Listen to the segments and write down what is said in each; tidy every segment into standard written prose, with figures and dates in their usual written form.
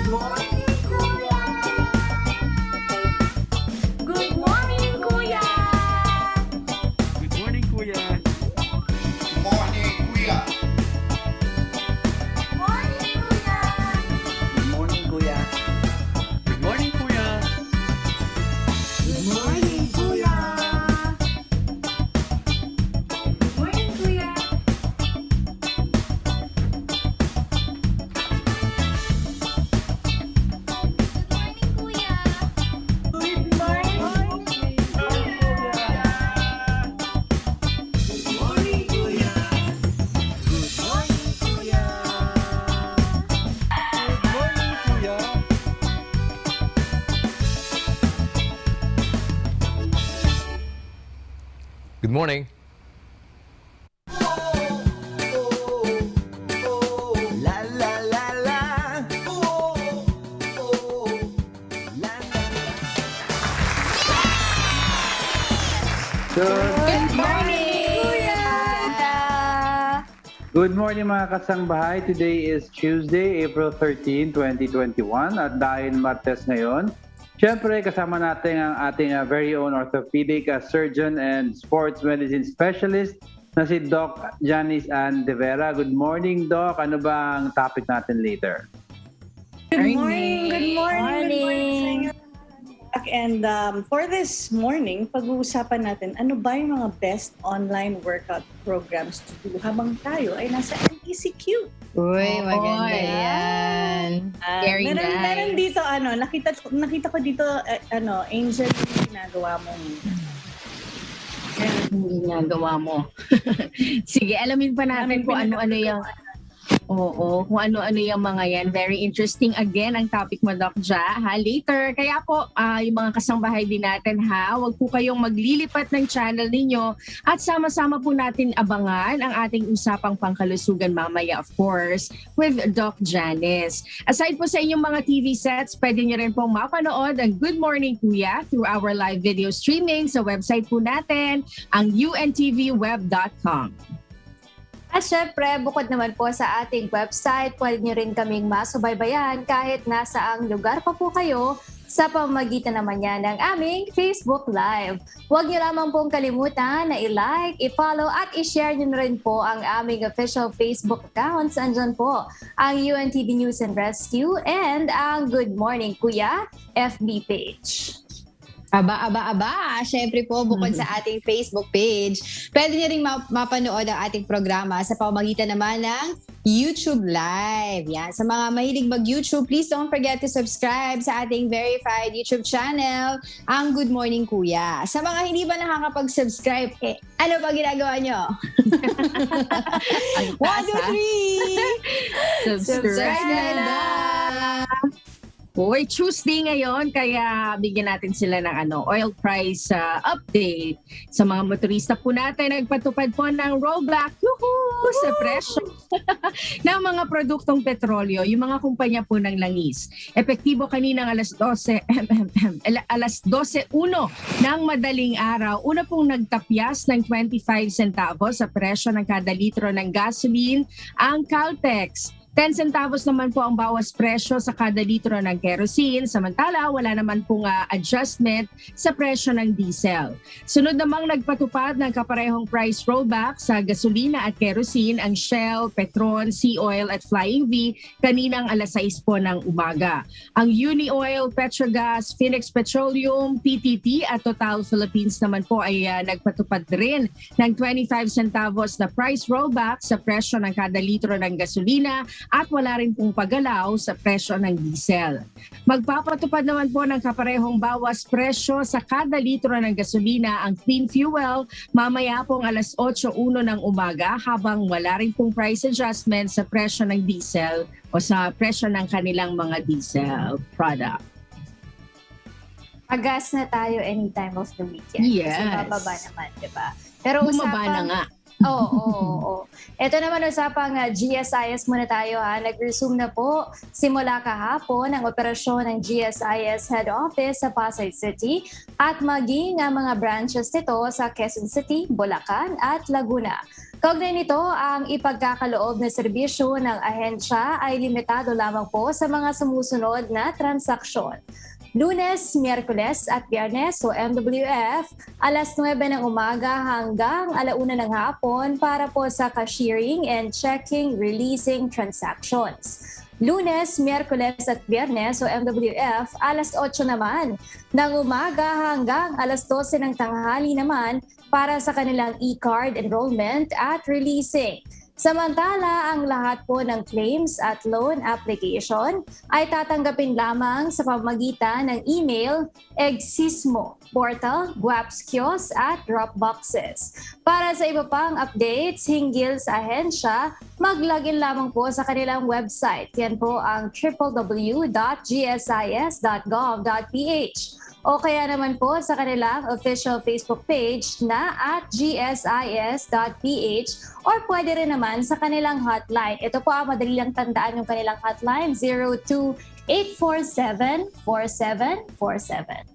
Good morning, Kuya! Good morning, Kuya. Morning, Kuya. Morning, Kuya! Good morning, Kuya. Good morning, Kuya. Good morning, Kuya! Good morning, Kuya! Good morning, Kuya! Good morning, Kuya. Good morning, Kuya. Good morning, Kuya. Good morning. La la la la. La la la. Good Kuya! Good morning mga kasangbahay. Today is Tuesday, April 13, 2021 at dahil Martes ngayon, syempre kasama natin ang ating very own orthopedic surgeon and sports medicine specialist na si Doc Janice Ann De Vera. Good morning, Doc. Ano ba ang topic natin later? Good morning. Good morning. Good morning sa Morning! inyo. And for this morning, pag-uusapan natin ano ba yung mga best online workout programs to do habang tayo ay nasa NECQ. Uy, maganda yan. Very nice. Meron dito, nakita ko dito, Angel, yung ginagawa mo. Yung ginagawa mo. Sige, alamin pa natin kung ano-ano yung... Oo, kung ano-ano yung mga yan. Very interesting. Again, ang topic mo, Doc Ja, ha? Later. Kaya po, yung mga kasangbahay din natin, ha? Huwag po kayong maglilipat ng channel ninyo at sama-sama po natin abangan ang ating usapang pangkalusugan mamaya, of course, with Doc Janice. Aside po sa inyong mga TV sets, pwede nyo rin pong mapanood ang Good Morning Kuya through our live video streaming sa website po natin, ang untvweb.com. At syempre, bukod naman po sa ating website, pwede nyo rin kaming masubaybayan kahit nasa ang lugar pa po kayo sa pamamagitan naman yan ng aming Facebook Live. Huwag nyo lamang pong kalimutan na i-like, i-follow at i-share nyo na rin po ang aming official Facebook accounts. Andyan po ang UNTV News and Rescue and ang Good Morning Kuya FB page. Aba. Siyempre po, bukod sa ating Facebook page, pwede niyo rin mapanood ang ating programa sa pamamagitan naman ng YouTube Live. Yan. Sa mga mahilig mag-YouTube, please don't forget to subscribe sa ating verified YouTube channel, ang Good Morning Kuya. Sa mga hindi pa nakakapag-subscribe, ano ba ginagawa nyo? 1, 2, 3! Subscribe na! Uy, Tuesday ngayon, kaya bigyan natin sila ng oil price update. Sa mga motorista po natin, nagpatupad po ng rollback sa presyo ng mga produktong petrolyo, yung mga kumpanya po ng langis. Epektibo kaninang alas 12:01 ng madaling araw. Una pong nagtapyas ng 25 centavos sa presyo ng kada litro ng gasoline ang Caltex. 10 centavos naman po ang bawas presyo sa kada litro ng kerosene. Samantala, wala naman pong adjustment sa presyo ng diesel. Sunod namang nagpatupad ng kaparehong price rollback sa gasolina at kerosene ang Shell, Petron, Sea Oil at Flying V kaninang alas 6 po ng umaga. Ang Uni Oil, Petrogas, Phoenix Petroleum, PTT at Total Philippines naman po ay nagpatupad rin ng 25 centavos na price rollback sa presyo ng kada litro ng gasolina at wala rin pong paggalaw sa presyo ng diesel. Magpapatupad naman po ng kaparehong bawas presyo sa kada litro ng gasolina ang clean fuel mamaya pong alas 8:01 ng umaga habang wala rin pong price adjustment sa presyo ng diesel o sa presyo ng kanilang mga diesel product. Pagas na tayo anytime of the weekend. Yes. Kasi bababa naman, di ba? Pero Bumaba na nga. Oo. Ito naman usapang GSIS muna tayo ha. Nag-resume na po simula kahapon ang operasyon ng GSIS Head Office sa Pasay City at maging ang mga branches nito sa Quezon City, Bulacan at Laguna. Kaugnay nito, ang ipagkakaloob na serbisyo ng ahensya ay limitado lamang po sa mga sumusunod na transaksyon. Lunes, Miyerkules at Biyernes o MWF, alas 9 ng umaga hanggang 1:00 ng hapon para po sa cashiering and checking, releasing transactions. Lunes, Miyerkules at Biyernes o MWF, alas 8 naman ng umaga hanggang alas 12 ng tanghali naman para sa kanilang e-card enrollment at releasing. Samantala, ang lahat po ng claims at loan application ay tatanggapin lamang sa pamamagitan ng email, Exismo, portal, Guaps Kiosk at Dropboxes. Para sa iba pang updates hinggil sa ahensya, mag-login lamang po sa kanilang website. Yan po ang www.gsis.gov.ph. O kaya naman po sa kanilang official Facebook page na @gsis.ph or pwede rin naman sa kanilang hotline. Ito po ang madali lang tandaan yung kanilang hotline, 02-847-4747.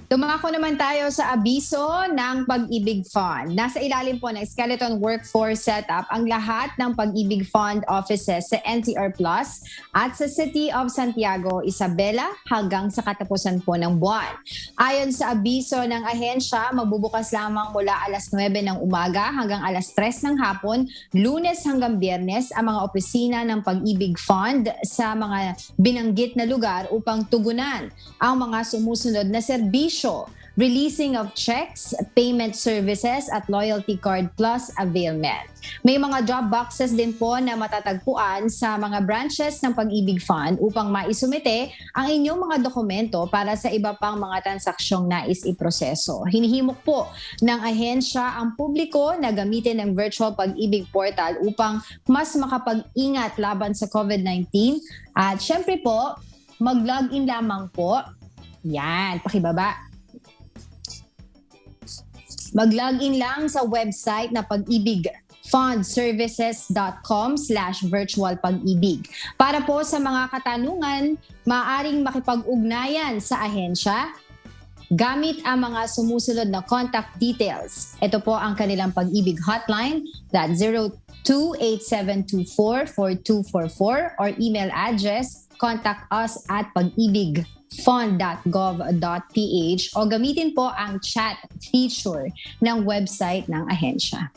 Tumako naman tayo sa abiso ng Pag-ibig Fund. Nasa ilalim po ng Skeleton Workforce Setup ang lahat ng Pag-ibig Fund offices sa NCR Plus at sa City of Santiago, Isabela hanggang sa katapusan po ng buwan. Ayon sa abiso ng ahensya, magbubukas lamang mula alas 9 ng umaga hanggang alas 3 ng hapon, Lunes hanggang Biyernes ang mga opisina ng Pag-ibig Fund sa mga binanggit na lugar upang tugunan ang mga sumusunod na serbisyo, releasing of checks, payment services at loyalty card plus availment. May mga drop boxes din po na matatagpuan sa mga branches ng Pag-ibig Fund upang maisumite ang inyong mga dokumento para sa iba pang mga transaksyong nais iproseso. Hinihimok po ng ahensya ang publiko na gamitin ang virtual Pag-ibig portal upang mas makapag-ingat laban sa COVID-19 at syempre po, mag-login lamang po. Yan, pakibaba. Mag-login lang sa website na pagibigfundservices.com/virtualpag-ibig. Para po sa mga katanungan, maaaring makipag-ugnayan sa ahensya gamit ang mga sumusunod na contact details. Ito po ang kanilang Pag-ibig hotline, that 02-8724-4244 or email address, contact us at pagibigfund.gov.ph o gamitin po ang chat feature ng website ng ahensya.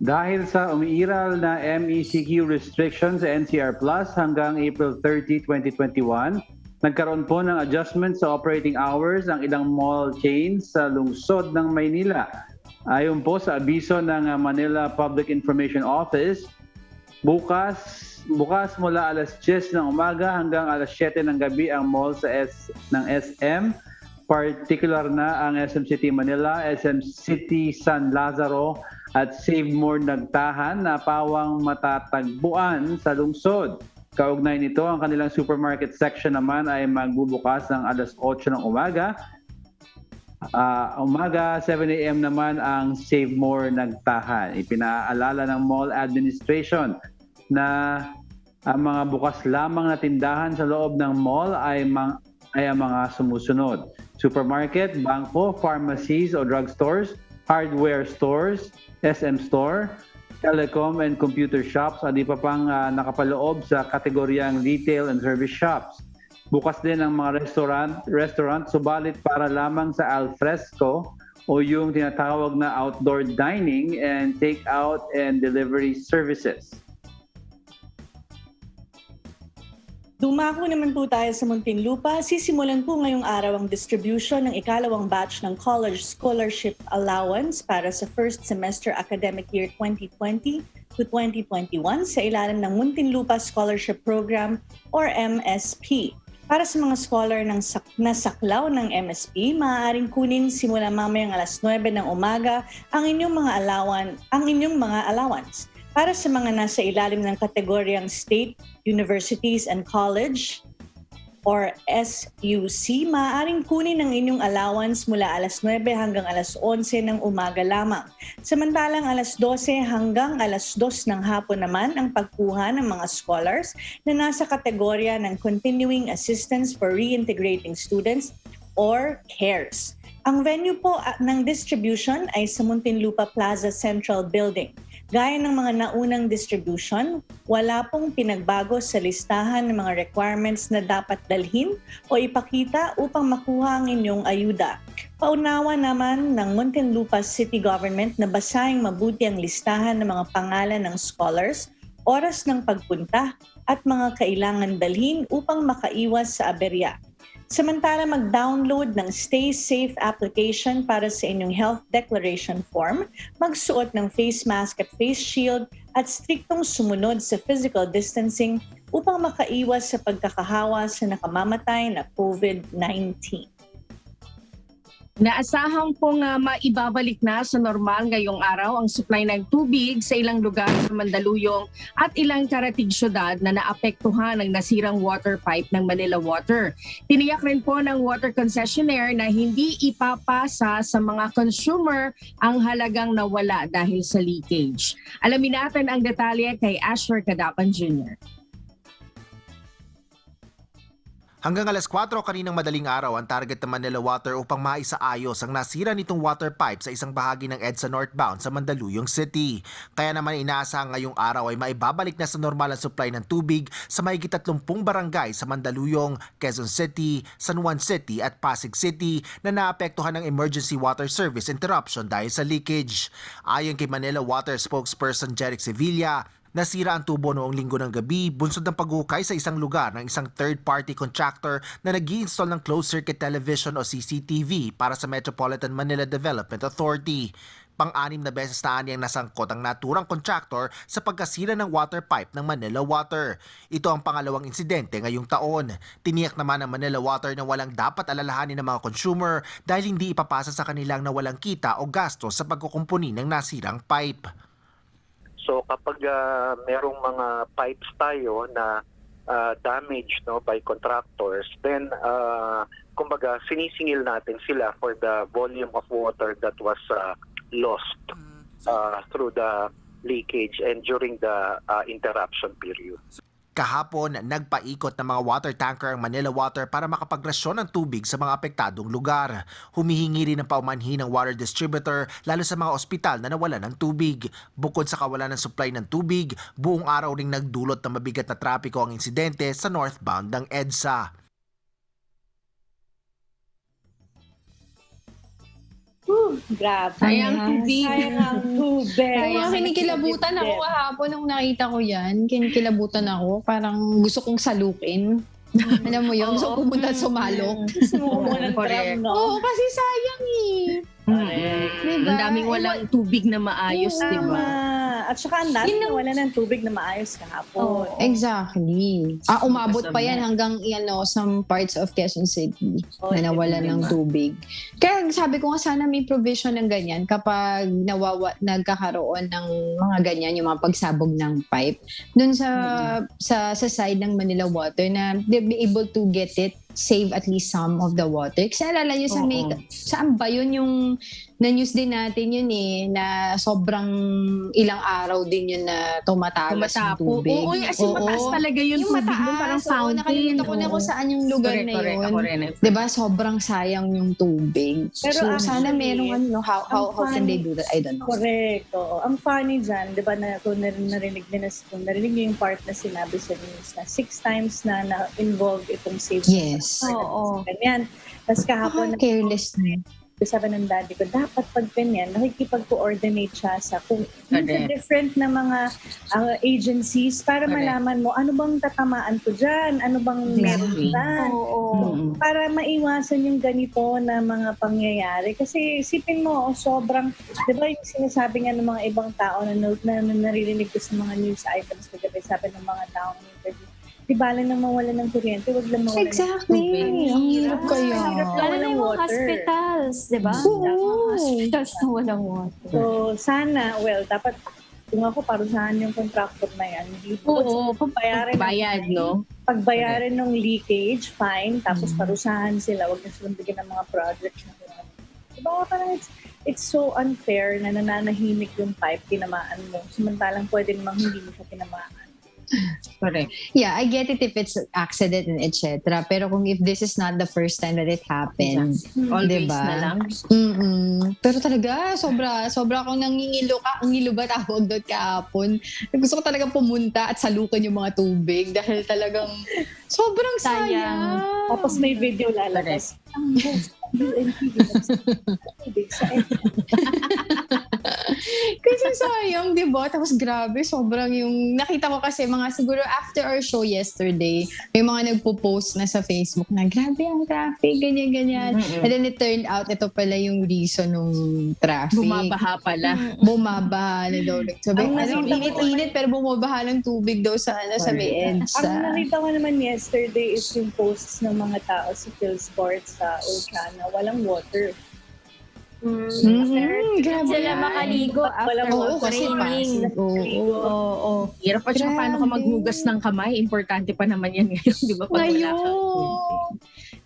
Dahil sa umiiral na MECQ restrictions sa NCR Plus hanggang April 30, 2021, nagkaroon po ng adjustment sa operating hours ang ilang mall chains sa lungsod ng Maynila. Ayon po sa abiso ng Manila Public Information Office, bukas mula alas 10 ng umaga hanggang alas 7 ng gabi ang mall ng SM, particular na ang SM City Manila, SM City San Lazaro at Save More Nagtahan na pawang matatagpuan sa lungsod. Kaugnay nito, ang kanilang supermarket section naman ay magbubukas ng alas 8 ng umaga. 7 a.m. naman ang Save More Nagtahan. Ipinaalala ng mall administration na ang mga bukas lamang na tindahan sa loob ng mall ay ang mga sumusunod: supermarket, bangko, pharmacies o drugstores, hardware stores, SM store, telecom and computer shops at iba pang nakapaloob sa kategoryang retail and service shops. Bukas din ang mga restaurant, subalit para lamang sa alfresco o yung tinatawag na outdoor dining and take-out and delivery services. Dumako naman po tayo sa Muntinlupa. Sisimulan po ngayong araw ang distribution ng ikalawang batch ng College Scholarship Allowance para sa first semester academic year 2020 to 2021 sa ilalim ng Muntinlupa Scholarship Program or MSP. Para sa mga scholar ng nasaklaw ng MSP, maaaring kunin simula mamayang alas 9 ng umaga ang inyong mga allowance. Para sa mga nasa ilalim ng kategoryang state, universities and college, or SUC, maaaring kunin ang inyong allowance mula alas 9 hanggang alas 11 ng umaga lamang. Samantalang alas 12 hanggang alas 2 ng hapon naman ang pagkuha ng mga scholars na nasa kategorya ng Continuing Assistance for Reintegrating Students or CARES. Ang venue po ng distribution ay sa Muntinlupa Plaza Central Building. Gaya ng mga naunang distribution, wala pong pinagbago sa listahan ng mga requirements na dapat dalhin o ipakita upang makuha ang inyong ayuda. Paunawa naman ng Muntinlupa City Government na basahin mabuti ang listahan ng mga pangalan ng scholars, oras ng pagpunta at mga kailangan dalhin upang makaiwas sa aberya. Samantala, mag-download ng Stay Safe application para sa inyong health declaration form, magsuot ng face mask at face shield at striktong sumunod sa physical distancing upang makaiwas sa pagkakahawa sa nakamamatay na COVID-19. Naasahan pong maibabalik na sa normal ngayong araw ang supply ng tubig sa ilang lugar sa Mandaluyong at ilang karatig syudad na naapektuhan ng nasirang water pipe ng Manila Water. Tiniyak rin po ng water concessionaire na hindi ipapasa sa mga consumer ang halagang nawala dahil sa leakage. Alamin natin ang detalye kay Asher Cadapan Jr. Hanggang alas 4 kaninang madaling araw ang target ng Manila Water upang maisaayos ang nasira nitong water pipe sa isang bahagi ng EDSA northbound sa Mandaluyong City. Kaya naman inaasahan ngayong araw ay maibabalik na sa normal ang supply ng tubig sa mahigit 30 barangay sa Mandaluyong, Quezon City, San Juan City at Pasig City na naapektuhan ng emergency water service interruption dahil sa leakage. Ayon kay Manila Water spokesperson Jeric Sevilla, nasira ang tubo noong linggo ng gabi bunsod ng paghukay sa isang lugar ng isang third-party contractor na nag-i-install ng closed-circuit television o CCTV para sa Metropolitan Manila Development Authority. Pang-anim na beses na niyang nasangkot ang naturang contractor sa pagkasira ng water pipe ng Manila Water. Ito ang pangalawang insidente ngayong taon. Tiniyak naman ng Manila Water na walang dapat alalahanin ng mga consumer dahil hindi ipapasa sa kanilang na walang kita o gasto sa pagkukumpuni ng nasirang pipe. So kapag merong mga pipes tayo na damaged by contractors, then kumbaga sinisingil natin sila for the volume of water that was lost through the leakage and during the interruption period. Kahapon, nagpaikot ng mga water tanker ang Manila Water para makapagrasyon ng tubig sa mga apektadong lugar. Humihingi rin ng paumanhin ng water distributor lalo sa mga ospital na nawalan ng tubig. Bukod sa kawalan ng supply ng tubig, buong araw ring nagdulot ng mabigat na trapiko ang insidente sa northbound ng EDSA. Grabe. Sayang tubig. Sayang ang tubig. Kaya kinikilabutan ako kahapon nung nakita ko yan. Kinikilabutan ako. Parang gusto kong salukin. Alam mo yun? Gusto kong pumunta sumalok. Gusto mo ng Correct. tram, no? Oo, kasi sayang eh. Diba? Ang daming walang tubig na maayos, di ba? Tama. At saka ang dami na wala ng tubig na maayos kahapon. Exactly. Umabot pa yan hanggang some parts of Quezon City na nawalan ng tubig. Kaya sabi ko nga sana may provision ng ganyan kapag nagkakaroon ng mga ganyan, yung mga pagsabog ng pipe. Doon sa side ng Manila Water na they'll be able to get it, save at least some of the water. Kasi alala nyo saan ba yun yung na-news din natin yun na sobrang ilang araw din yun na tumatalas yung tubig. Oo, as in mataas talaga yung tubig mo, parang fountain. Nakalimutan ko na kung saan yung lugar na yun. Ako rin. Diba? Sobrang sayang yung tubig. Pero so, sana merong how can they do that? I don't know. Correct. Oo. Ang funny dyan, di ba, kung narinig niyo yung part na sinabi sa news na 6 times na na-involve itong safety. Yes. Oo. Ganyan. Tapos kahapon, careless na. sabi ng daddy ko, dapat pag ganyan, nakikipag-coordinate siya sa different na mga agencies para malaman mo ano bang tatamaan ko dyan, ano bang meron dyan. Para maiwasan yung ganito na mga pangyayari. Kasi isipin mo, sobrang, di ba yung sinasabi nga ng mga ibang tao na naririnig ko sa mga news items kagabi, sabi ng mga tao ng interview, di bala nang mawala ng kuryente, wag lang mawala ng tubig. Ang hirap kaya. Lalo na yung mga hospitals, di ba? Oo. Hospitals na walang water. So, sana, dapat kung ako parusahan yung contractor na yan, hindi Oo, pagbayaran no? pagbayaran ng leakage, fine, tapos parusahan sila, wag na silang bigyan ng mga projects na kung ano. Diba parang it's so unfair na nananahimik yung pipe, tinamaan mo, samantalang pwede namang hindi mo siya tinamaan. Correct. Yeah, I get it if it's accident and etc. Pero kung if this is not the first time that it happens, Always diba? na lang. Pero talaga, sobra akong nangingilo ba tawag doon kahapon. Gusto ko talaga pumunta at salukan yung mga tubig dahil talagang sobrang sayang. Tapos may video lalabas. Ang host ng UNTV sa Kasi sayang, di ba? Tapos grabe, sobrang yung... Nakita ko kasi mga siguro after our show yesterday, may mga nagpo-post na sa Facebook na grabe ang traffic, ganyan. And then it turned out, ito pala yung reason ng traffic. Bumabaha pala. Bumabaha na daw. Sabi, init-init pero bumabaha ng tubig daw sa may EDSA. Ang nakita ko naman yesterday is yung posts ng mga tao sa Philsports sa Ulcana, walang water. Grabe. Sila makaligo after training. Oo. Hirap pa siya paano ka maghugas ng kamay. Importante pa naman yan ngayon, di ba? Pag wala kang tubig.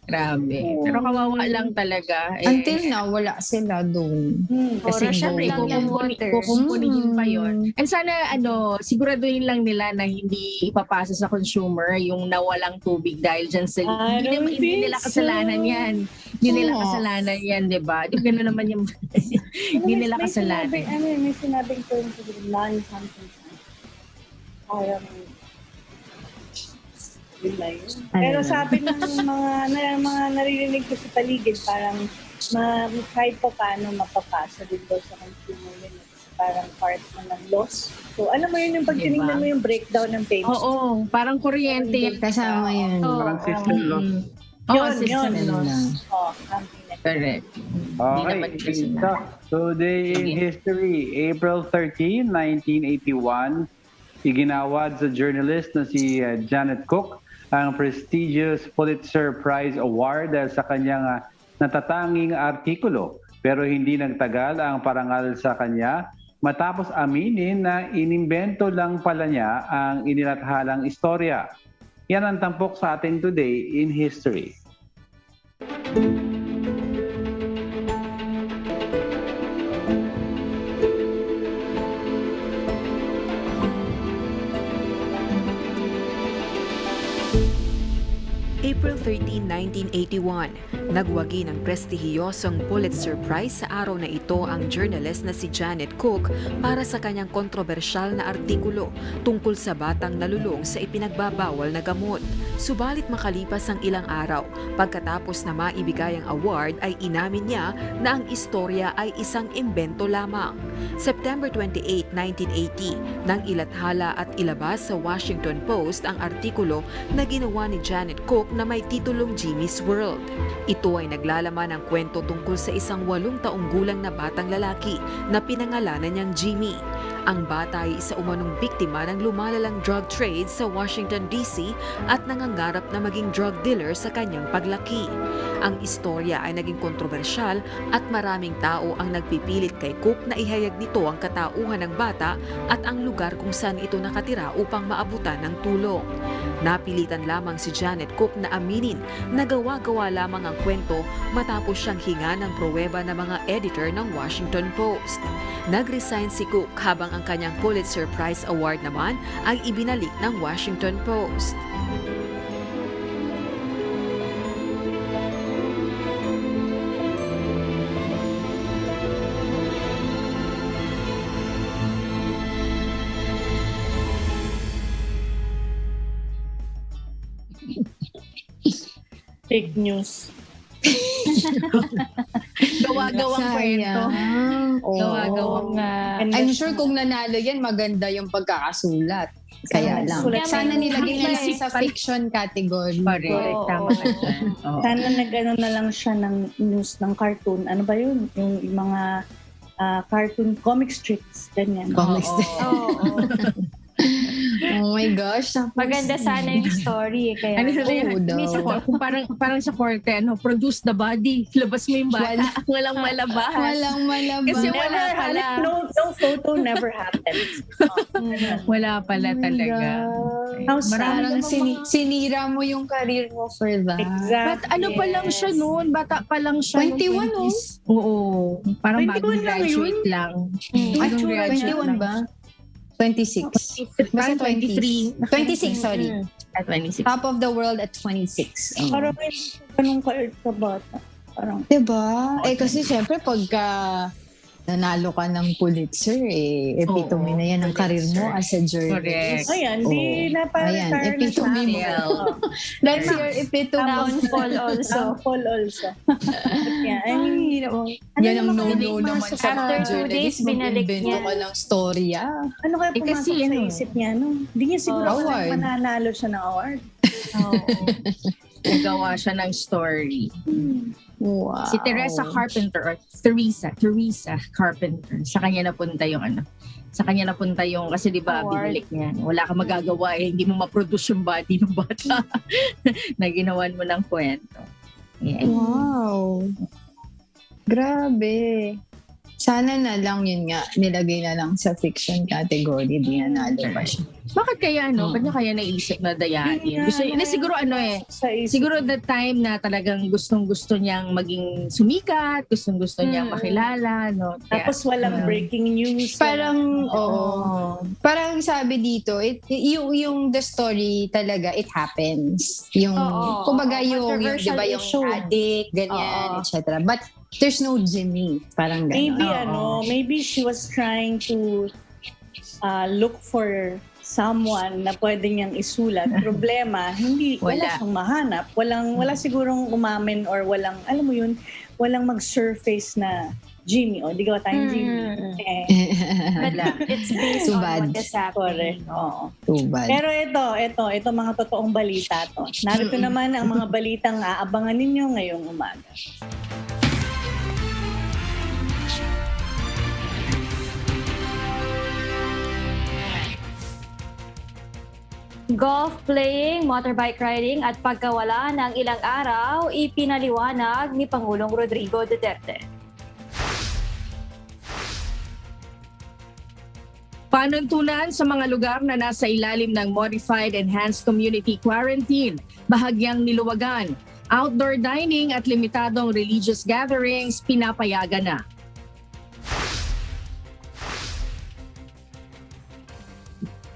Grabe. Pero kawawa lang talaga. Until now, wala sila doon. Kasi syempre, kukumpunihin pa yun. And sana, siguraduhin lang nila na hindi ipapasa sa consumer yung nawalang tubig dahil dyan sa... Hindi nila kasalanan yan. Hindi nila kasalanan yan, di ba? Di gano'n naman yung... Hindi nila kasalanan. May sinabing term to the non-something. Parang... Pero sabi ng mga naririnig ko sa paligid, parang kahit pa paano mapapasa din daw sa consumer yun. Parang part na ng loss. So, alam mo yun yung pag tinignan mo yung breakdown ng page. Oo, parang kuryente. Kasama yun. Parang system loss. System loss. Correct. Okay. Today in history, April 13, 1981, iginawad sa journalist na si Janet Cook ang prestigious Pulitzer Prize Award dahil sa kanyang natatanging artikulo. Pero hindi nagtagal ang parangal sa kanya matapos aminin na inimbento lang pala niya ang inilathalang istorya. Yan ang tampok sa atin today in history. April 13, 1981, nagwagi ng prestihiyosong Pulitzer Prize sa araw na ito ang journalist na si Janet Cook para sa kanyang kontrobersyal na artikulo tungkol sa batang nalulung sa ipinagbabawal na gamot. Subalit makalipas ang ilang araw, pagkatapos na maibigay ang award ay inamin niya na ang istorya ay isang imbento lamang. September 28, 1980, nang ilathala at ilabas sa Washington Post ang artikulo na ginawa ni Janet Cook na may titulong Jimmy's World. Ito ay naglalaman ng kwento tungkol sa isang 8 taong gulang na batang lalaki na pinangalanan niyang Jimmy. Ang bata ay isa umanong biktima ng lumalalang drug trade sa Washington, D.C. at nangangarap na maging drug dealer sa kanyang paglaki. Ang istorya ay naging kontrobersyal at maraming tao ang nagpipilit kay Cook na ihayag nito ang katauhan ng bata at ang lugar kung saan ito nakatira upang maabutan ng tulong. Napilitan lamang si Janet Cook na aminin na gawa-gawa lamang ang kwento matapos siyang hinga ng pruweba ng mga editor ng Washington Post. Nag-resign si Cook habang ang kanyang Pulitzer Prize Award naman ay ibinalik ng Washington Post. Fake news. Gawa-gawang kwento. Gawa-gawang I'm sure kung nanalo yan, maganda yung pagkakasulat. Kaya lang. Sana nilagay nila sa fiction category. Correct. Tama ka dyan. Sana nag-ano na lang siya ng news ng cartoon. Ano ba yun? Yung mga cartoon comic strips. Ganyan. Comic strips. Oh my gosh. Tapos, Maganda sana yung story. Kaya, Ano na yan? Oo daw. Minsan kung parang sa korte, produce the body. Labas mo yung bata. Walang malabas. Walang malabas. Kasi wala pala. No photo never happens. Wala pala talaga. How sad. Parang sinira mo yung career mo for that. Exactly. But ano pa lang siya noon? Bata pa lang siya. 21, noong 20s. Oo. Parang 21 bagong lang graduate yun? lang. Ay, Bagong graduate 21 lang. ba? 26. Parang Basta 23. 26, sorry. At 26. Top of the world at 26. Oh. Parang ganun ka bata. Parang, Diba? Eh kasi syempre pagka nanalo ka ng Pulitzer, epitome Oo, na yan ng career mo as a journalist. Correct. ayan, Oo. di Ayan, na-retire na epitome mo. siya. Oo. That's your epitome. downfall also. Downfall also. But yeah, I mean, Yan ang naman no-no kaya naman pumasok sa mga After 2 journalist. days, binalik Mag-invento niya. ka ng storya. Ano kaya Eh, pumasok kasi sa ano, isip niya, no? Hindi niya siguro award. mananalo siya ng award. Oo. Nagawa siya ng story. Wow. Si Teresa Carpenter, or Teresa Carpenter, sa kanya napunta yung kasi di ba Award. binalik niya. Wala ka magagawa hindi mo ma-produce yung body ng bata na ginawan mo ng kwento. Yeah. Wow. Grabe. Sana na lang yun nga, nilagay na lang sa fiction category, di na pa siya. Bakit kaya Ba't niya kaya naisip na dayain? Siguro siguro the time na talagang gustong-gusto niyang maging sumikat, gustong-gusto niyang makilala, no? Kaya, Tapos walang breaking news. Parang, parang sabi dito, yung the story talaga, it happens. Yung, Oo, kumbaga oo. yung di ba, yung Controversial issue. addict, ganyan, Oo. etc. But there's no Jimmy. Parang gano'n. Maybe she was trying to look for someone na pwede niyang isulat. Problema, wala siyang mahanap. Wala sigurong umamin or walang, alam mo yun, walang mag-surface na Jimmy, di gawa tayong Jimmy. But it's based Too on bad. what is happening. Correct, oo. Too bad. Pero ito mga totoong balita to. Narito naman ang mga balitang aabangan ninyo ngayong umaga. Golf playing, motorbike riding at pagkawala ng ilang araw, ipinaliwanag ni Pangulong Rodrigo Duterte. panuntunan sa mga lugar na nasa ilalim ng Modified Enhanced Community Quarantine, bahagyang niluwagan. Outdoor dining at limitadong religious gatherings pinapayagan na.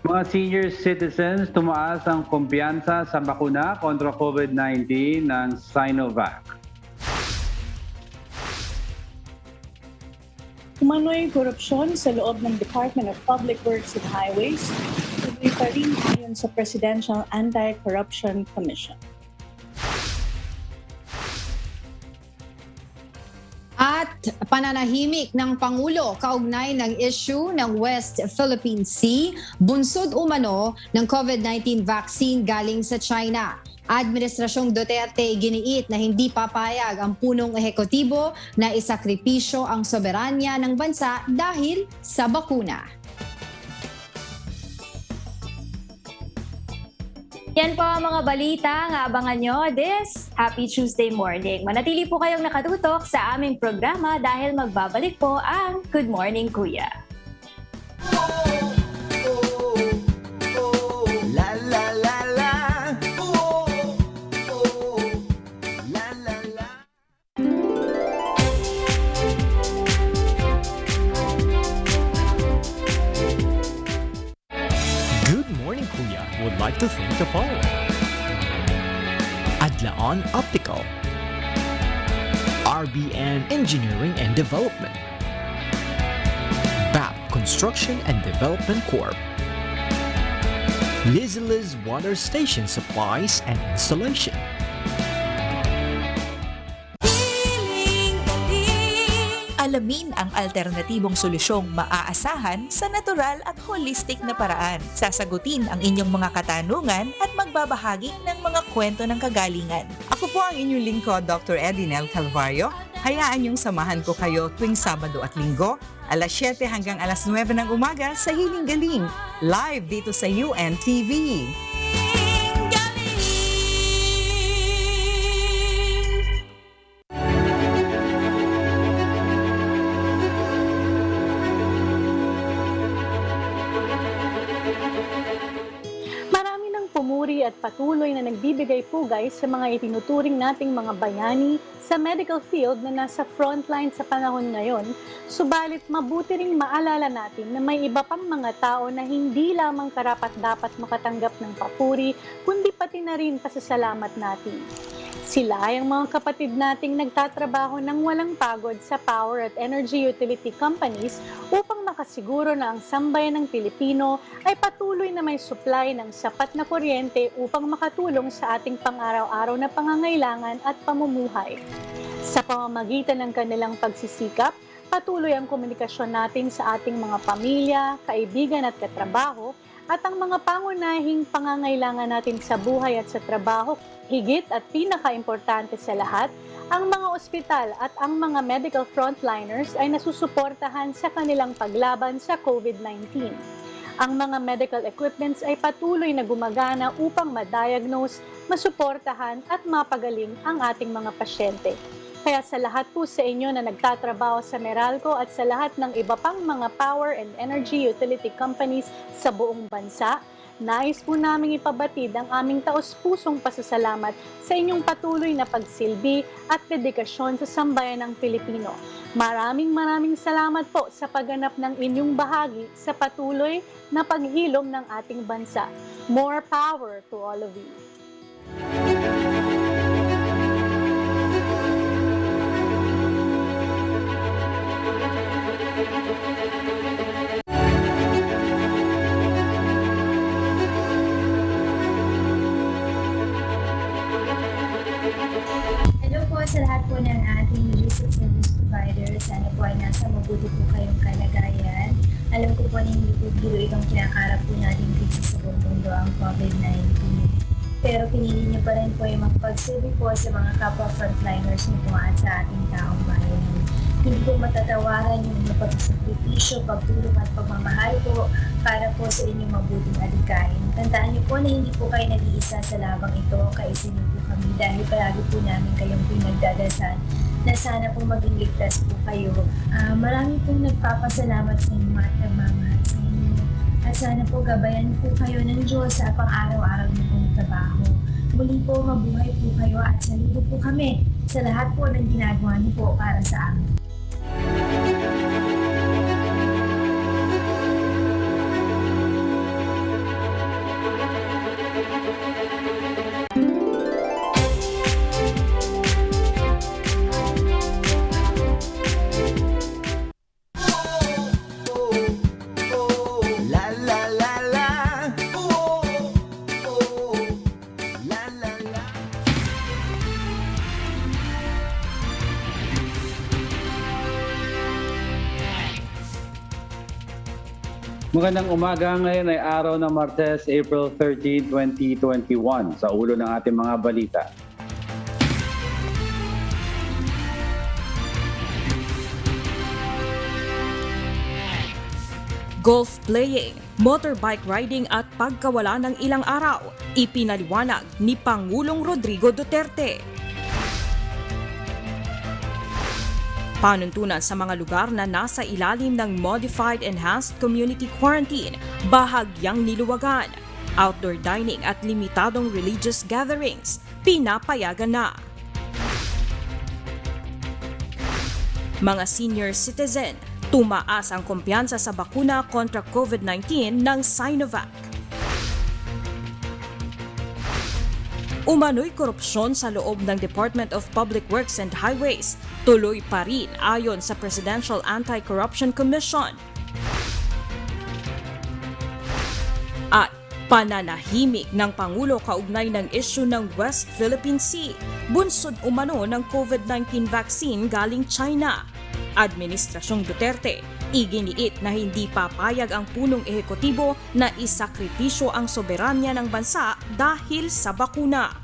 Mga senior citizens, tumaas ang kumpiyansa sa bakuna kontra COVID-19 ng Sinovac. Umano'y korupsyon sa loob ng Department of Public Works and Highways, tuloy pa rin ayon sa Presidential Anti-Corruption Commission. At pananahimik ng Pangulo kaugnay ng issue ng West Philippine Sea, bunsod umano ng COVID-19 vaccine galing sa China. Administrasyong Duterte giniit na hindi papayag ang punong ehekutibo na isakripisyo ang soberanya ng bansa dahil sa bakuna. Yan po ang mga balita nga abangan nyo this Happy Tuesday morning. Manatili po kayong nakatutok sa aming programa dahil magbabalik po ang Good Morning Kuya. La la la la. La la la. Good Morning Kuya would like to thank the following. Adlaan Optical, RBN Engineering and Development, BAP Construction and Development Corp, Liz Water Station Supplies and Installation, Alamin ang alternatibong solusyong maaasahan sa natural at holistic na paraan. Sasagutin ang inyong mga katanungan at magbabahagi ng mga kwento ng kagalingan. Ako po ang inyong lingkod, Dr. Edinel Calvario. Hayaan niyong samahan ko kayo tuwing Sabado at Linggo, alas 7 hanggang alas 9 ng umaga sa Hiling Galing. live dito sa UNTV. Marami ng pumuri at patuloy na nagbibigay pugay sa mga itinuturing nating mga bayani sa medical field na nasa frontline sa panahon ngayon. Subalit mabuti ring maalala natin na may iba pang mga tao na hindi lamang karapat-dapat makatanggap ng papuri, kundi pati na rin pasasalamat natin. Sila ay ang mga kapatid nating nagtatrabaho ng walang pagod sa power at energy utility companies upang makasiguro na ang sambayan ng Pilipino ay patuloy na may supply ng sapat na kuryente upang makatulong sa ating pang-araw-araw na pangangailangan at pamumuhay. Sa pamamagitan ng kanilang pagsisikap, patuloy ang komunikasyon natin sa ating mga pamilya, kaibigan at katrabaho at ang mga pangunahing pangangailangan natin sa buhay at sa trabaho. Higit at pinaka-importante sa lahat, ang mga ospital at ang mga medical frontliners ay nasusuportahan sa kanilang paglaban sa COVID-19. Ang mga medical equipments ay patuloy na gumagana upang ma-diagnose, masuportahan at mapagaling ang ating mga pasyente. Kaya sa lahat po sa inyo na nagtatrabaho sa Meralco at sa lahat ng iba pang mga power and energy utility companies sa buong bansa, nais po naming ipabatid ang aming taos-pusong pasasalamat sa inyong patuloy na pagsilbi at dedikasyon sa sambayan ng Pilipino. Maraming salamat po sa pagganap ng inyong bahagi sa patuloy na paghilom ng ating bansa. More power to all of you. Hello po sa lahat po ng ating logistic service providers. Sana po ay nasa mabuti po kayong kalagayan. Alam ko po na hindi po biro itong kinakarap po nating krisis sa buong mundo, ang COVID-19. Pero pinili niyo pa rin po yung makapagsilbi po sa mga kapwa frontliners niyo po at sa ating taong bayan. Hindi po matatawaran yung mga pagsasakripisyo, pagtulong at pagmamahal po para po sa inyong mabuting alikain. Tandaan niyo po na hindi po kayo nag-iisa sa labang ito, kaisa niyo po kami dahil palagi po namin kayong pinagdadasal na sana po maging ligtas po kayo. Marami pong nagpapasalamat sa inyo at nagmamahal sa inyo. At sana po gabayan po kayo ng Diyos sa pang-araw-araw niyo pong trabaho. Muli po, mabuhay po kayo at saludo po kami sa lahat po ng ginagawa niyo po para sa amin. La la la la. La la la. Magandang umaga, ngayon ay araw ng Martes, April 13, 2021. Sa ulo ng ating mga balita. Golf playing, motorbike riding at pagkawala ng ilang araw, ipinaliwanag ni Pangulong Rodrigo Duterte. Panuntunan sa mga lugar na nasa ilalim ng Modified Enhanced Community Quarantine, bahagyang niluwagan. Outdoor dining at limitadong religious gatherings, pinapayagan na. Mga senior citizen, tumaas ang kumpiyansa sa bakuna kontra COVID-19 ng Sinovac. Umano'y korupsyon sa loob ng Department of Public Works and Highways. Tuloy pa rin ayon sa Presidential Anti-Corruption Commission. At pananahimik ng Pangulo kaugnay ng issue ng West Philippine Sea. Bunsod umano ng COVID-19 vaccine galing China. Administrasyong Duterte, iginiit na hindi papayag ang punong ehekutibo na isakripisyo ang soberanya ng bansa dahil sa bakuna.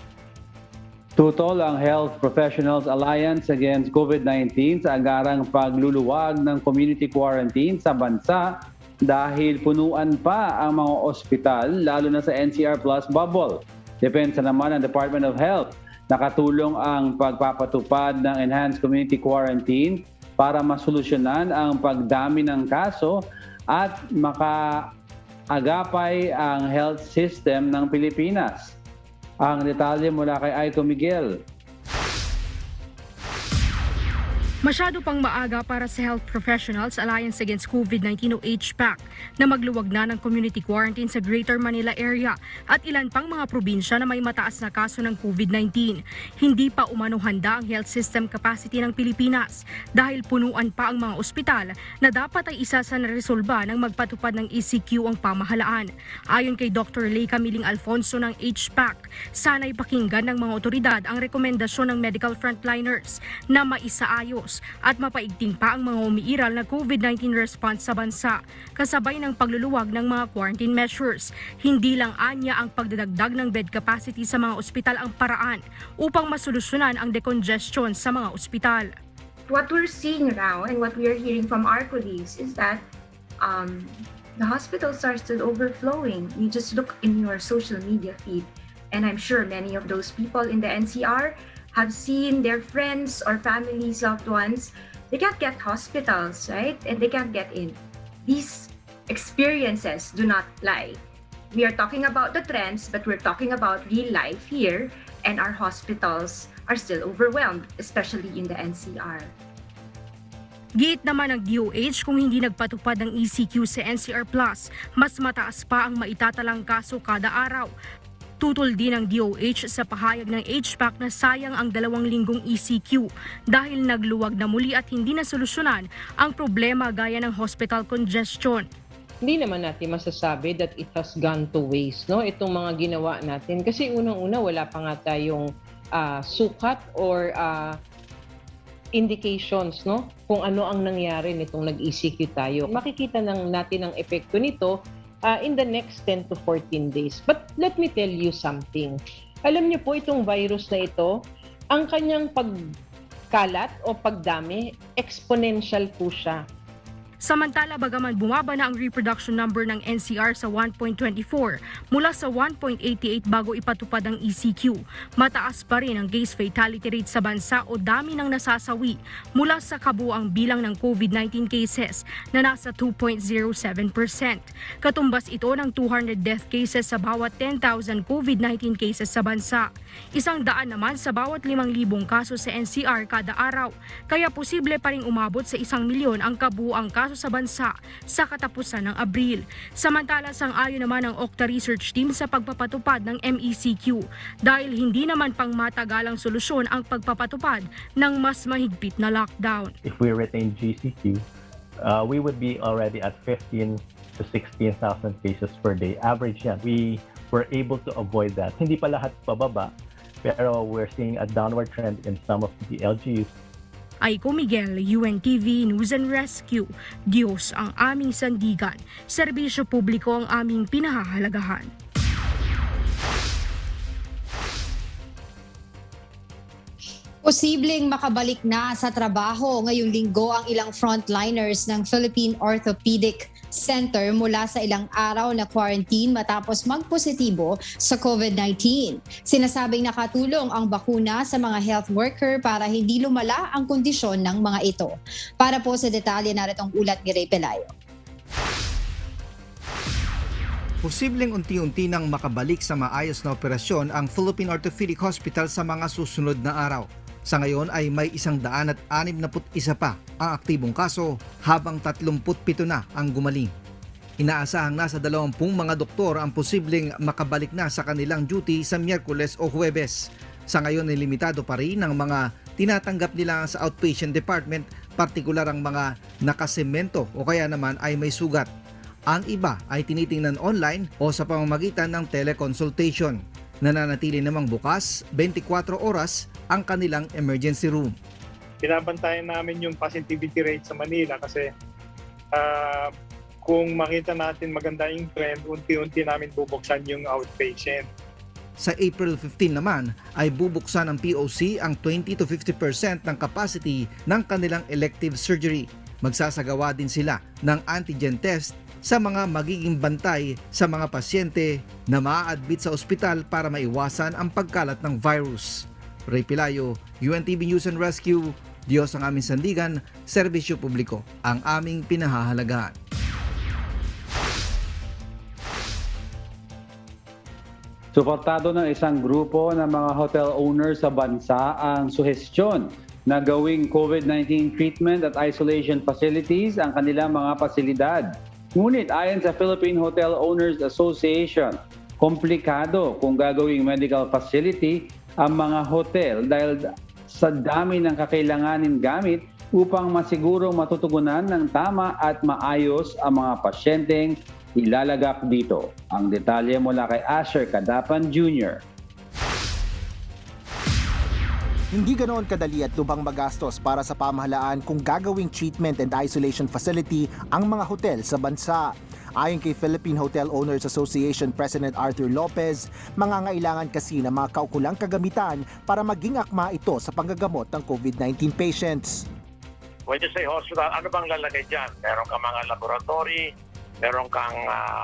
Tutol ang Health Professionals Alliance Against COVID-19 sa agarang pagluluwag ng community quarantine sa bansa dahil punuan pa ang mga ospital lalo na sa NCR Plus bubble. Depensa naman ng Department of Health. Nakatulong ang pagpapatupad ng enhanced community quarantine para masolusyonan ang pagdami ng kaso at makaagapay ang health system ng Pilipinas. Ang detalye mula kay Aiko Miguel. Masyado pang maaga para sa Health Professionals Alliance Against COVID-19 o HPAC na magluwag na ng community quarantine sa Greater Manila area at ilan pang mga probinsya na may mataas na kaso ng COVID-19. Hindi pa umano handa ang health system capacity ng Pilipinas dahil punuan pa ang mga ospital na dapat ay isa sa naresolba ng magpatupad ng ECQ ang pamahalaan. Ayon kay Dr. Lay Camiling Alfonso ng HPAC, sana'y pakinggan ng mga otoridad ang rekomendasyon ng medical frontliners na maisaayos at mapaigting pa ang mga umiiral na COVID-19 response sa bansa, kasabay ng pagluluwag ng mga quarantine measures. Hindi lang anya ang pagdadagdag ng bed capacity sa mga ospital ang paraan upang masolusyonan ang decongestion sa mga ospital. What we're seeing now and what we are hearing from our colleagues is that the hospitals are still overflowing. You just look in your social media feed, and I'm sure many of those people in the NCR have seen their friends or families, loved ones, they can't get hospitals, right? And they can't get in. These experiences do not lie. We are talking about the trends, but we're talking about real life here, and our hospitals are still overwhelmed, especially in the NCR. Giit naman ng DOH kung hindi nagpatupad ng ECQ sa NCR Plus, mas mataas pa ang maitatalang kaso kada araw. Tutol din ng DOH sa pahayag ng HPAC na sayang ang 2 linggong ECQ dahil nagluwag na muli at hindi na solusyonan ang problema gaya ng hospital congestion. Hindi naman natin masasabi that it has gone to waste, no? Itong mga ginawa natin. Kasi unang-una wala pa nga tayong sukat or indications, no? Kung ano ang nangyari nitong nag-ECQ tayo. Makikita natin ang epekto nito in the next 10 to 14 days. But let me tell you something. Alam niyo po itong virus na ito, ang kanyang pagkalat o pagdami, exponential po siya. Samantala, bagaman bumaba na ang reproduction number ng NCR sa 1.24 mula sa 1.88 bago ipatupad ang ECQ, mataas pa rin ang case fatality rate sa bansa o dami ng nasasawi mula sa kabuang bilang ng COVID-19 cases na nasa 2.07%. Katumbas ito ng 200 death cases sa bawat 10,000 COVID-19 cases sa bansa. 100 naman sa bawat 5,000 kaso sa NCR kada araw, kaya posible pa ring umabot sa 1 milyon ang kabuang kaso sa bansa sa katapusan ng Abril. Samantala, sang-ayon naman ang Okta Research Team sa pagpapatupad ng MECQ dahil hindi naman pang matagalang solusyon ang pagpapatupad ng mas mahigpit na lockdown. If we retain GCQ, we would be already at 15 to 16,000 cases per day. Average yan. We were able to avoid that. Hindi pa lahat pababa, pero we're seeing a downward trend in some of the LGUs. Aiko Miguel, UNTV News and Rescue. Diyos ang aming sandigan. Serbisyo publiko ang aming pinahahalagahan. Posibleng makabalik na sa trabaho ngayong linggo ang ilang frontliners ng Philippine Orthopedic Center mula sa ilang araw na quarantine matapos magpositibo sa COVID-19. Sinasabing nakatulong ang bakuna sa mga health worker para hindi lumala ang kondisyon ng mga ito. Para po sa detalye, naritong ulat ni Ray Pelayo. Posibleng unti-unti nang makabalik sa maayos na operasyon ang Philippine Orthopedic Hospital sa mga susunod na araw. Sa ngayon ay may 161 pa ang aktibong kaso habang 37 na ang gumaling. Inaasahang nasa 20 mga doktor ang posibleng makabalik na sa kanilang duty sa Miyerkules o Huwebes. Sa ngayon ay limitado pa rin ang mga tinatanggap nila sa outpatient department, partikular ang mga nakasemento o kaya naman ay may sugat. Ang iba ay tinitingnan online o sa pamamagitan ng teleconsultation. Nananatili namang bukas 24 oras ang kanilang emergency room. Binabantayan namin yung positivity rate sa Manila kasi kung makita natin maganda yung trend, unti-unti namin bubuksan yung outpatient. Sa April 15 naman ay bubuksan ng POC ang 20 to 50% ng capacity ng kanilang elective surgery. Magsasagawa din sila ng antigen test sa mga magiging bantay sa mga pasyente na maa-admit sa ospital para maiwasan ang pagkalat ng virus. Ray Pilayo, UNTV News and Rescue, Diyos ang aming sandigan, serbisyo publiko ang aming pinahahalagahan. Suportado ng isang grupo ng mga hotel owners sa bansa ang suhestyon na gawing COVID-19 treatment at isolation facilities ang kanilang mga pasilidad. Ngunit ayon sa Philippine Hotel Owners Association, komplikado kung gagawing medical facility ang mga hotel dahil sa dami ng kakailanganin gamit upang masigurong matutugunan ng tama at maayos ang mga pasyenteng ilalagak dito. Ang detalye mula kay Asher Kadapan Jr. Hindi ganoon kadali at lubang magastos para sa pamahalaan kung gagawing treatment and isolation facility ang mga hotel sa bansa. Ayon kay Philippine Hotel Owners Association President Arthur Lopez, mangangailangan kasi ng mga kaukulang kagamitan para maging akma ito sa panggagamot ng COVID-19 patients. When you say hospital, ano bang lalagay dyan? Meron kang mga laboratory, meron kang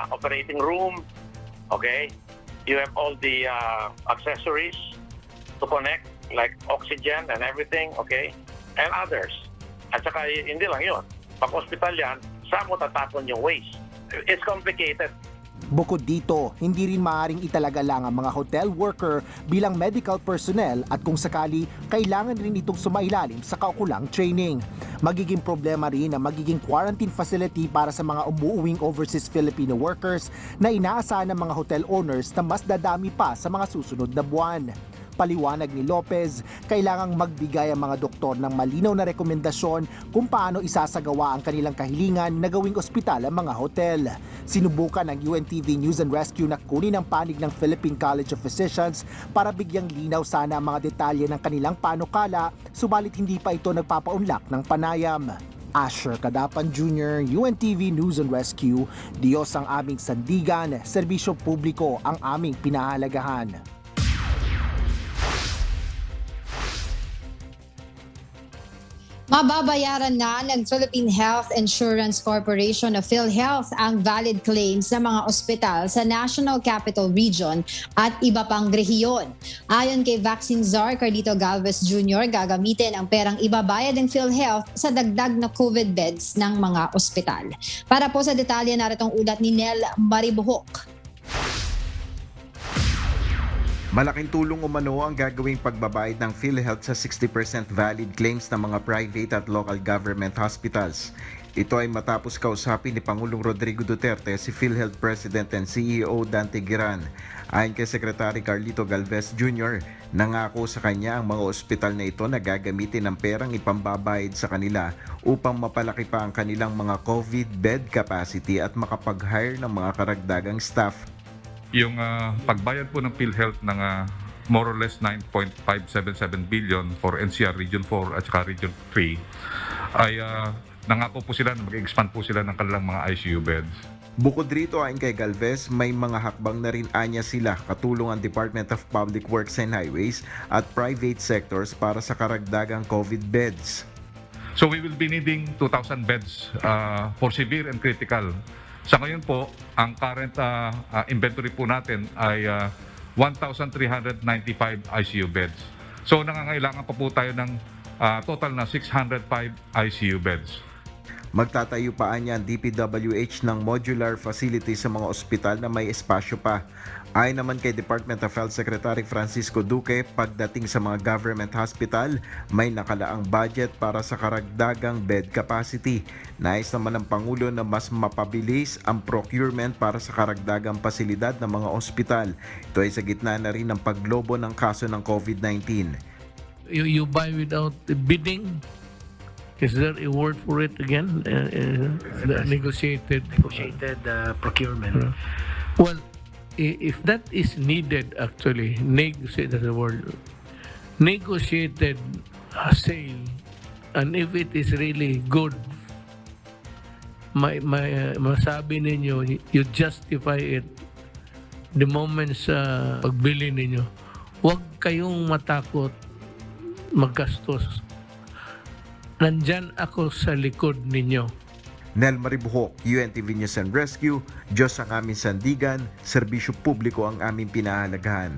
operating room, okay? You have all the accessories to connect, like oxygen and everything, okay? And others. At saka hindi lang yun. Pag hospital yan, saan mo tatapon yung waste? It's complicated. Bukod dito, hindi rin maaaring italaga lang ang mga hotel worker bilang medical personnel at kung sakali, kailangan rin itong sumailalim sa kaukulang training. Magiging problema rin ang magiging quarantine facility para sa mga umuuwing overseas Filipino workers na inaasahan ng mga hotel owners na mas dadami pa sa mga susunod na buwan. Paliwanag ni Lopez, kailangang magbigay ang mga doktor ng malinaw na rekomendasyon kung paano isasagawa ang kanilang kahilingan na gawing ospital ang mga hotel. Sinubukan ng UNTV News and Rescue na kunin ang panig ng Philippine College of Physicians para bigyang linaw sana ang mga detalye ng kanilang panukala, subalit hindi pa ito nagpapaunlak ng panayam. Asher Kadapan Jr., UNTV News and Rescue, Diyos ang aming sandigan, serbisyo publiko ang aming pinahalagahan. Mababayaran na ng Philippine Health Insurance Corporation o PhilHealth ang valid claims ng mga ospital sa National Capital Region at iba pang rehiyon. Ayon kay Vaccine Czar Carlito Galvez Jr., gagamitin ang perang ibabayad ng PhilHealth sa dagdag na COVID beds ng mga ospital. Para po sa detalye, naritong ulat ni Nel Maribuhok. Malaking tulong umano ang gagawing pagbabayad ng PhilHealth sa 60% valid claims ng mga private at local government hospitals. Ito ay matapos kausapin ni Pangulong Rodrigo Duterte si PhilHealth President and CEO Dante Giran. Ayon kay Secretary Carlito Galvez Jr., nangako sa kanya ang mga ospital na ito na gagamitin ang perang ipambabayad sa kanila upang mapalaki pa ang kanilang mga COVID bed capacity at makapag-hire ng mga karagdagang staff. Yung pagbayad po ng PhilHealth ng more or less 9.577 billion for NCR Region 4 at saka Region 3 ay nangako po sila na mag-expand po sila ng kanilang mga ICU beds. Bukod rito, ayon kay Galvez, may mga hakbang na rin anya sila katulong ang Department of Public Works and Highways at private sectors para sa karagdagang COVID beds. So we will be needing 2,000 beds for severe and critical. Sa ngayon po, ang current inventory po natin ay 1,395 ICU beds. So nangangailangan pa po tayo ng total na 605 ICU beds. Magtatayo pa niya ang DPWH ng modular facility sa mga ospital na may espasyo pa. Ayon naman kay Department of Health Secretary Francisco Duque, pagdating sa mga government hospital, may nakalaang budget para sa karagdagang bed capacity. Nais naman ng Pangulo na mas mapabilis ang procurement para sa karagdagang pasilidad ng mga ospital. Ito ay sa gitna na rin ng paglobo ng kaso ng COVID-19. You buy without bidding? Is there a word for it again? Negotiated procurement. Well, if that is needed, actually, negotiated the word. Negotiated sale, and if it is really good, masabi ninyo, you justify it the moment sa pagbili ninyo, huwag kayong matakot maggastos. Nandyan ako sa likod ninyo. Nel Maribuhok, UNTV News and Rescue, Diyos ang aming sandigan, serbisyo publiko ang aming pinahalagahan.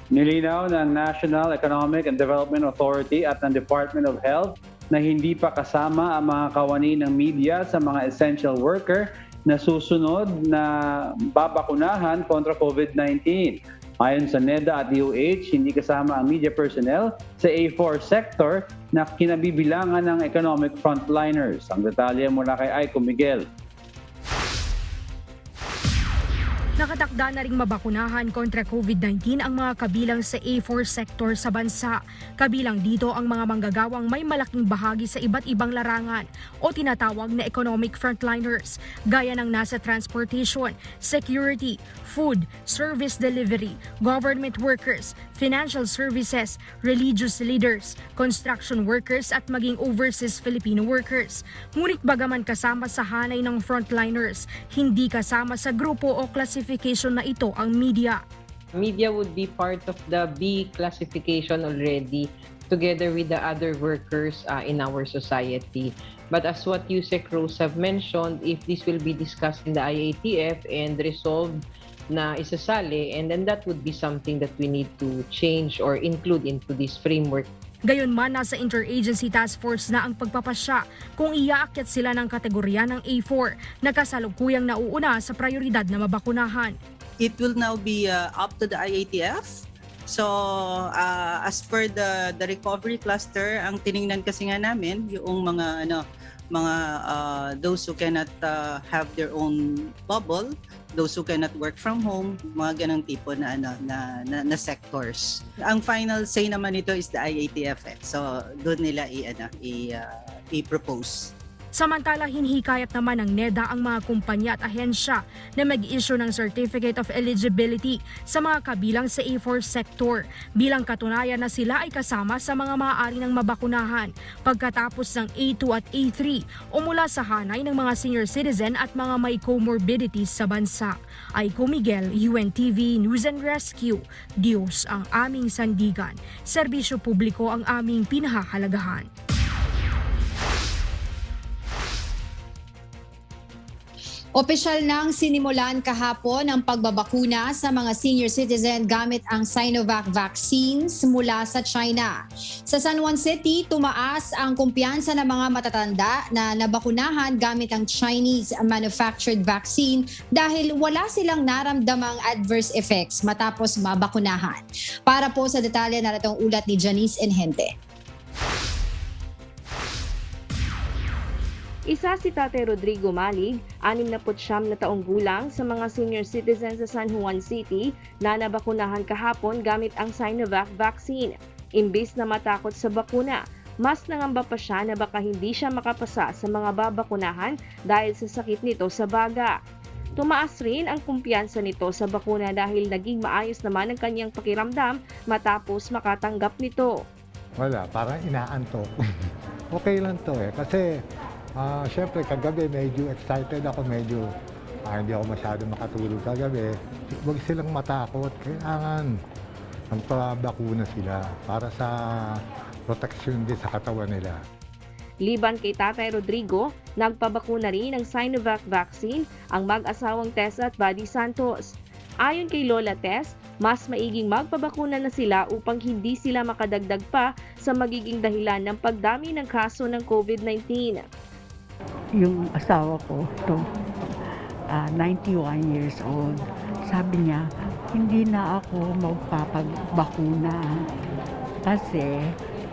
Nilinaw ng National Economic and Development Authority at ng Department of Health na hindi pa kasama ang mga kawani ng media sa mga essential worker na susunod na babakunahan kontra COVID-19. Ayon sa NEDA at DOH, hindi kasama ang media personnel sa A4 sector na kinabibilangan ng economic frontliners. Ang detalye mula kay Aiko Miguel. Nakatakda na ring mabakunahan kontra COVID-19 ang mga kabilang sa A4 sector sa bansa. Kabilang dito ang mga manggagawang may malaking bahagi sa iba't ibang larangan o tinatawag na economic frontliners, gaya ng nasa transportation, security, food, service delivery, government workers, financial services, religious leaders, construction workers at maging overseas Filipino workers. Ngunit bagaman kasama sa hanay ng frontliners, hindi kasama sa grupo o classification na ito ang media. Media would be part of the B classification already together with the other workers in our society. But as what Yusek Rose have mentioned, if this will be discussed in the IATF and resolved na isasali, and then that would be something that we need to change or include into this framework. Gayunman, nasa interagency task force na ang pagpapasya kung iaakyat sila ng kategorya ng A4 na kasalukuyang nauuna sa prioridad na mabakunahan. It will now be up to the IATF. So as per the recovery cluster, ang tiningnan kasi nga namin yung mga those who cannot have their own bubble, those who cannot work from home, mga ganang tipo na na sectors. Ang final say naman nito is the IATF. So doon nila i-propose. Samantala, hinihikayat naman ng NEDA ang mga kumpanya at ahensya na mag-issue ng Certificate of Eligibility sa mga kabilang sa A4 sector bilang katunayan na sila ay kasama sa mga maaari ng mabakunahan pagkatapos ng A2 at A3 o mula sa hanay ng mga senior citizen at mga may comorbidities sa bansa. Aiko Miguel, UNTV News and Rescue. Diyos ang aming sandigan. Serbisyo publiko ang aming pinahahalagahan. Opisyal nang sinimulan kahapon ang pagbabakuna sa mga senior citizen gamit ang Sinovac vaccines mula sa China. Sa San Juan City, tumaas ang kumpiyansa ng mga matatanda na nabakunahan gamit ang Chinese manufactured vaccine dahil wala silang naramdamang adverse effects matapos mabakunahan. Para po sa detalye, naratong ulat ni Janice Enhente. Isa si Tate Rodrigo Malig, 69 na taong gulang sa mga senior citizens sa San Juan City na nabakunahan kahapon gamit ang Sinovac vaccine. Imbis na matakot sa bakuna, mas nangamba pa siya na baka hindi siya makapasa sa mga babakunahan dahil sa sakit nito sa baga. Tumaas rin ang kumpiyansa nito sa bakuna dahil naging maayos naman ang kanyang pakiramdam matapos makatanggap nito. Wala, parang inaantok. Okay lang to kasi siyempre kagabi medyo excited ako, medyo hindi ako masyado makatulog kagabi. Huwag silang matakot, kailangan magpabakuna sila para sa proteksyon din sa katawan nila. Liban kay Tatay Rodrigo, nagpabakuna rin ng Sinovac vaccine ang mag-asawang Tess at Buddy Santos. Ayon kay Lola Tess, mas maiging magpabakuna na sila upang hindi sila makadagdag pa sa magiging dahilan ng pagdami ng kaso ng COVID-19. Yung asawa ko, 91 years old, sabi niya, hindi na ako magpapagbakuna kasi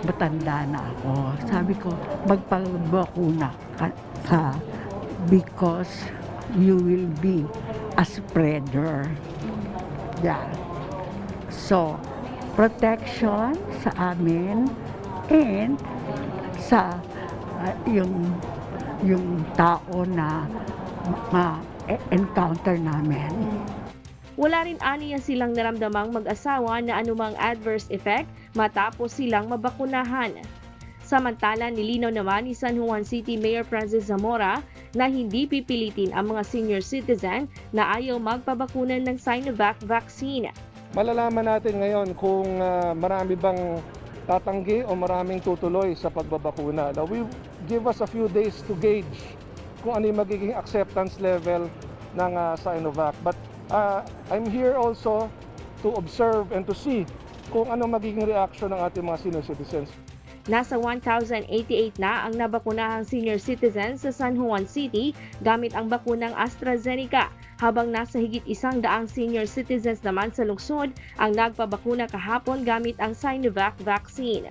matanda na ako. Sabi ko, magpabakuna ka because you will be a spreader. Yeah. So, protection sa amin and sa yung tao na ma-encounter namin. Wala rin aniya silang naramdamang mag-asawa na anumang adverse effect matapos silang mabakunahan. Samantala, nilinaw naman ni San Juan City Mayor Francis Zamora na hindi pipilitin ang mga senior citizen na ayaw magpabakunan ng Sinovac vaccine. Malalaman natin ngayon kung marami bang tatanggi o maraming tutuloy sa pagbabakuna. Now, we give us a few days to gauge kung ano yung magiging acceptance level ng Sinovac. But I'm here also to observe and to see kung ano magiging reaction ng ating mga senior citizens. Nasa 1,088 na ang nabakunahang senior citizens sa San Juan City gamit ang bakunang AstraZeneca, habang nasa higit 100 senior citizens naman sa lungsod ang nagpabakuna kahapon gamit ang Sinovac vaccine.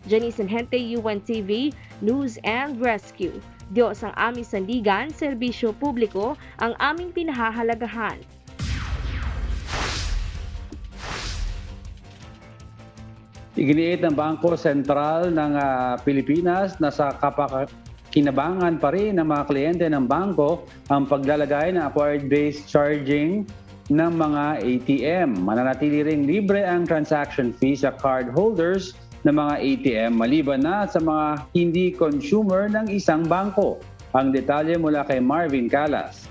Janice Enhente, UNTV, News and Rescue. Diyos ang aming sandigan, serbisyo publiko ang aming pinahahalagahan. Iginiit ng Bangko Sentral ng Pilipinas na sa kinabangan pa rin ng mga kliyente ng bangko ang paglalagay ng acquired-based charging ng mga ATM. Mananatili ring libre ang transaction fee sa card holders ng mga ATM maliban na sa mga hindi consumer ng isang bangko. Ang detalye mula kay Marvin Calas.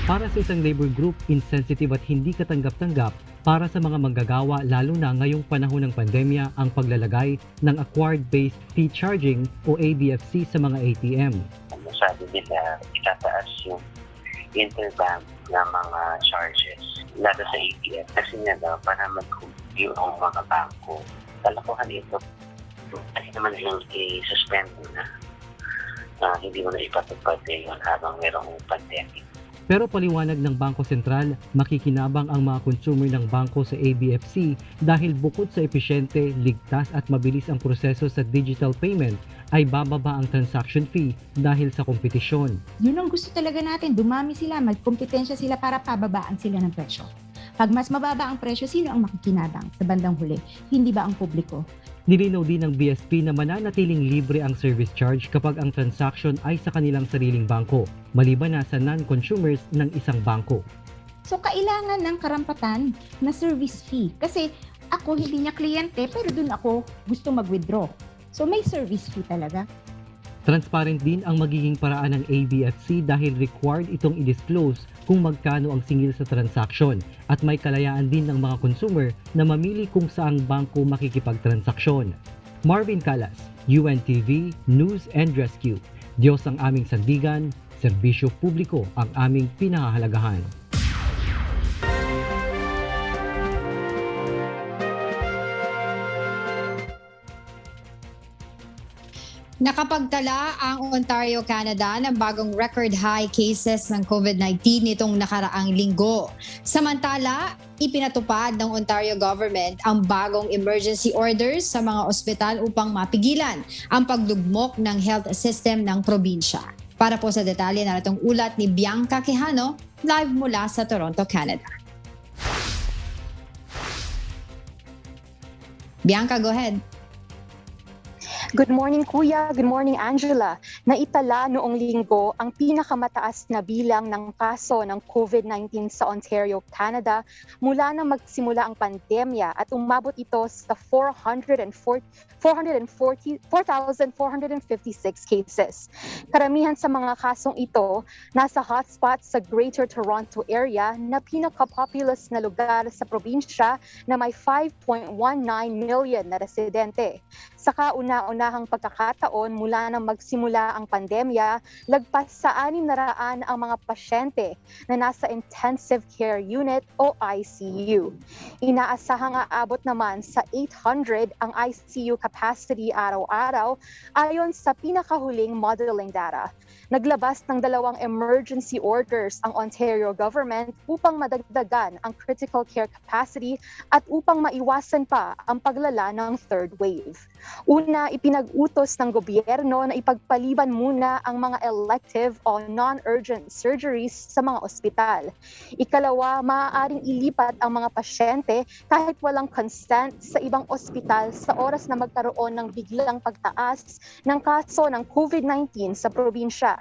Para sa isang labor group, insensitive at hindi katanggap-tanggap para sa mga manggagawa lalo na ngayong panahon ng pandemya ang paglalagay ng acquired-based fee charging o ABFC sa mga ATM. Sabi nila, itataas yung interbank na mga charges lalo sa ATM kasi nga daw para mag-compute ang mga bangko. Kalokohan ito. Kasi naman yung i-suspend na hindi mo na ipatupad yun habang merong pandemic. Pero paliwanag ng Bangko Sentral, makikinabang ang mga consumer ng bangko sa ABFC dahil bukod sa episyente, ligtas at mabilis ang proseso sa digital payment, ay bababa ang transaction fee dahil sa kompetisyon. Yun ang gusto talaga natin, dumami sila, magkompetensya sila para pababaan sila ng presyo. Pag mas mababa ang presyo, sino ang makikinabang sa bandang huli? Hindi ba ang publiko? Nilinaw din ng BSP na mananatiling libre ang service charge kapag ang transaction ay sa kanilang sariling bangko, maliban na sa non-consumers ng isang bangko. So kailangan ng karampatan na service fee. Kasi ako hindi niya kliyente pero dun ako gusto mag-withdraw. So may service fee talaga. Transparent din ang magiging paraan ng ABFC dahil required itong i-disclose kung magkano ang singil sa transaction at may kalayaan din ng mga consumer na mamili kung saang bangko makikipagtransaksyon. Marvin Calas, UNTV, News and Rescue. Diyos ang aming sandigan, serbisyo publiko ang aming pinahahalagahan. Nakapagtala ang Ontario, Canada ng bagong record high cases ng COVID-19 nitong nakaraang linggo. Samantala, ipinatupad ng Ontario government ang bagong emergency orders sa mga ospital upang mapigilan ang paglugmok ng health system ng probinsya. Para po sa detalye, naritong ulat ni Bianca Quijano, live mula sa Toronto, Canada. Bianca, go ahead. Good morning, Kuya. Good morning, Angela. Naitala noong linggo ang pinakamataas na bilang ng kaso ng COVID-19 sa Ontario, Canada mula nang magsimula ang pandemya at umabot ito sa 4,456 cases. Karamihan sa mga kasong ito nasa hotspots sa Greater Toronto Area na pinaka-populous na lugar sa probinsya na may 5.19 million na residente. Sa kauna-unahang pagkakataon mula nang magsimula ang pandemya, lagpas sa 600 ang mga pasyente na nasa intensive care unit o ICU. Inaasahang aabot naman sa 800 ang ICU capacity araw-araw ayon sa pinakahuling modeling data. Naglabas ng 2 emergency orders ang Ontario government upang madagdagan ang critical care capacity at upang maiwasan pa ang paglala ng third wave. Una, ipinag-utos ng gobyerno na ipagpaliban iiwan muna ang mga elective o non-urgent surgeries sa mga ospital. Ikalawa, maaaring ilipat ang mga pasyente kahit walang consent sa ibang ospital sa oras na magkaroon ng biglang pagtaas ng kaso ng COVID-19 sa probinsya.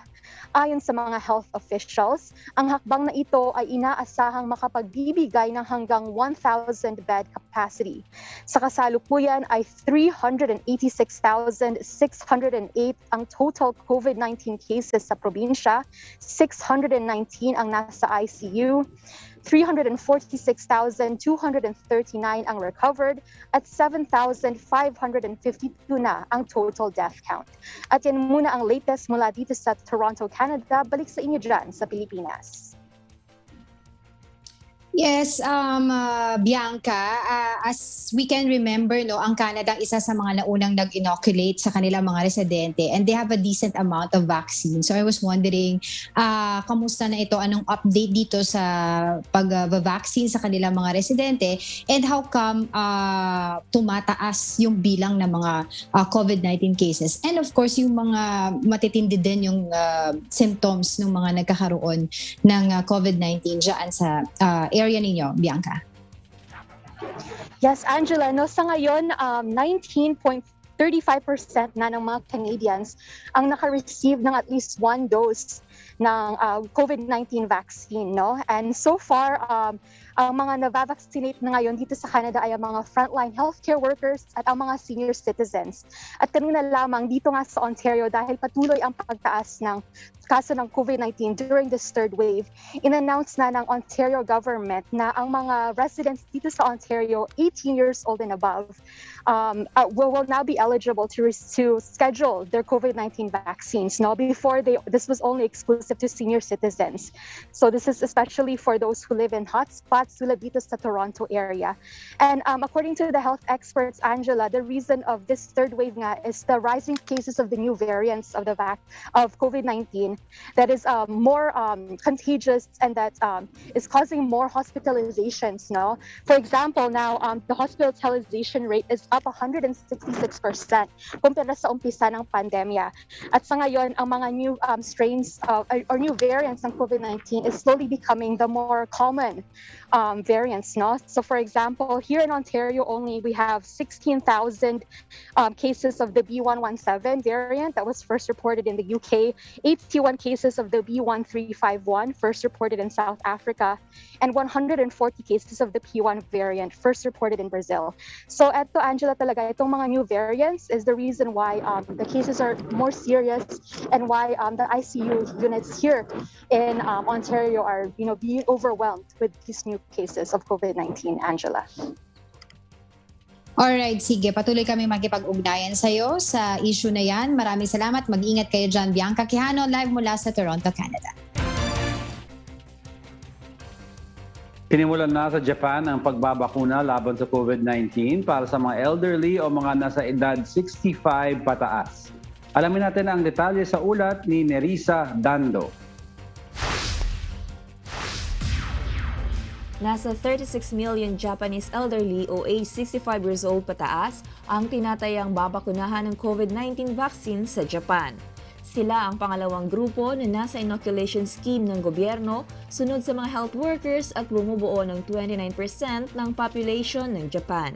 Ayon sa mga health officials, ang hakbang na ito ay inaasahang makapagbibigay ng hanggang 1,000 bed capacity. Sa kasalukuyan ay 386,608 ang total COVID-19 cases sa probinsya, 619 ang nasa ICU, 346,239 ang recovered at 7,552 na ang total death count. At yan muna ang latest mula dito sa Toronto, Canada. Balik sa inyo dyan sa Pilipinas. Yes, Bianca, as we can remember, no, ang Canada ang isa sa mga naunang nag-inoculate sa kanilang mga residente and they have a decent amount of vaccine. So I was wondering, kamusta na ito? Anong update dito sa pag-vaccine sa kanilang mga residente and how come tumataas yung bilang ng mga COVID-19 cases? And of course, yung mga matitindi din yung symptoms ng mga nagkakaroon ng COVID-19 dyan sa area ninyo, Bianca? Yes, Angela, no, sa ngayon, 19.35% na ng mga Canadians ang naka-receive ng at least one dose ng COVID-19 vaccine, no? And so far, ang mga navavaccinate na ngayon dito sa Canada ay ang mga frontline healthcare workers at ang mga senior citizens. At kanina lamang dito nga sa Ontario, dahil patuloy ang pagtaas ng kaso ng COVID-19 during this third wave, in-announce na ng Ontario government na ang mga residents dito sa Ontario, 18 years old and above, will now be eligible to schedule their COVID-19 vaccines. No, before this was only exclusive to senior citizens. So this is especially for those who live in hotspots tulad dito sa Toronto area. And according to the health experts, Angela, the reason of this third wave nga is the rising cases of the new variants of COVID-19 that is more contagious and that is causing more hospitalizations. No, for example, now the hospitalization rate is up 166% kumpara sa umpisa ng pandemya. At sa ngayon, ang mga new strains or new variants ng COVID-19 is slowly becoming the more common variants. No, so for example, here in Ontario only we have 16,000 cases of the B117 variant that was first reported in the UK, 81 cases of the B1351 first reported in South Africa, and 140 cases of the P1 variant first reported in Brazil. So eto, Angela, talaga itong mga new variants is the reason why the cases are more serious and why the ICU units here in Ontario are being overwhelmed with these new cases of COVID-19, Angela. Alright, sige. Patuloy kami makipag-ugnayan sa'yo sa issue na yan. Maraming salamat. Mag-ingat kayo dyan, Bianca Quijano, live mula sa Toronto, Canada. Sinimulan na sa Japan ang pagbabakuna laban sa COVID-19 para sa mga elderly o mga nasa edad 65 pataas. Alamin natin ang detalye sa ulat ni Nerissa Dando. Nasa 36 million Japanese elderly o age 65 years old pataas ang tinatayang babakunahan ng COVID-19 vaccine sa Japan. Sila ang pangalawang grupo na nasa inoculation scheme ng gobyerno sunod sa mga health workers at bumubuo ng 29% ng population ng Japan.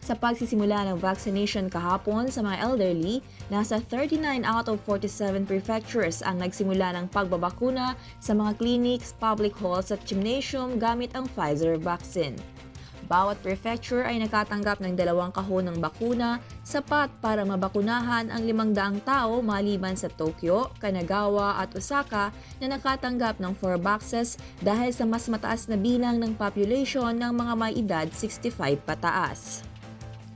Sa pagsisimula ng vaccination kahapon sa mga elderly, nasa 39 out of 47 prefectures ang nagsimula ng pagbabakuna sa mga clinics, public halls at gymnasium gamit ang Pfizer vaccine. Bawat prefecture ay nakatanggap ng 2 kahon ng bakuna, sapat para mabakunahan ang 500 tao maliban sa Tokyo, Kanagawa at Osaka na nakatanggap ng 4 boxes dahil sa mas mataas na bilang ng population ng mga may edad 65 pataas.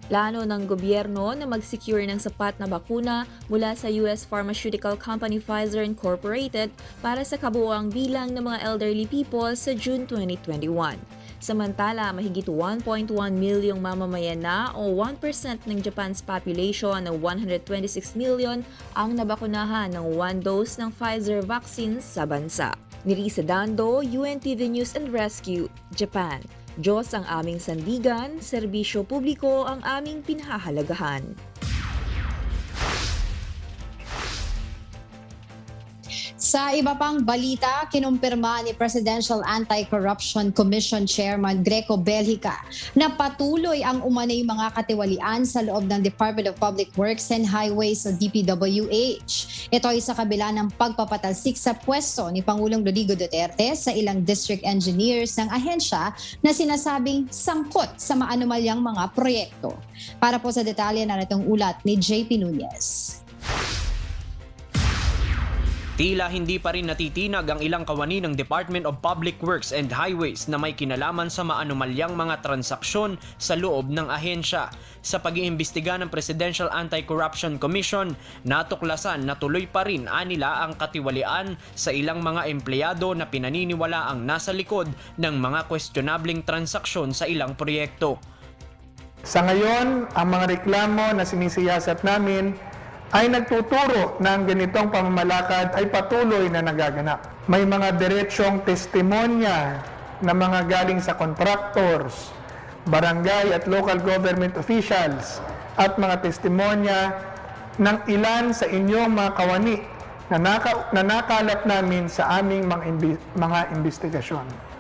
Plano ng gobyerno na mag-secure ng sapat na bakuna mula sa US pharmaceutical company Pfizer Incorporated para sa kabuuang bilang ng mga elderly people sa June 2021. Samantala, mahigit 1.1 milyong mamamayan na o 1% ng Japan's population na 126 million ang nabakunahan ng 1 dose ng Pfizer vaccine sa bansa. Nerissa Dando, UNTV News and Rescue, Japan. Diyos ang aming sandigan, serbisyo publiko ang aming pinahahalagahan. Sa iba pang balita, kinumpirma ni Presidential Anti-Corruption Commission Chairman Greco Belhica na patuloy ang umanay mga katiwalian sa loob ng Department of Public Works and Highways o DPWH. Ito ay sa kabila ng pagpapatalsik sa pwesto ni Pangulong Rodrigo Duterte sa ilang district engineers ng ahensya na sinasabing sangkot sa maanumalyang mga proyekto. Para po sa detalye na itong ulat ni JP Nunez. Tila hindi pa rin natitinag ang ilang kawani ng Department of Public Works and Highways na may kinalaman sa maanumalyang mga transaksyon sa loob ng ahensya. Sa pag-iimbestiga ng Presidential Anti-Corruption Commission, natuklasan na tuloy pa rin anila ang katiwalian sa ilang mga empleyado na pinaniniwala ang nasa likod ng mga questionabling transaksyon sa ilang proyekto. Sa ngayon, ang mga reklamo na sinisiyasat namin ay nagtuturo na ang ganitong pamamalakad ay patuloy na nagaganap. May mga diretsyong testimonya na mga galing sa contractors, barangay at local government officials at mga testimonya ng ilan sa inyong mga kawani na nakalap namin sa aming mga investigasyon.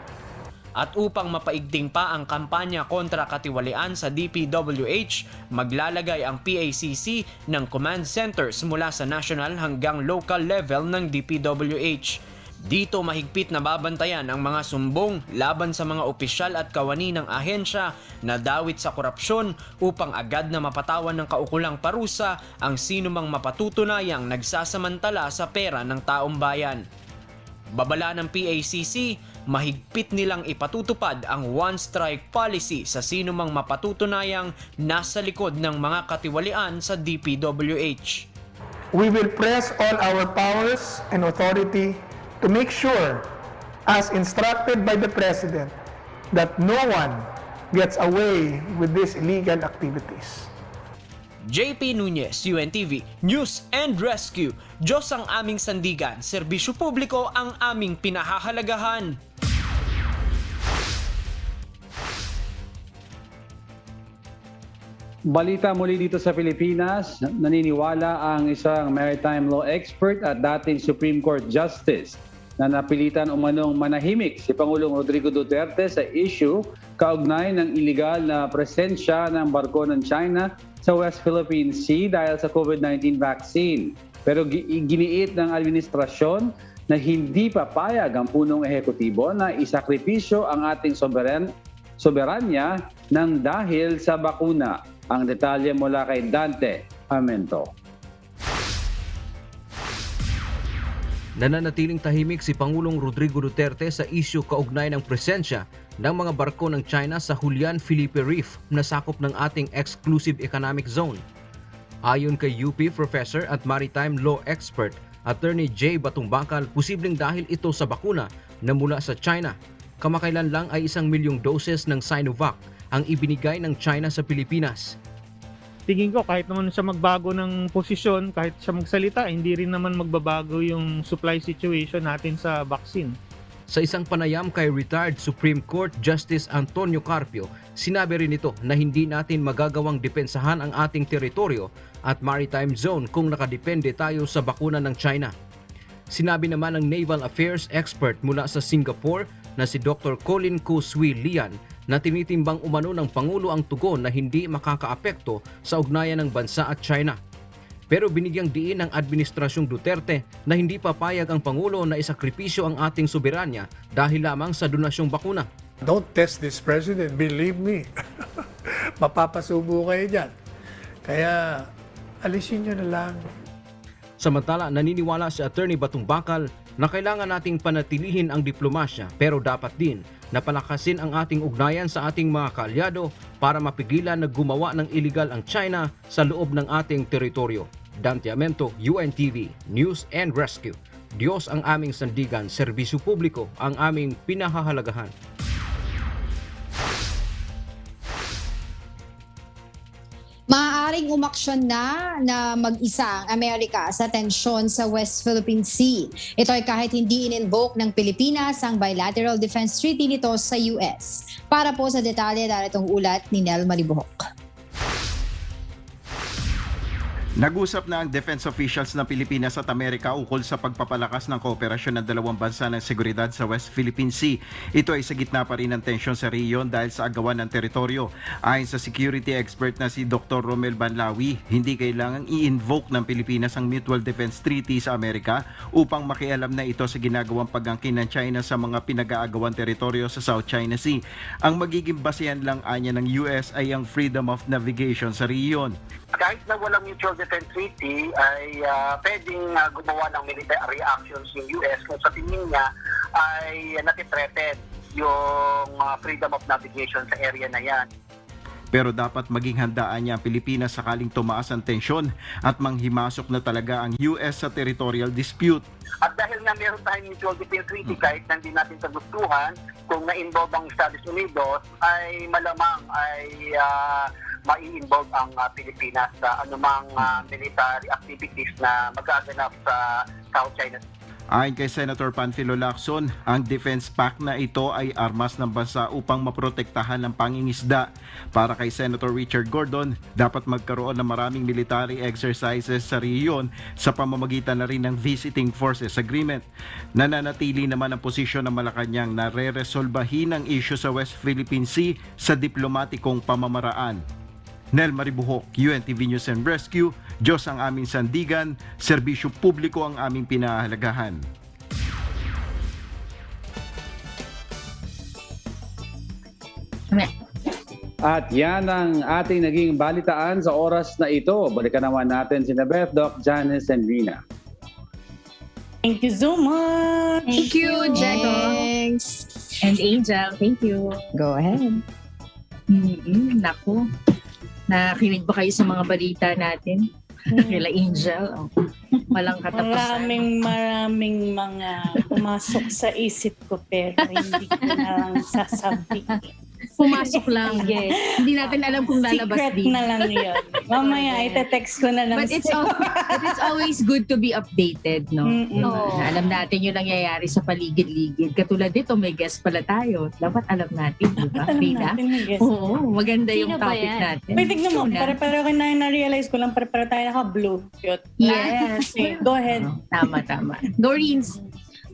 At upang mapaigting pa ang kampanya kontra katiwalian sa DPWH, maglalagay ang PACC ng command centers mula sa national hanggang local level ng DPWH. Dito mahigpit na babantayan ang mga sumbong laban sa mga opisyal at kawani ng ahensya na dawit sa korupsyon upang agad na mapatawan ng kaukulang parusa ang sinumang mapatutunayang nagsasamantala sa pera ng taong bayan. Babala ng PACC, mahigpit nilang ipatutupad ang one-strike policy sa sinumang mapatutunayang nasa likod ng mga katiwalian sa DPWH. We will press all our powers and authority to make sure, as instructed by the President, that no one gets away with these illegal activities. JP Nunez, UNTV, News and Rescue. Diyos ang aming sandigan, serbisyo publiko ang aming pinahahalagahan. Balita muli dito sa Pilipinas, naniniwala ang isang maritime law expert at dating Supreme Court Justice na napilitan umanong manahimik si Pangulong Rodrigo Duterte sa issue kaugnay ng iligal na presensya ng barko ng China sa West Philippine Sea dahil sa COVID-19 vaccine. Pero giniit ng administrasyon na hindi papayag ang punong ehekutibo na isakripisyo ang ating soberanya ng dahil sa bakuna. Ang detalye mula kay Dante Amento. Nananatiling tahimik si Pangulong Rodrigo Duterte sa isyu kaugnay ng presensya ng mga barko ng China sa Julian Felipe Reef na sakop ng ating exclusive economic zone. Ayon kay UP professor at maritime law expert Attorney J. Batumbakal, posibleng dahil ito sa bakuna na mula sa China. Kamakailan lang ay 1 milyong doses ng Sinovac ang ibinigay ng China sa Pilipinas. Tingin ko kahit naman siya magbago ng posisyon, kahit siya magsalita, hindi rin naman magbabago yung supply situation natin sa vaccine. Sa isang panayam kay retired Supreme Court Justice Antonio Carpio, sinabi rin ito na hindi natin magagawang depensahan ang ating teritoryo at maritime zone kung nakadepende tayo sa bakuna ng China. Sinabi naman ng Naval Affairs expert mula sa Singapore na si Dr. Colin Ko Swee Lian na tinitimbang umano ng Pangulo ang tugon na hindi makakaapekto sa ugnayan ng bansa at China. Pero binigyang diin ng Administrasyong Duterte na hindi papayag ang Pangulo na isakripisyo ang ating soberanya dahil lamang sa donasyong bakuna. Don't test this president, believe me. Mapapasubo kayo dyan. Kaya alisin nyo na lang. Samantala, naniniwala si Attorney Batumbakal na kailangan nating panatilihin ang diplomasya pero dapat din na palakasin ang ating ugnayan sa ating mga kaalyado para mapigilan na gumawa ng iligal ang China sa loob ng ating teritoryo. Dante Amento, UNTV, News and Rescue. Diyos ang aming sandigan, serbisyo publiko ang aming pinahahalagahan. Maaaring umaksyon na mag-isa ang Amerika sa tensyon sa West Philippine Sea. Ito ay kahit hindi in-invoke ng Pilipinas ang bilateral defense treaty nito sa US. Para po sa detalye, daritong ulat ni Nel Maribuhok. Nag-usap na ang defense officials ng Pilipinas at Amerika ukol sa pagpapalakas ng kooperasyon ng dalawang bansa ng seguridad sa West Philippine Sea. Ito ay sa gitna pa rin ng tensyon sa rehiyon dahil sa agawan ng teritoryo. Ayon sa security expert na si Dr. Romel Banlawi, hindi kailangang i-invoke ng Pilipinas ang Mutual Defense Treaty sa Amerika upang makialam na ito sa ginagawang pag-angkin ng China sa mga pinag-aagawang teritoryo sa South China Sea. Ang magiging basehan lang anya ng US ay ang freedom of navigation sa rehiyon. Kahit na walang mutual defense treaty ay pwedeng gumawa ng military actions yung US kung sa tingin niya ay natitreten yung freedom of navigation sa area na yan. Pero dapat maging handaan niya ang Pilipinas sakaling tumaas ang tensyon at manghimasok na talaga ang US sa territorial dispute. At dahil nga meron tayong mutual defense treaty, kahit na hindi natin kagustuhan, kung na-involve ang Estados Unidos, ay malamang ay mai-involve ang Pilipinas sa anumang military activities na magaganap sa South China Sea. Ayon kay Senator Panfilo Lacson, ang defense pact na ito ay armas ng bansa upang maprotektahan ng pangingisda. Para kay Senator Richard Gordon, dapat magkaroon ng maraming military exercises sa rehiyon sa pamamagitan na rin ng Visiting Forces Agreement. Nananatili naman ang posisyon ng Malacanang na re-resolbahin ang issue sa West Philippine Sea sa diplomatikong pamamaraan. Nel Maribuhok, UNTV News and Rescue, Diyos ang aming sandigan, serbisyo publiko ang aming pinahahalagahan. At yan ang ating naging balitaan sa oras na ito. Balikan naman natin si Beth, Doc, Janice, and Rina. Thank you so much. Thank you, Thanks. And Angel, thank you. Go ahead. Naku. Nakinig ba kayo sa mga balita natin? Kila Angel. Oh. Walang katapusan. Maraming mga pumasok sa isip ko pero hindi ko na lang sasabihin. Pumasok lang. Yes. Hindi natin alam kung lalabas Secret din. na lang yun. Mamaya, ite-text ko na lang. But it's always good to be updated, no? Na alam natin yung nangyayari sa paligid-ligid. Katulad dito, may guest pala tayo. Dapat alam natin, di ba? Rina? Oo, maganda yung topic natin. Wait, tignan mo. Pare-pare na-realize ko lang, pare-pare tayo naka-blue. Cute. Yes. Go ahead. Tama. Doreen.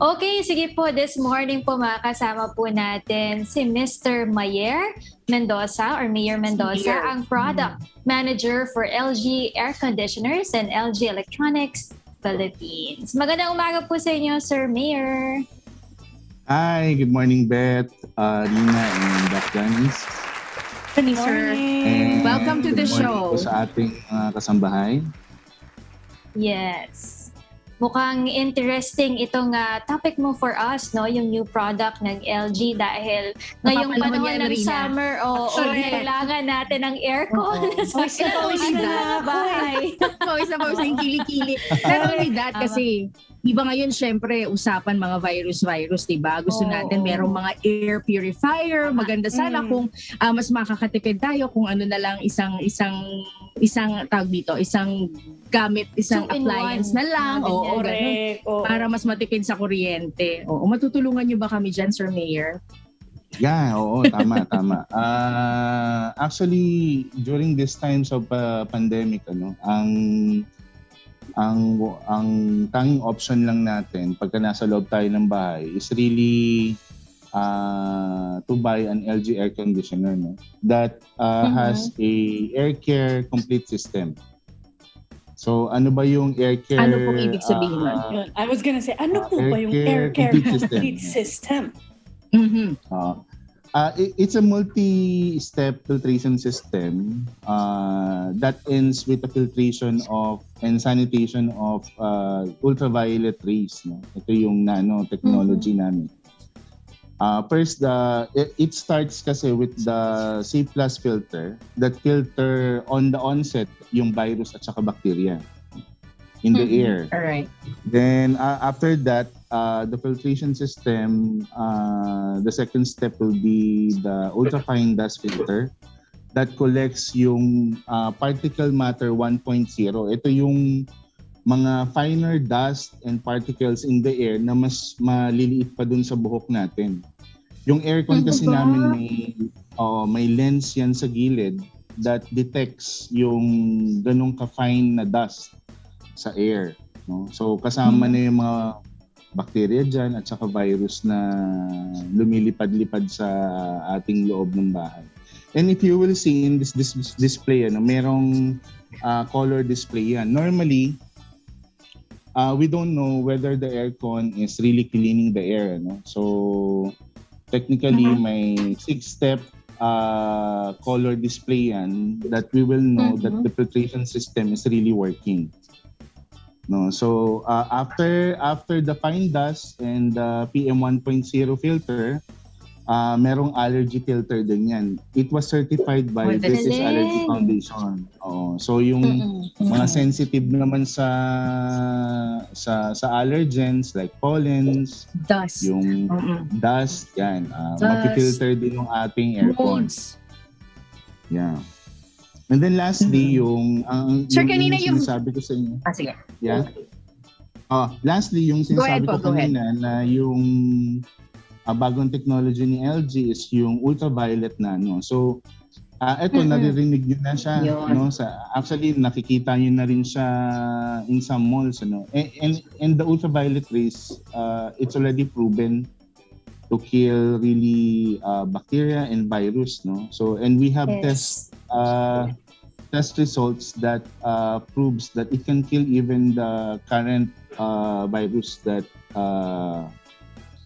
Okay, sige po. This morning po makakasama po natin si Mr. Mayor Mendoza, ang Product Manager for LG Air Conditioners and LG Electronics Philippines. Magandang umaga po sa inyo, Sir Mayor. Hi, good morning, Beth, Nina, and Doc Janice. Good morning. Welcome to the show. Good morning po sa ating kasambahay. Yes. Mukhang interesting itong topic mo for us, no? Yung new product ng LG dahil ngayong panahon ng summer, kailangan natin ng aircon sa mga bahay. Pawis na yung kilikili. Not only that, kasi iba ngayon, syempre, usapan mga virus, diba? Gusto natin merong mga air purifier. Maganda sana kung mas makakatipid tayo kung ano na lang isang tawag dito, isang gamit, isang appliance na lang. Para mas matipid sa kuryente. Matutulungan niyo ba kami dyan, Sir Mayor? Yeah, oo, tama. Actually, during this times of pandemic, ang tanging option lang natin pagka nasa loob tayo ng bahay is really to buy an LG air conditioner, no? That has a air care complete system. So ano ba yung air care? Ano pong ibig sabihin? I was gonna say, ano po ba yung air care complete system? It's a multi-step filtration system that ends with the filtration of and sanitation of ultraviolet rays. No? Ito yung nanotechnology namin. First, it starts kasi with the C+ filter that filter on the onset yung virus at saka bacteria in the air. All right. Then after that, the filtration system, the second step will be the ultrafine dust filter that collects yung particle matter 1.0. Ito yung mga finer dust and particles in the air na mas maliliit pa dun sa buhok natin. Yung aircon kasi namin may lens yan sa gilid that detects yung ganong ka-fine na dust sa air. No? So kasama na yung mga bacteria dyan at saka virus na lumilipad-lipad sa ating loob ng bahay. And if you will see in this display, merong color display yan. Normally, we don't know whether the aircon is really cleaning the air. So technically, may 6-step color display yan that we will know that the filtration system is really working. No, so after the fine dust and the PM 1.0 filter, merong allergy filter din yan. It was certified by This is Allergy Foundation. So yung mga sensitive naman sa allergens like pollens, dust, yung dust, yan. Mapi-filter din yung ating aircon. Yeah. And then lastly, yung Sir, kanina yung sinasabi ko sa inyo. Sige. Yeah. Lastly, yung sinasabi ko kanina na yung bagong technology ni LG is yung ultraviolet nano. So, eto naririnig niyo na siya, no? Actually nakikita niyo na rin siya in some malls, ano. And the ultraviolet rays, it's already proven to kill really bacteria and virus, no? So, and we have test results that proves that it can kill even the current virus that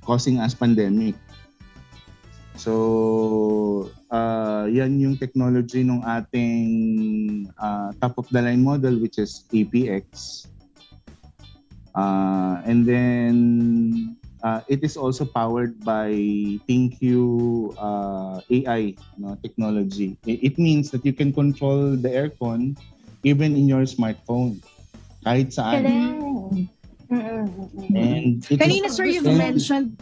causing us pandemic. So, yan yung technology ng ating top-of-the-line model, which is APX. And then, it is also powered by ThinQ AI technology. It means that you can control the aircon even in your smartphone, kahit saan. And kanina, sir, you've mentioned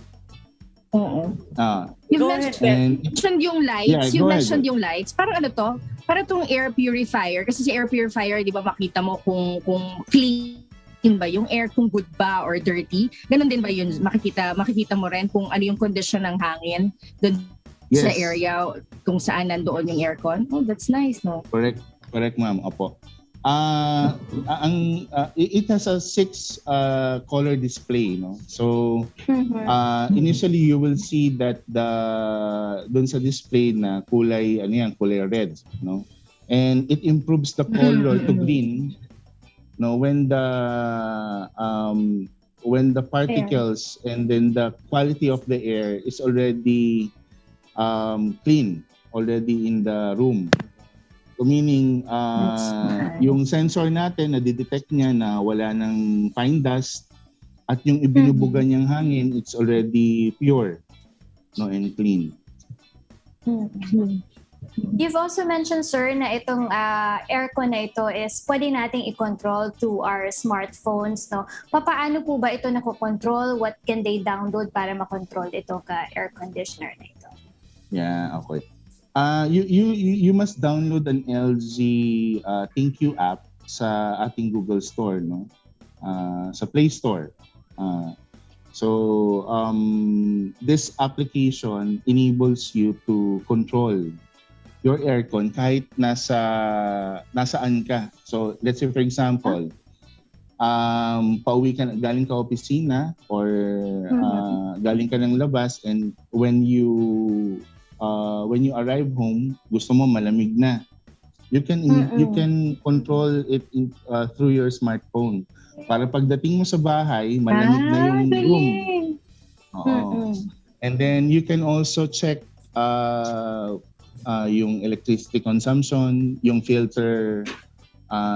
you've mentioned yung lights. You mentioned yung lights. Parang ano to? Parang itong air purifier. Kasi si air purifier, di ba, makita mo kung clean ba yung air, kung good ba or dirty. Ganun din ba yun? Makikita mo rin kung ano yung condition ng hangin doon sa area kung saan nandoon yung aircon. Oh, that's nice, no? Correct, ma'am. Opo. It has a 6 color display, no? So initially you will see that doon sa display na kulay red, no? And it improves the color to green, no, when the particles and then the quality of the air is already clean already in the room. So meaning, yung sensor natin, na-detect niya na wala ng fine dust at yung ibinubugan niyang hangin, it's already pure, no, and clean. You've also mentioned, sir, na itong aircon na ito is pwede nating i-control to our smartphones, no? Paano po ba ito nakokontrol? What can they download para makontrol ito ka air conditioner na ito? Yeah, okay. You must download an LG ThinQ app sa ating Google Store, no? Sa Play Store. So this application enables you to control your aircon kahit nasaan ka. So let's say for example, pauwi ka, galing ka opisina or galing ka ng labas, and when you arrive home, gusto mo malamig na. You can control it through your smartphone. Para pagdating mo sa bahay, malamig na yung room. And then you can also check yung electricity consumption, yung filter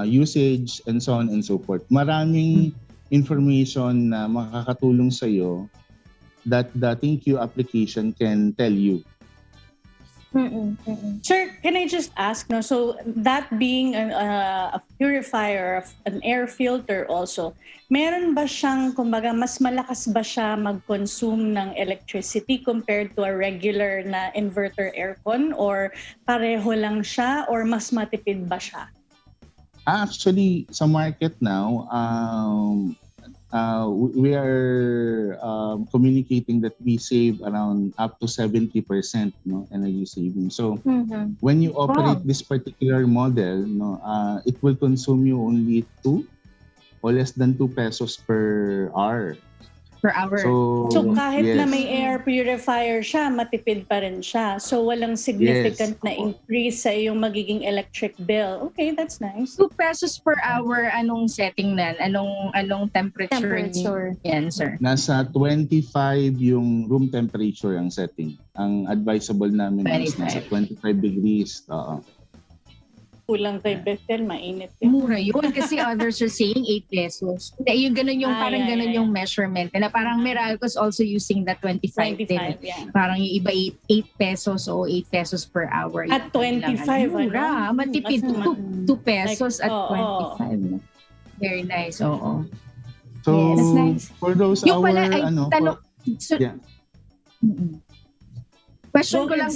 usage, and so on and so forth. Maraming information na makakatulong sa iyo that the ThinQ application can tell you. Sir, can I just ask, no? So that being a purifier, an air filter also, meron ba siyang, kumbaga, mas malakas ba siya mag-consume ng electricity compared to a regular na inverter aircon, or pareho lang siya, or mas matipid ba siya? Actually, sa market now, we are communicating that we save around up to 70% energy saving. So when you operate this particular model, it will consume you only 2 or less than 2 pesos per hour. Per hour. So kahit na yes. may air purifier siya, matipid pa rin siya. So walang significant na increase sa iyong magiging electric bill. Okay, that's nice. 2 pesos per hour, anong setting na? Anong temperature yan, sir? Nasa 25 yung room temperature ang setting. Ang advisable namin is nasa 25 degrees. Kulang kay Bethel, mainit. Mura yun kasi others are saying 8 pesos. Yung ganun yung parang ganun yung measurement. Na parang Meralco's also using that 25 din. Yeah. Parang yung iba 8 pesos o 8 pesos per hour. At 25, mura. Matipid 2 pesos at 25. Very nice, oo. So, yes, nice. For those yung hour, pala, question ko lang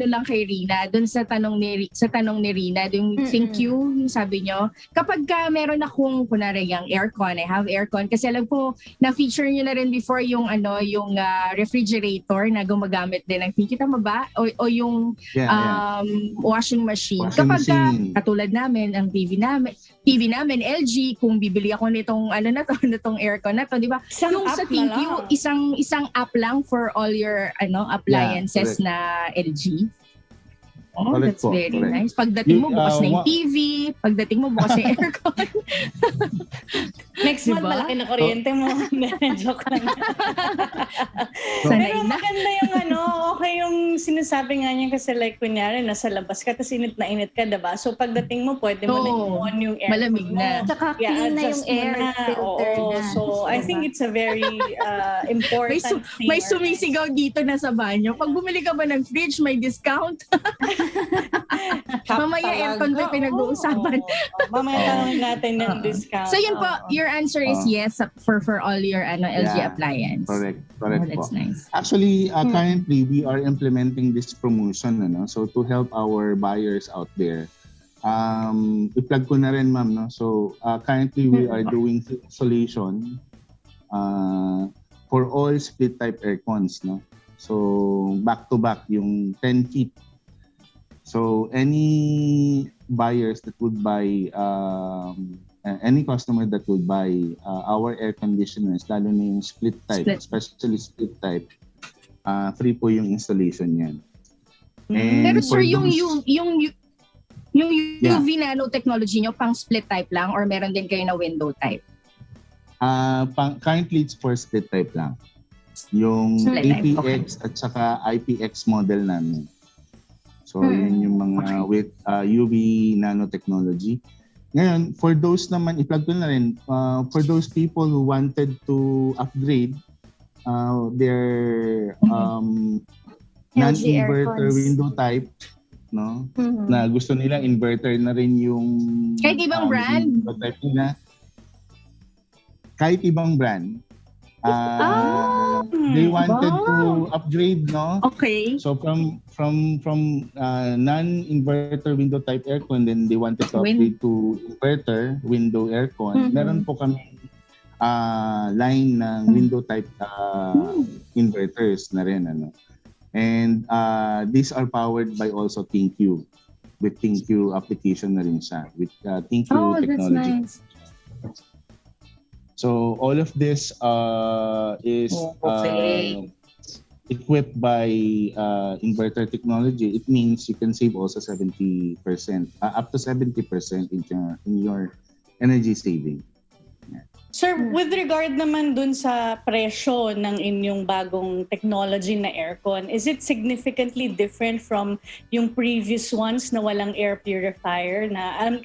lang kay Rina, dun sa tanong ni Rina, yung thank you, yung sabi nyo, kapag meron akong, kunwari, yung aircon, I have aircon, kasi alam ko, na-feature nyo na rin before yung, yung refrigerator na gumagamit din ng thinking, tama ba? O yung washing machine. Kapag katulad namin, ang TV namin, LG, kung bibili ako nitong, nitong aircon na to, di ba? Yung sa thank you, isang app lang for all your, appliances na LG. Oh, that's very nice. Pagdating mo, bukas na yung TV. Pagdating mo, bukas na yung aircon. Next month, malaki na kuryente mo. Joke lang. Pero maganda yung okay yung sinasabi nga niya kasi like kunyari, nasa labas ka, tapos init na init ka, diba? So pagdating mo, pwede mo na i-on yung aircon malamig na. Tsaka clean na yung air filter na. So I think it's a very important thing. May sumisigaw dito na sa banyo. Pag bumili ka ba ng fridge, may discount? Mamaya aircon pa pinag-uusapan. Mamaya tanongin natin ng discount. So yun po, your answer is yes for all your LG appliance. Correct that's po. Nice. Actually, currently we are implementing this promotion so to help our buyers out there. I-plug ko na rin, ma'am, So currently we are doing installation for all split type aircons, So back to back yung 10 feet. So any buyers that would buy, any customer that would buy our air conditioners, lalo na yung split type, especially split type, free po yung installation yan. Pero sir, yung UV nanotechnology nyo, pang split type lang or meron din kayo na window type? Currently, it's for split type lang. Yung APX at saka IPX model namin. So, yun yung mga with UV nanotechnology. Ngayon, for those naman, i-plug ko na rin, for those people who wanted to upgrade their non-inverter window type, na gusto nila inverter na rin yung kahit ibang brand? Type nila. Kahit ibang brand. They wanted to upgrade, Okay. So from non-inverter window type aircon, then they wanted to upgrade to inverter window aircon. Meron po kami line ng window type inverters na rin, And these are powered by also ThinQ. With ThinQ application na rin siya with ThinQ technology. That's nice. So all of this is equipped by inverter technology. It means you can save also 70%, up to 70% in your energy saving. Sir, with regard naman dun sa presyo ng inyong bagong technology na aircon, is it significantly different from yung previous ones na walang air purifier?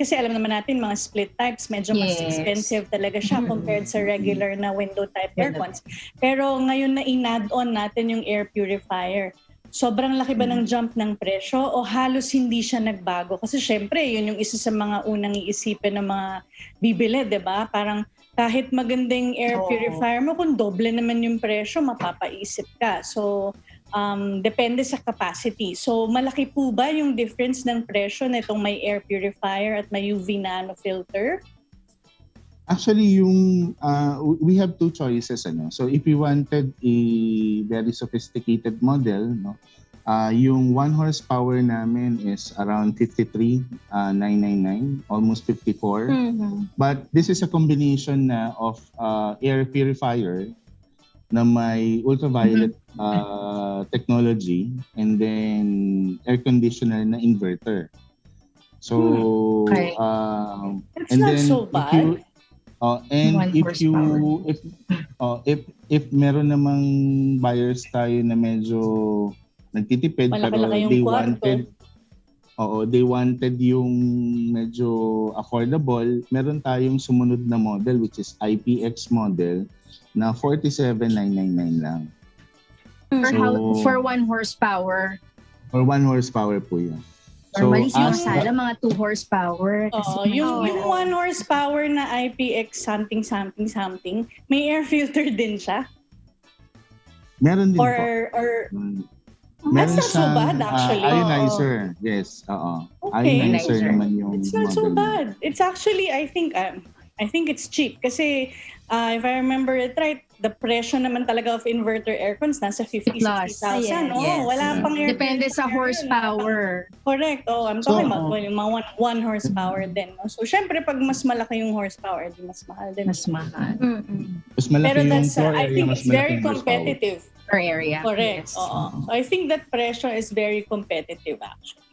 Kasi alam naman natin mga split types, medyo mas expensive talaga siya compared sa regular na window type aircons. Pero ngayon na in-add-on natin yung air purifier, sobrang laki ba ng jump ng presyo o halos hindi siya nagbago? Kasi syempre, yun yung isa sa mga unang iisipin ng mga bibili, diba? Parang kahit magandang air purifier mo, kung doble naman yung presyo, mapapaisip ka. So, depende sa capacity. So, malaki po ba yung difference ng presyo na itong may air purifier at may UV nano filter? Actually, we have two choices. So if you wanted a very sophisticated model, no, yung 1 horsepower namin is around 53,999, almost 54. But this is a combination of air purifier na may ultraviolet technology and then air conditioner na inverter. So Okay. It's and not then so bad. If meron namang buyers tayo na medyo nagtitipid pero Malaki-laki yung they kwarto. wanted yung medyo affordable, meron tayong sumunod na model which is IPX model na 47,999 lang. For 1 horsepower. For 1 horsepower po yan. Normally, sana mga 2 horsepower. Oo, yung 1 horsepower na IPX something, may air filter din siya? Meron din po. That's not so bad actually. Ionizer, yes. Okay. Ionizer naman yung It's not so model bad. It's actually, I think it's cheap. Kasi if I remember it right, the presyo naman talaga of inverter aircons nasa 50,000-60,000. Wala pang air. Depende sa horsepower. Correct. I'm talking about yung mga 1 horsepower din. No? So, syempre, pag mas malaki yung horsepower, di mas mahal din. Mas mahal. Mas malaki Pero yung that's, floor I area, think mas it's very malaki yung horsepower. competitive. Per area. Correct. Yes. Oo. So, I think that presyo is very competitive actually.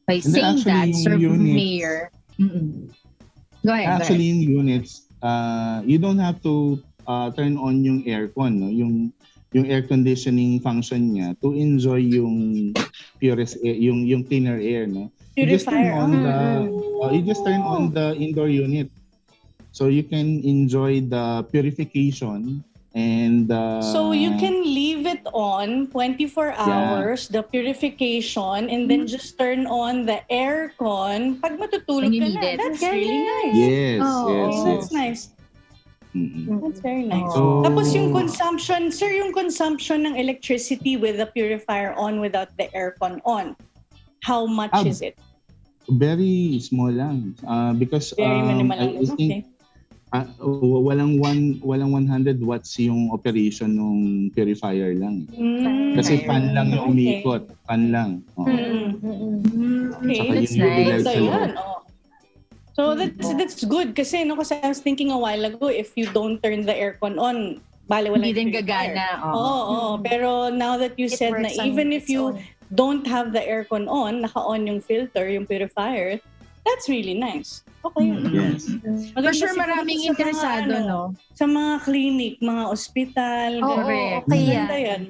By And saying actually, that, yung Sir units- Mayor. Go ahead. Actually, yung units, you don't have to turn on yung aircon, no? Yung air conditioning function niya to enjoy yung purest air, yung cleaner air, no? You just turn on the indoor unit. So you can enjoy the purification and So you can leave it on 24 hours, the purification, and then just turn on the aircon pag matutulog ka na. That's really nice. Yes, That's nice. That's very nice. So- Tapos yung consumption, sir, yung consumption ng electricity with the purifier on without the aircon on, how much is it? very small lang. Because Very minimal I lang. think Okay. walang 100 watts yung operation ng purifier lang. Kasi fan lang yung umiikot. Fan lang. Okay, Saka that's yung UV nice. light sa loob. Yan. So that's good kasi kasi I was thinking a while ago, if you don't turn the aircon on, bale wala Hindi din purifier. gagana. Oo. Pero now that you said na works on even if its you own. don't have the aircon on, naka-on yung filter, yung purifier, that's really nice. Okay. Yes. For sure, maraming interesado, no? Sa mga clinic, mga ospital, Correct. Maganda yan.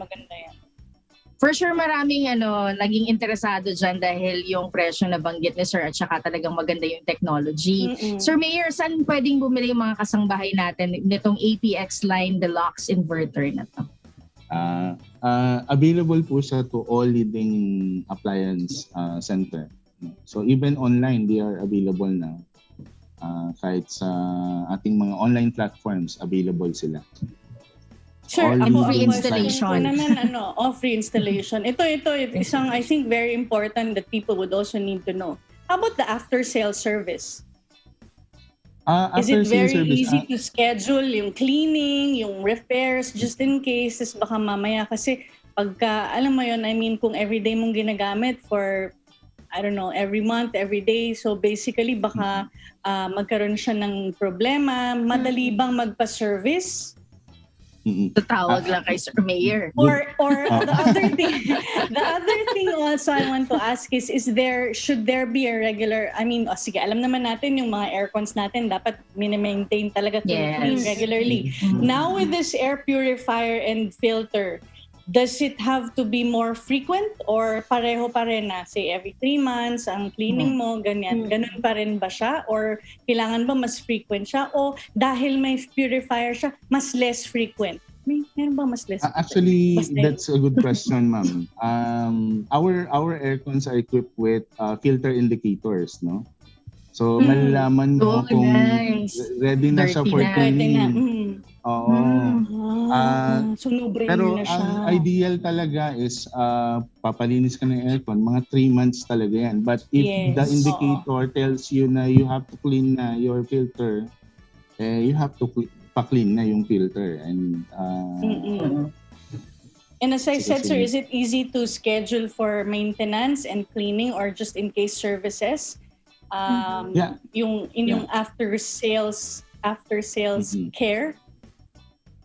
For sure, maraming naging interesado dyan dahil yung presyo na banggit ni Sir at saka talagang maganda yung technology. Sir Mayor, saan pwedeng bumili yung mga kasangbahay natin nitong APX line deluxe inverter na to? Available po siya to all leading appliance center. So even online, they are available now. Kahit sa ating mga online platforms, available sila. Sure, All free leading installation. platforms. Free installation. Ito, isang I think very important that people would also need to know. How about the after-sale service? Is it After-sale very service, easy to schedule yung cleaning, yung repairs, just in case, baka mamaya kasi pagka, alam mo yun, I mean, kung everyday mong ginagamit for, I don't know, every month, every day, so basically baka magkaroon siya ng problema, madali bang magpa-service? Tatawag lang kay Sir Mayor. Or the other thing also I want to ask is should there be a regular, I mean, sige, alam naman natin yung mga aircons natin dapat mini-maintain talaga to clean regularly. Now with this air purifier and filter, does it have to be more frequent or pareho pa rin na say every 3 months ang cleaning mo, ganyan? Ganun pa rin ba siya? Or kailangan ba mas frequent siya? O dahil may purifier siya, mas less frequent? Meron ba mas less frequent? Actually, that's a good question, ma'am. Our aircons are equipped with filter indicators, no? So, malalaman mo kung ready na siya for cleaning. Oo. Pero ang ideal talaga is papalinis ka ng aircon, mga 3 months talaga yan. But if the indicator tells you na you have to clean na your filter you have to pa-clean na yung filter. And And as I said, sir, Sige. is it easy to schedule for maintenance and cleaning or just in case services? Yeah. Yung after sales care.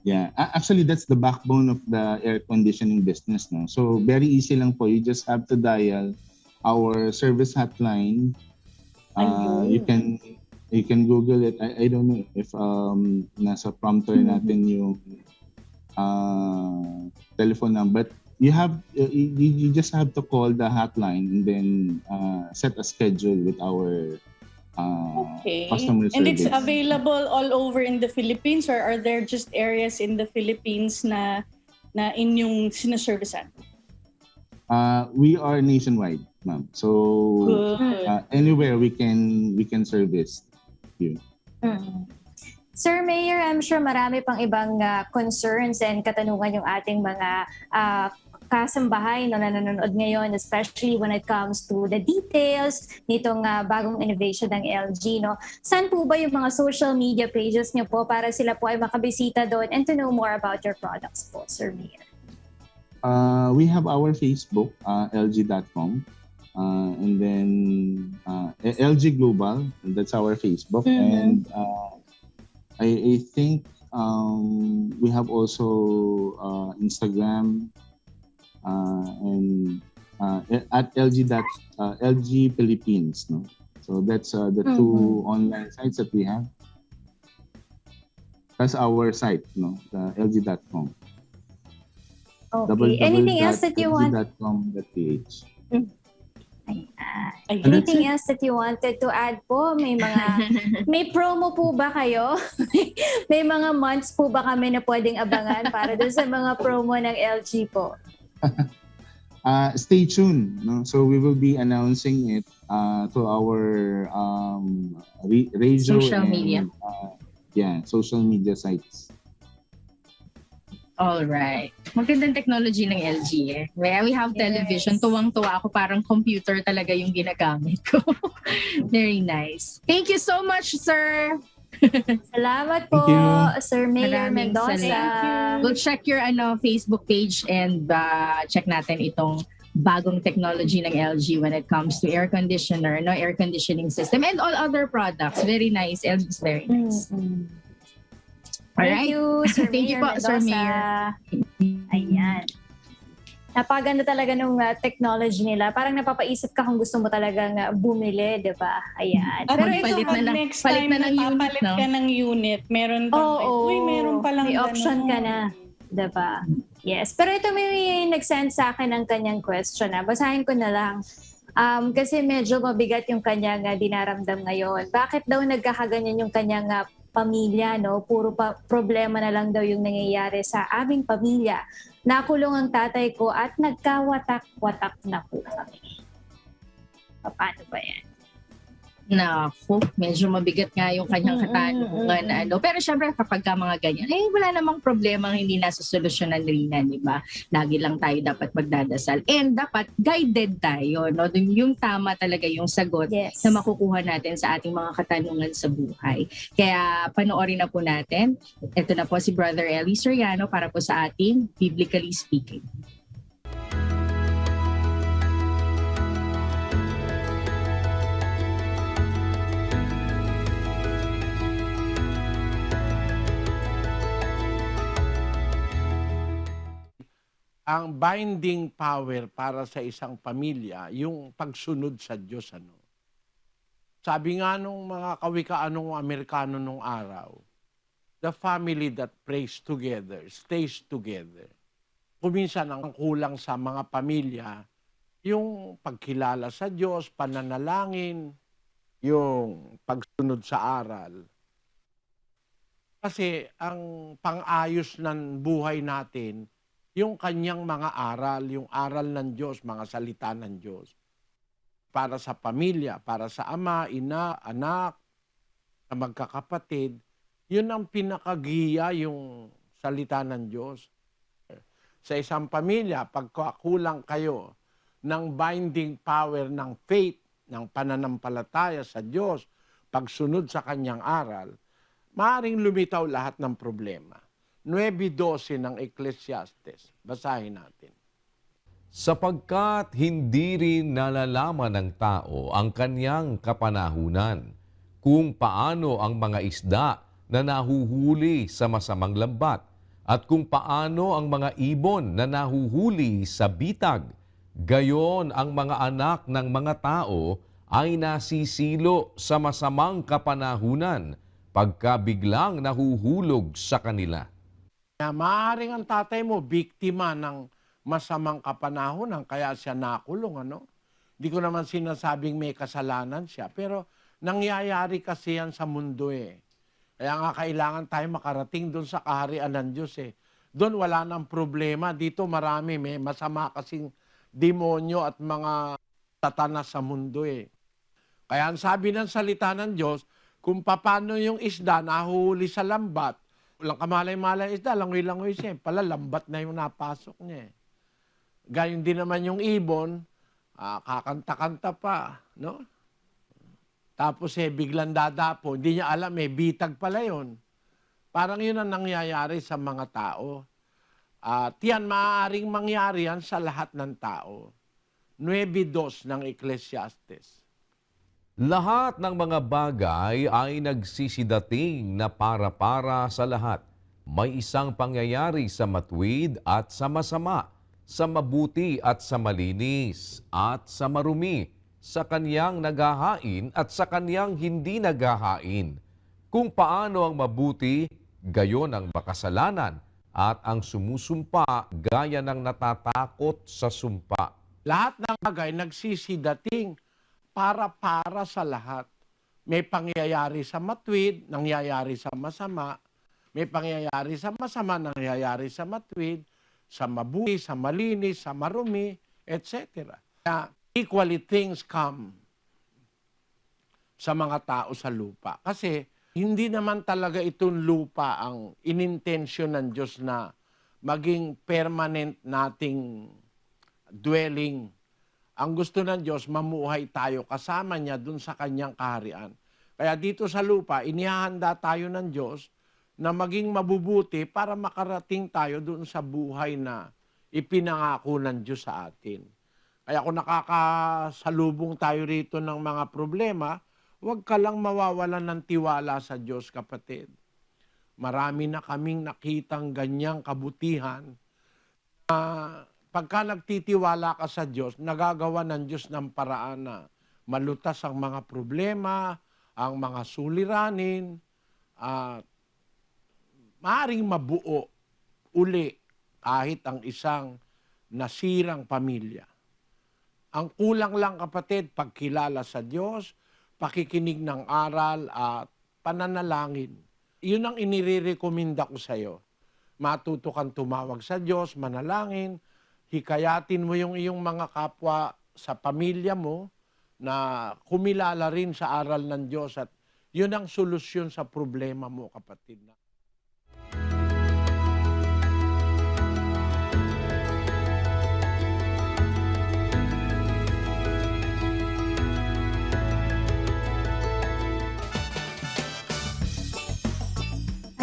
Yeah, actually that's the backbone of the air conditioning business, no. So very easy lang po. You just have to dial our service hotline. You can Google it. I don't know if nasa prompter natin yung telephone number. But you just have to call the hotline and then set a schedule with our customer service. And it's available all over in the Philippines, or are there just areas in the Philippines na inyong sinaservicean? We are nationwide, ma'am. So anywhere we can service you. Sir Mayor, I'm sure marami pang ibang concerns and katanungan yung ating mga kasambahay na nanonood ngayon, especially when it comes to the details nitong bagong innovation ng LG. No? Saan po ba yung mga social media pages niyo po para sila po ay makabisita doon and to know more about your products po, Sir Mayor? We have our Facebook, lg.com, and then LG Global, that's our Facebook. And I think we have also Instagram, and at LG Philippines, no. So that's the two online sites that we have. That's our site, no, the lg.com. Okay. Anything else that you want? lg.com.ph. Anything else that you wanted to add po? May promo po ba kayo? May mga months po ba kami na pwedeng abangan para doon sa mga promo ng LG po? Stay tuned, no? So we will be announcing it to our radio Social and media. Social media sites. All right. Magandang technology ng LG eh. We have television. Tuwang-tuwa ako. Parang computer talaga yung ginagamit ko. Very nice. Thank you so much, sir. Salamat po, Sir Mayor Maraming Mendoza. salamat. We'll check your Facebook page and check natin itong bagong technology ng LG when it comes to air conditioner, air conditioning system, and all other products. Very nice. LG is very nice. Thank you, Sir Thank you Mayor po, Sir Mendoza. Mayor. Ayan. Napaganda talaga nung technology nila. Parang napapaisip ka kung gusto mo talagang bumili, di ba? Ayan. Pero ito, Palit na next palit time na ng unit, papalit no? ka ng unit, meron kang, meron palang may option ganun. ka na. Di ba? Yes. Pero ito may nag-send sa akin ng kanyang question. Basahin ko na lang. Kasi medyo mabigat yung kanyang dinaramdam ngayon. Bakit daw nagkakaganyan yung kanyang pamilya, no? Puro problema na lang daw yung nangyayari sa aming pamilya. Nakulong ang tatay ko at nagkawatak-watak na po kami. Paano ba yan? Naku, medyo mabigat nga yung kanyang katanungan. Pero syempre kapag ka mga ganyan, wala namang problema hindi nasusolusyonan rin na, di ba? Lagi lang tayo dapat magdadasal. And dapat guided tayo, no? Yung tama talaga yung sagot na makukuha natin sa ating mga katanungan sa buhay. Kaya panoorin na po natin. Ito na po si Brother Eli Soriano para po sa ating Biblically Speaking. Ang binding power para sa isang pamilya, yung pagsunod sa Diyos. Sabi nga nung mga kawikaan ng Amerikano nung araw, the family that prays together stays together. Kuminsan ang kulang sa mga pamilya, yung pagkilala sa Diyos, pananalangin, yung pagsunod sa aral. Kasi ang pang-ayos ng buhay natin, yung kanyang mga aral, yung aral ng Diyos, mga salita ng Diyos. Para sa pamilya, para sa ama, ina, anak, sa magkakapatid, yun ang pinakagiya, yung salita ng Diyos. Sa isang pamilya, pagkakulang kayo ng binding power ng faith, ng pananampalataya sa Diyos, pagsunod sa kanyang aral, maaaring lumitaw lahat ng problema. 9:12 ng Ecclesiastes. Basahin natin. Sapagkat hindi rin nalalaman ng tao ang kanyang kapanahunan, kung paano ang mga isda na nahuhuli sa masamang lambat, at kung paano ang mga ibon na nahuhuli sa bitag. Gayon ang mga anak ng mga tao ay nasisilo sa masamang kapanahunan pagka biglang nahuhulog sa kanila. Kaya maaaring ang tatay mo, biktima ng masamang kapanahunan, kaya siya nakulong, ano? Hindi ko naman sinasabing may kasalanan siya, pero nangyayari kasi yan sa mundo eh. Kaya nga kailangan tayo makarating doon sa kaharian ng Diyos eh. Doon wala nang problema. Dito marami, may masama kasing demonyo at mga satanas sa mundo eh. Kaya ang sabi ng salita ng Diyos, kung paano yung isda nahuhuli sa lambat, walang kamalay-malay isda, langoy-langoy siya. Pala lambat na yung napasok niya eh. Gayon din naman yung ibon, kakanta-kanta pa, no? Tapos biglang dadapo, hindi niya alam, bitag pala yun. Parang yun ang nangyayari sa mga tao. At yan, maaaring mangyari yan sa lahat ng tao. 9:2 ng Ecclesiastes. Lahat ng mga bagay ay nagsisidating na para-para sa lahat. May isang pangyayari sa matuwid at sa masama, sa mabuti at sa malinis, at sa marumi, sa kaniyang naghahain at sa kaniyang hindi naghahain. Kung paano ang mabuti, gayon ang makasalanan, at ang sumusumpa gaya ng natatakot sa sumpa. Lahat ng bagay nagsisidating para sa lahat. May pangyayari sa matuwid, nangyayari sa masama. May pangyayari sa masama, nangyayari sa matuwid, sa mabuti, sa malinis, sa marumi, etc. Kaya equally things come sa mga tao sa lupa. Kasi hindi naman talaga itong lupa ang inintensyon ng Diyos na maging permanent nating dwelling. Ang gusto ng Diyos, mamuhay tayo kasama niya dun sa kanyang kaharian. Kaya dito sa lupa, inihahanda tayo ng Diyos na maging mabubuti para makarating tayo dun sa buhay na ipinangako ng Diyos sa atin. Kaya kung nakakasalubong tayo rito ng mga problema, huwag ka lang mawawalan ng tiwala sa Diyos, kapatid. Marami na kaming nakitang ganyang kabutihan na pagka nagtitiwala ka sa Diyos, nagagawa ng Diyos ng paraan na malutas ang mga problema, ang mga suliranin, at maaaring mabuo uli kahit ang isang nasirang pamilya. Ang kulang lang, kapatid, pagkilala sa Diyos, pakikinig ng aral at pananalangin. Yun ang inirekomenda ko sa iyo. Matuto kang tumawag sa Diyos, manalangin, hikayatin mo yung iyong mga kapwa sa pamilya mo na kumilala rin sa aral ng Diyos at yun ang solusyon sa problema mo, kapatid.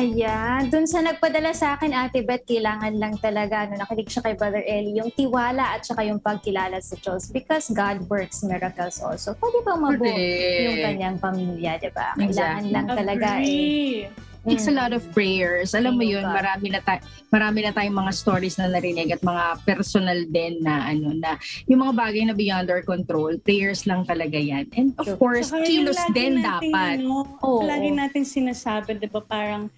Ayan, dun sa nagpadala sa akin, Ate Beth, kailangan lang talaga, nakinig siya kay Brother Eli, yung tiwala at saka yung pagkilala sa Diyos because God works miracles also. Pwede bang mabuo yung kanyang pamilya, di ba? Kailangan lang talaga It's a lot of prayers. Alam mo yun, marami na tayong mga stories na narinig at mga personal din na na yung mga bagay na beyond our control, prayers lang talaga yan. And of course, kilos din dapat. Lagi natin sinasabi, di ba, parang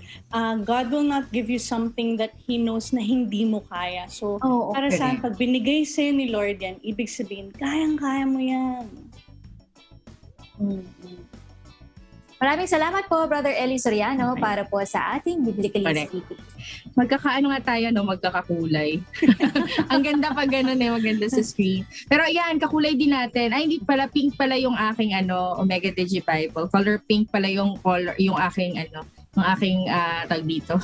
God will not give you something that He knows na hindi mo kaya. So, para saan, pag binigay sa'yo ni Lord yan, ibig sabihin, kayang-kaya mo yan. Maraming salamat po, Brother Eli Soriano, para po sa ating Biblically Speaking. Magkakaano nga tayo, magkakakulay. Ang ganda pag gano'n maganda sa screen. Pero yan, kakulay din natin. Ay, hindi pala, pink pala yung aking Omega Digi Bible. Color pink pala yung aking tag dito.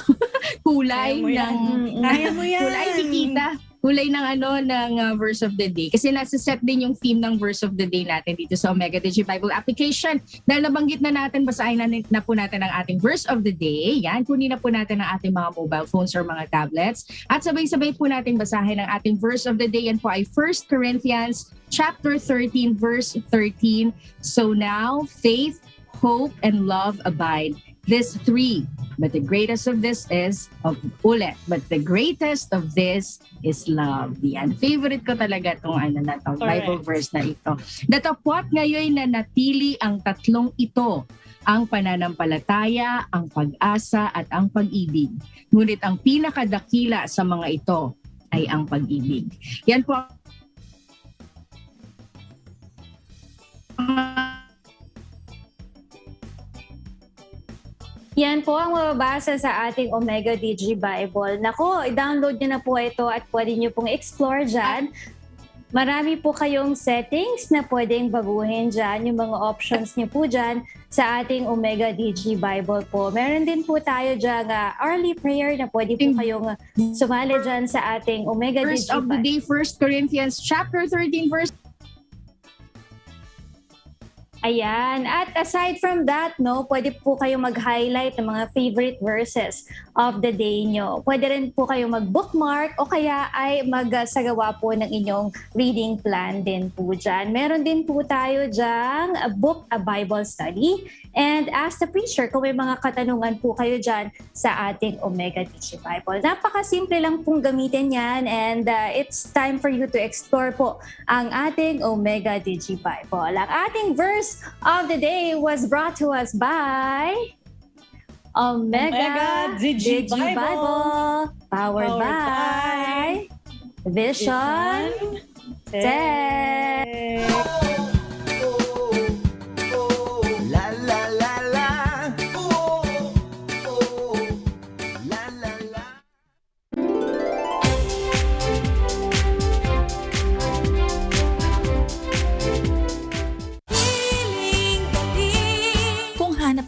Kulay ng... Kaya mo yan. Kulay, Nikita. kulay ng verse of the day. Kasi nasa set din yung theme ng verse of the day natin dito sa Omega Digi Bible application. Dahil nabanggit na natin, basahin na po natin ang ating verse of the day. Yan, kunin na po natin ang ating mga mobile phones or mga tablets. At sabay-sabay po natin basahin ang ating verse of the day. Yan po ay 1 Corinthians chapter 13, verse 13. So now, faith, hope, and love abide. This three. But the greatest of this is, but the greatest of this is love. Yan. Favorite ko talaga itong Bible verse na ito. Datapwat ngayon na natili ang tatlong ito, ang pananampalataya, ang pag-asa, at ang pag-ibig. Ngunit ang pinakadakila sa mga ito ay ang pag-ibig. Yan po Yan po ang mababasa sa ating Omega Digi Bible. Nako, i-download nyo na po ito at pwede nyo pong explore dyan. Marami po kayong settings na pwedeng baguhin dyan, yung mga options nyo po dyan sa ating Omega Digi Bible po. Meron din po tayo dyan early prayer na pwede po kayong sumali dyan sa ating Omega Digi verse of the day, 1 Corinthians chapter 13, verse. Ayan. At aside from that, pwede po kayo mag-highlight ng mga favorite verses of the day nyo. Pwede rin po kayo mag-bookmark o kaya ay magsagawa po ng inyong reading plan din po dyan. Meron din po tayo dyan a Bible study. And ask the preacher kung may mga katanungan po kayo dyan sa ating Omega Digi Bible. Napakasimple lang pong gamitin yan and it's time for you to explore po ang ating Omega Digi Bible. Ang ating verse of the day was brought to us by Omega Digi Bible, powered by Vision Tech.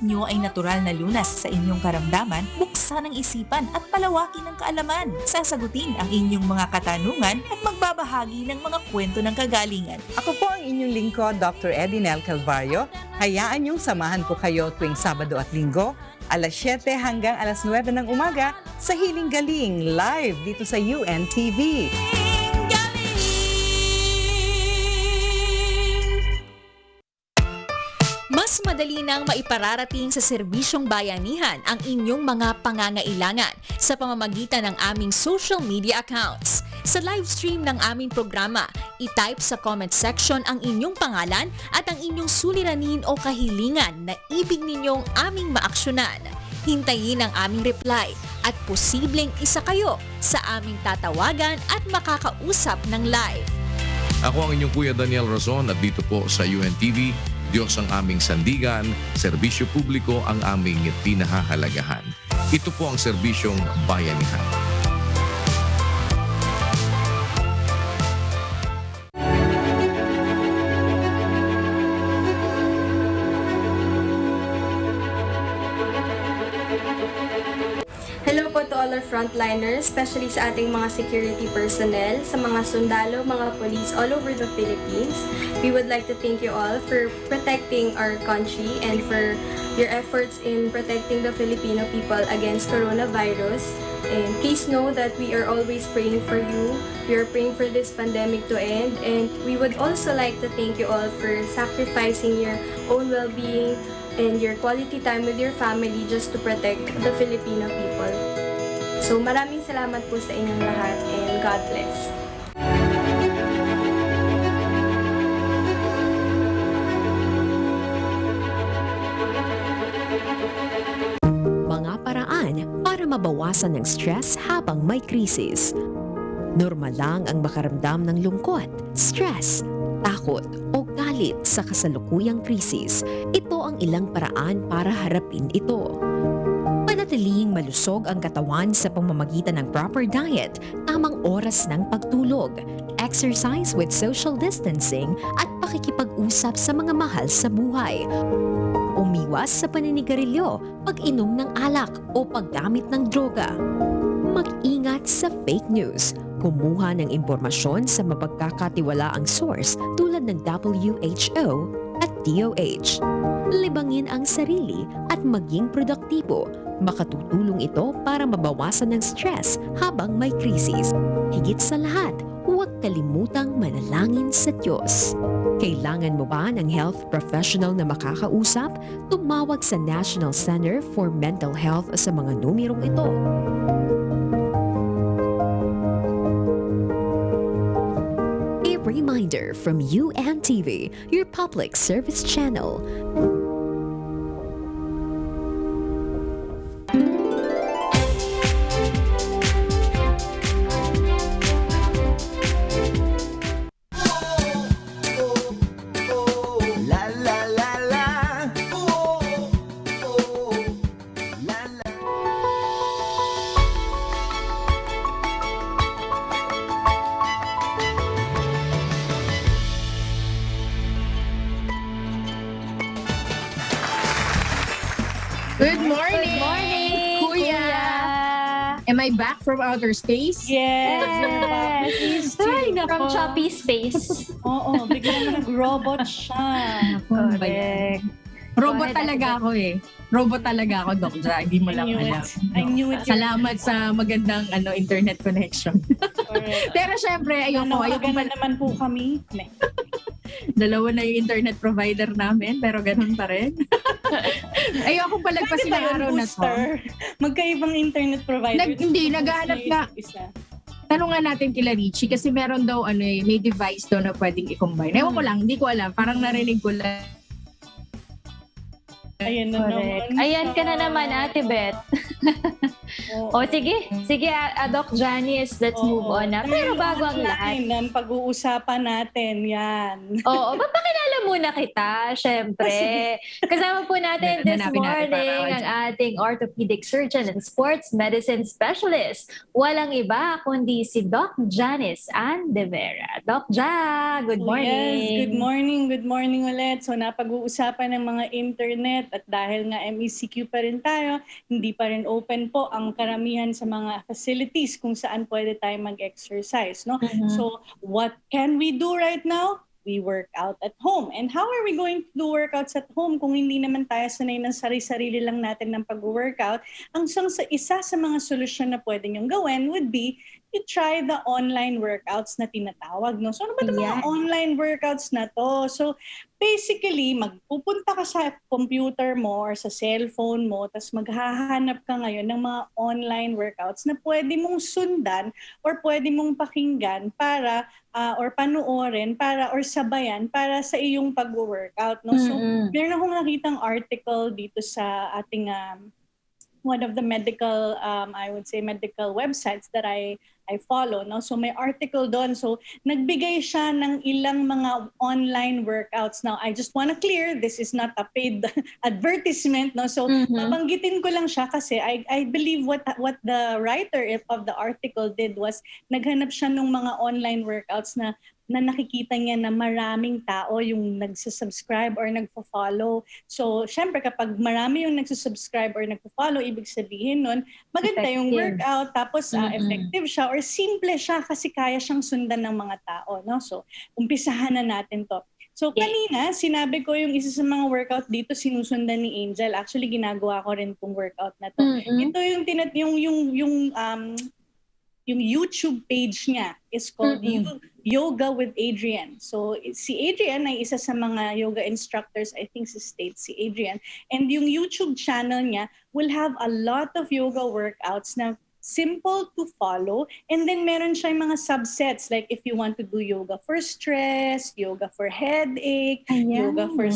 Nyo ay natural na lunas sa inyong karamdaman, buksan ang isipan at palawakin ang kaalaman. Sasagutin ang inyong mga katanungan at magbabahagi ng mga kwento ng kagalingan. Ako po ang inyong lingkod, Dr. Edinel Calvario. Hayaan niyong samahan ko kayo tuwing Sabado at Linggo, alas 7 hanggang alas 9 ng umaga sa Hiling Galing, live dito sa UNTV. Mas madali nang maipararating sa serbisyong bayanihan ang inyong mga pangangailangan sa pamamagitan ng aming social media accounts. Sa live stream ng aming programa, i-type sa comment section ang inyong pangalan at ang inyong suliranin o kahilingan na ibig ninyong aming maaksyonan. Hintayin ang aming reply at posibleng isa kayo sa aming tatawagan at makakausap ng live. Ako ang inyong Kuya Daniel Razon at dito po sa UNTV, Diyos ang aming sandigan, serbisyo publiko ang aming pinahahalagahan. Ito po ang serbisyong bayanihan. Hello po to all our frontliners, especially sa ating mga security personnel, sa mga sundalo, mga police all over the Philippines. We would like to thank you all for protecting our country and for your efforts in protecting the Filipino people against coronavirus. And please know that we are always praying for you. We are praying for this pandemic to end. And we would also like to thank you all for sacrificing your own well-being and your quality time with your family just to protect the Filipino people. So maraming salamat po sa inyong lahat and God bless. Mga paraan para mabawasan ng stress habang may krisis. Normal lang ang makaramdam ng lungkot, stress, takot o galit sa kasalukuyang krisis. Ito ang ilang paraan para harapin ito. Panatilihing malusog ang katawan sa pamamagitan ng proper diet, tamang oras ng pagtulog, exercise with social distancing at pakikipag-usap sa mga mahal sa buhay. Umiwas sa paninigarilyo, pag-inom ng alak o paggamit ng droga. Mag-ingat sa fake news. Kumuha ng impormasyon sa mapagkakatiwalaang source tulad ng WHO at DOH. Libangin ang sarili at maging produktibo. Makatutulong ito para mabawasan ng stress habang may krisis. Higit sa lahat, huwag kalimutang manalangin sa Diyos. Kailangan mo ba ng health professional na makakausap? Tumawag sa National Center for Mental Health sa mga numerong ito. A reminder from UNTV, your public service channel. Good morning! Good morning, Kuya! Am I back from outer space? Yes! Yes! Ay, from choppy space. Oo, biglang nag-robot siya. Correct. Robot talaga ako eh. Robot talaga ako, Doc Ja. Hindi mo lang alam. I knew it. Salamat sa magandang internet connection. Pero syempre, ayoko pa naman po kami. Dalawa na yung internet provider namin, pero ganun pa rin. Ayoko palagpasin ang araw na to. Magkaibang internet provider. Hindi, naghahanap na. Tanungan natin kila Richie kasi meron daw may device daw na pwedeng i-combine. Ewan ko lang, hindi ko alam. Parang narinig ko lang. Ayan na naman. Ayan ka na naman, Ate Beth. O sige, Doc Janice, let's move on na. Pero bago ang lahat. Ang pag-uusapan natin, yan. Oo, papakilala muna kita, syempre. Kasama po natin this morning ang ating orthopedic surgeon and sports medicine specialist. Walang iba kundi si Doc Janice Ann De Vera. Doc Ja, good morning. Yes, good morning ulit. So napag-uusapan ng mga internet at dahil nga MECQ pa rin tayo, hindi pa rin open po ang karamihan sa mga facilities kung saan pwede tayo mag-exercise. No? So what can we do right now? We work out at home. And how are we going to do workouts at home kung hindi naman tayo sanay ng sarili-sarili lang natin ng pag-workout? Ang isa sa mga solusyon na pwede niyong gawin would be you try the online workouts na tinatawag. No? So ano ba itong mga online workouts na to? So basically, magpupunta ka sa computer mo or sa cellphone mo, tapos maghahanap ka ngayon ng mga online workouts na pwede mong sundan or pwede mong pakinggan para or panoorin para or sabayan para sa iyong pag-workout. No? So meron akong nakitang article dito sa ating one of the medical, I would say medical websites that I follow. No? So may article doon. So nagbigay siya ng ilang mga online workouts. Now, I just want to clear, this is not a paid advertisement. No? So babanggitin ko lang siya kasi I believe what the writer of the article did was naghanap siya ng mga online workouts na nakikita niya na maraming tao yung nagsasubscribe or nagpo-follow. So, syempre kapag marami yung nagsusubscribe or nagpo-follow, ibig sabihin nun, maganda yung workout, tapos effective siya or simple siya kasi kaya siyang sundan ng mga tao. No? So, umpisahan na natin to. So, kanina, sinabi ko yung isa sa mga workout dito sinusundan ni Angel. Actually, ginagawa ko rin tong workout na to. Ito yung YouTube page niya is called Yoga with Adrian. So si Adrian ay isa sa mga yoga instructors, I think sa States, si Adrian. And yung YouTube channel niya will have a lot of yoga workouts na simple to follow. And then meron siya mga subsets like if you want to do yoga for stress, yoga for headache, yoga for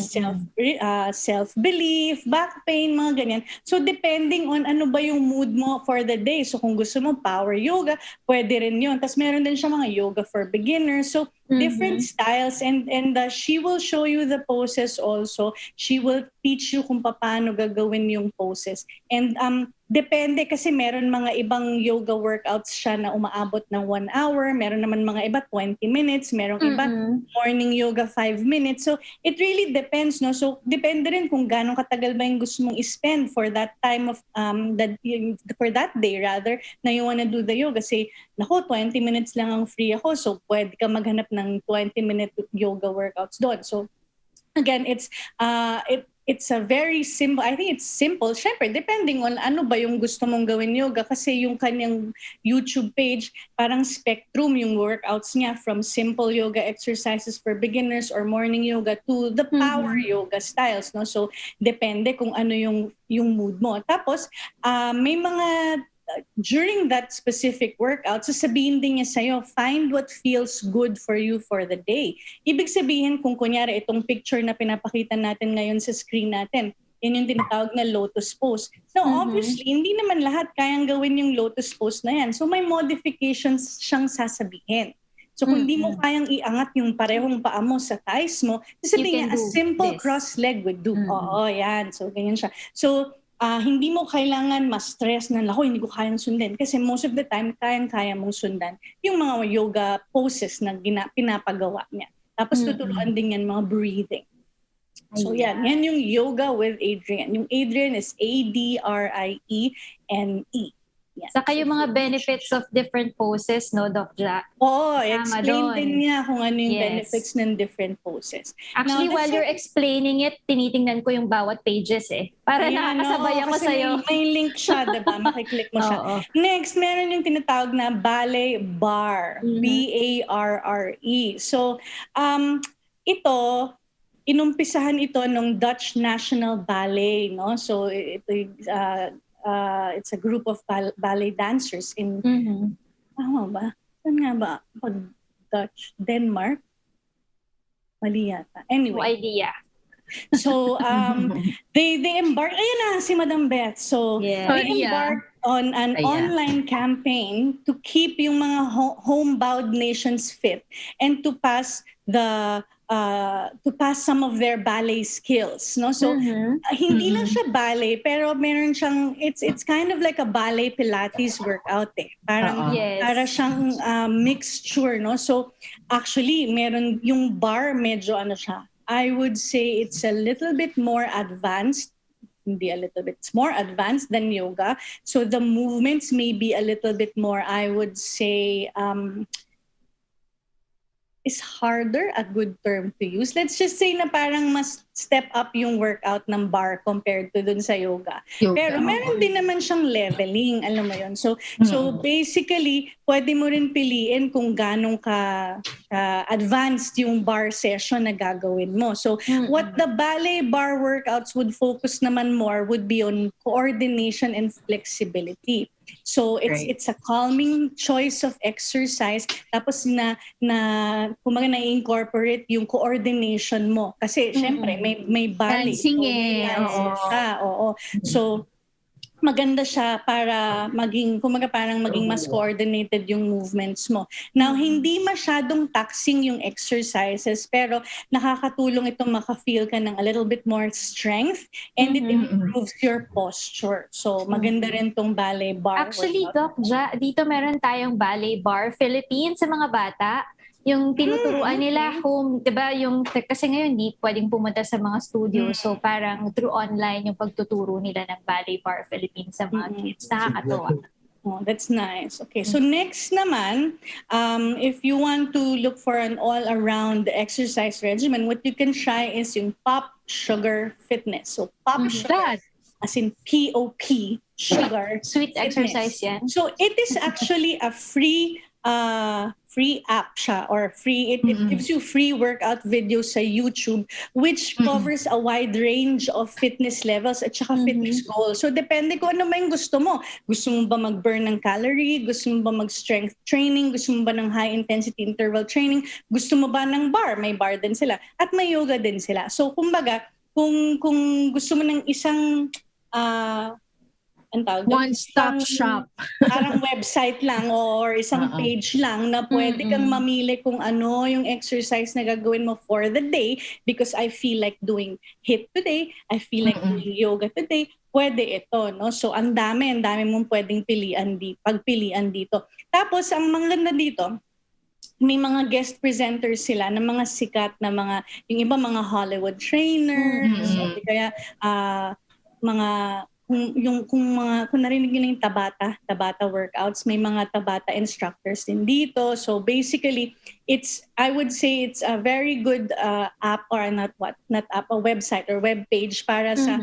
self-belief, back pain, mga ganyan. So depending on ano ba yung mood mo for the day. So kung gusto mo power yoga, pwede rin yun. Tapos meron din siya mga yoga for beginners. So different styles and she will show you the poses also. She will teach you kung paano gagawin yung poses. And depende kasi meron mga ibang yoga workouts siya na umaabot ng 1 hour, meron naman mga iba 20 minutes, merong iba morning yoga 5 minutes. So it really depends, no? So depende rin kung gaano katagal ba yung gusto mong i-spend for that time of for that day rather na you wanna do the yoga. Say, nako 20 minutes lang ang free ako, so pwede ka maghanap ng 20-minute yoga workouts doon. So again, it's a very simple, I think it's simple. Syempre, depending on ano ba yung gusto mong gawin yoga kasi yung kanyang YouTube page, parang spectrum yung workouts niya from simple yoga exercises for beginners or morning yoga to the power yoga styles, no? So, depende kung ano yung mood mo. Tapos, may mga during that specific workout, sasabihin din niya sa'yo, find what feels good for you for the day. Ibig sabihin, kung kunyari itong picture na pinapakita natin ngayon sa screen natin, yun yung tinatawag na lotus pose. So obviously, hindi naman lahat kayang gawin yung lotus pose na yan. So may modifications siyang sasabihin. So kung hindi mo kayang iangat yung parehong paa mo sa thighs mo, sasabihin niya, a simple cross leg would do. Oo, yan. So ganyan siya. So hindi mo kailangan ma-stress na, ako, hindi ko kayang sundan. Kasi most of the time, kaya mong sundan yung mga yoga poses na pinapagawa niya. Tapos tuturuan din yan mga breathing. So yan yung Yoga with Adrienne. Yung Adrienne is Adrienne. Yan. Saka yung mga benefits of different poses, no, Doc Ja? Oo, explain din niya kung ano yung benefits ng different poses. Actually, while you're explaining it, tinitingnan ko yung bawat pages Para nakakasabay ako sa'yo. May link siya, diba? Makiklik mo siya. Next, meron yung tinatawag na ballet bar. B-A-R-R-E. So, ito, inumpisahan ito ng Dutch National Ballet, no? So, it's a group of ballet dancers in tama ba? Saan nga ba? Pag Dutch, Denmark? Mali yata. Anyway. No idea. So they embark, ayun na si Madam Beth. So they embarked on an online campaign to keep yung mga homebound nations fit and to pass some of their ballet skills, no? So hindi lang siya ballet, pero meron siyang it's kind of like a ballet Pilates workout Parang para siyang mixture, no? So actually meron yung bar, medyo ano siya. I would say it's a little bit more advanced. Hindi a little bit. It's more advanced than yoga. So the movements may be a little bit more, I would say, is harder, a good term to use. Let's just say na parang mas step up yung workout ng bar compared to dun sa yoga. Pero meron din naman siyang leveling, alam mo yun. So basically, pwede mo rin piliin kung ganong ka advanced yung bar session na gagawin mo. So what the ballet bar workouts would focus naman more would be on coordination and flexibility. So it's a calming choice of exercise, tapos kumbaga na-incorporate yung coordination mo kasi syempre may ballet. Dancing Oo. So maganda siya para maging mas coordinated yung movements mo. Now, hindi masyadong taxing yung exercises, pero nakakatulong itong maka-feel ka ng a little bit more strength and it improves your posture. So, maganda rin tong ballet bar. Actually, Doc Ja, dito meron tayong ballet bar Philippines sa mga bata. Yung tinuturuan nila kung, di ba, kasi ngayon hindi pwedeng pumunta sa mga studio. So parang through online yung pagtuturo nila ng Ballet Bar Philippines sa mga kids. Nakakatuwa. Oh, that's nice. Okay, so next naman, if you want to look for an all-around exercise regimen, what you can try is yung Pop Sugar Fitness. So Pop Sugar, as in P-O-P, Sugar. Sweet exercise yan. So it is actually a free app siya or free, it gives you free workout videos sa YouTube which covers a wide range of fitness levels at saka fitness goals. So depende kung ano ba yung gusto mo. Gusto mo ba mag-burn ng calorie? Gusto mo ba mag-strength training? Gusto mo ba ng high intensity interval training? Gusto mo ba ng bar? May bar din sila. At may yoga din sila. So kumbaga, kung gusto mo ng isang One-stop shop. Parang website lang or isang page lang na pwede kang mamili kung ano yung exercise na gagawin mo for the day because I feel like doing HIIT today, I feel like doing yoga today, pwede ito, no? So ang dami mong pwedeng pagpilian dito. Tapos ang maganda dito, may mga guest presenters sila ng mga sikat na yung iba mga Hollywood trainers, o kaya mga kung narinig niyo yung Tabata workouts, may mga Tabata instructors din dito. So basically, I would say it's a very good app or not app, a website or web page para sa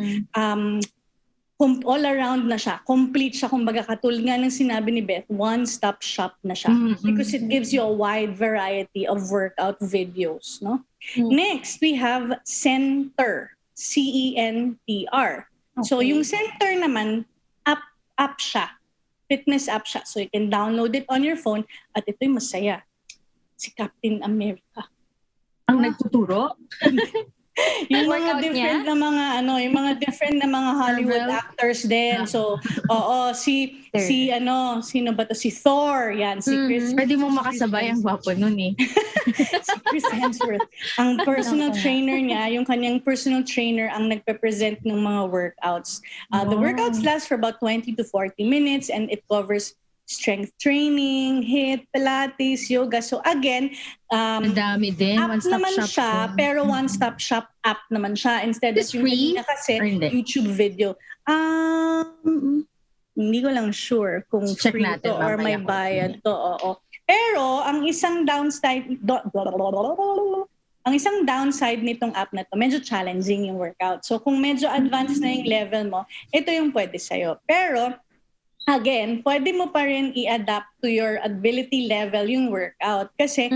all around na siya. Complete siya, kumbaga katulad nga ng sinabi ni Beth, one-stop shop na siya. Because it gives you a wide variety of workout videos, no? Next, we have Center, CENTR. So yung Center naman, app siya. Fitness app siya. So you can download it on your phone at ito'y masaya. Si Captain America. Ang nagtuturo? Yung mga different na mga yung mga different na mga Hollywood actors din. So, sino ba to? Si Thor, yan, si Chris. Pwede mo makasabay ang gwapo nun eh. Si Chris Hemsworth. Ang personal trainer niya, yung kanyang personal trainer ang nagpe-present ng mga workouts. The workouts last for about 20 to 40 minutes and it covers strength training, HIIT, Pilates, yoga. So again, dami din. App One-stop naman shop siya, pero one-stop shop app naman siya. Instead of yung kanina kasi YouTube video. Hindi ko lang sure kung check free natin to or may bayad to. Oo. Pero ang isang downside nitong app na to, medyo challenging yung workout. So kung medyo advanced na yung level mo, ito yung pwede sa'yo. Pero again, pwede mo pa rin i-adapt to your ability level yung workout. Kasi,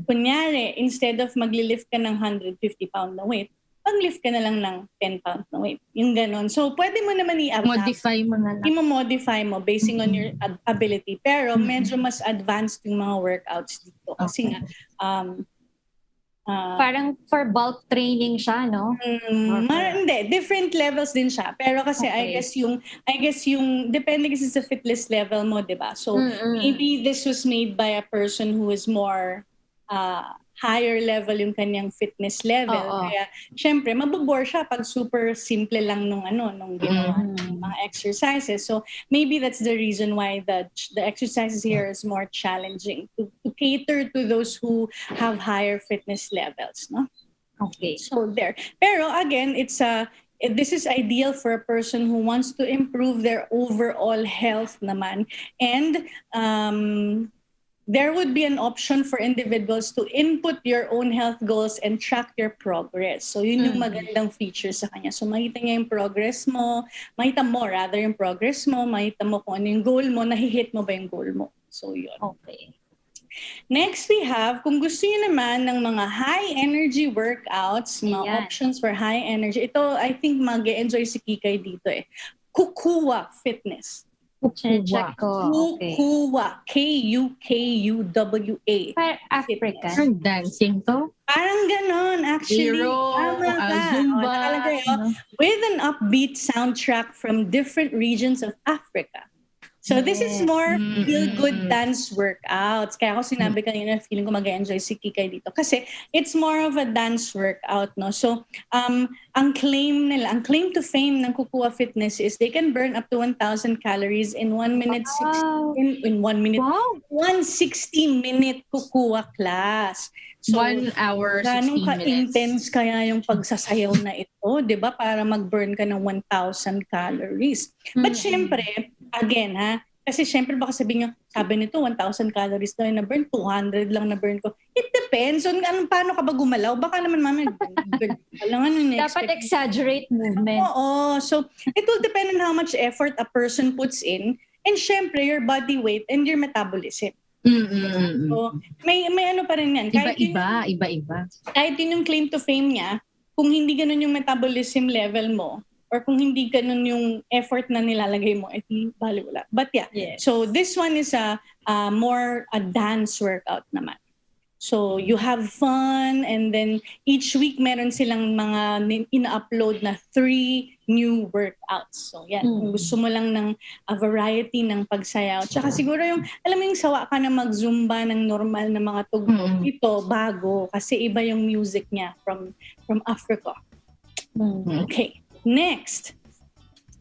kunyari, instead of magli-lift ka ng 150 pound na weight, mag-lift ka na lang ng 10 pound na weight. Yung ganon. So, pwede mo naman i-adapt. Modify mo na lang. I-modify mo basing on your ability. Pero, medyo mas advanced yung mga workouts dito. Kasi nga, parang for bulk training siya, no? Hindi, different levels din siya. Pero kasi I guess yung depende kasi sa fitness level mo, 'di ba? So maybe this was made by a person who is more higher level yung kanyang fitness level. Kaya syempre mabobore siya pag super simple lang nung ginawa ng mga exercises. So maybe that's the reason why the exercises here is more challenging to cater to those who have higher fitness levels, no? Okay. So there. Pero again, this is ideal for a person who wants to improve their overall health naman. And there would be an option for individuals to input your own health goals and track your progress. So yun yung magandang feature sa kanya. So makita niya yung progress mo, makita mo kung ano yung goal mo, nahi-hit mo ba yung goal mo. So yun. Okay. Next we have, kung gusto niyo naman ng mga high energy workouts, mga options for high energy. Ito, I think mag-enjoy si Kikay dito eh. Kukuwa Fitness. Check ko. Okay. Kukuwa. K-U-K-U-W-A. Parang Africa. Parang dancing to? Parang ganon, actually. Hero, Tama ka. Zumba. Nakalagay, with an upbeat soundtrack from different regions of Africa. So this is more feel-good dance workouts. Kaya ako sinabi kanina, feeling ko mag-enjoy si Kikay dito. Kasi it's more of a dance workout, no? So ang claim to fame ng Kukuha Fitness is they can burn up to 1,000 calories in 1 minute, 160-minute Kukuha class. So, 1 hour, 60 ganun minutes. ka-intense kaya yung pagsasayaw na ito, di ba? Para mag-burn ka ng 1,000 calories. But syempre, again kasi syempre baka sabihin nyo, sabi nito 1,000 calories daw yung na-burn, 200 lang na-burn ko. It depends on paano ka ba gumalaw. Baka naman dapat exaggerate movement. Oo. So, it will depend on how much effort a person puts in and syempre your body weight and your metabolism. So, may ano pa rin yan. Iba-iba. Kahit yun yung claim to fame niya, kung hindi ganun yung metabolism level mo, or kung hindi ganun yung effort na nilalagay mo, bali wala. But yeah, so this one is a more a dance workout naman. So you have fun, and then each week meron silang mga ina-upload na 3 new workouts. So yan, kung gusto mo lang ng a variety ng pagsayaw. Tsaka siguro yung, alam mo yung sawa ka na mag-zumba ng normal na mga tugtog. Ito, bago, kasi iba yung music niya from Africa. Okay, next.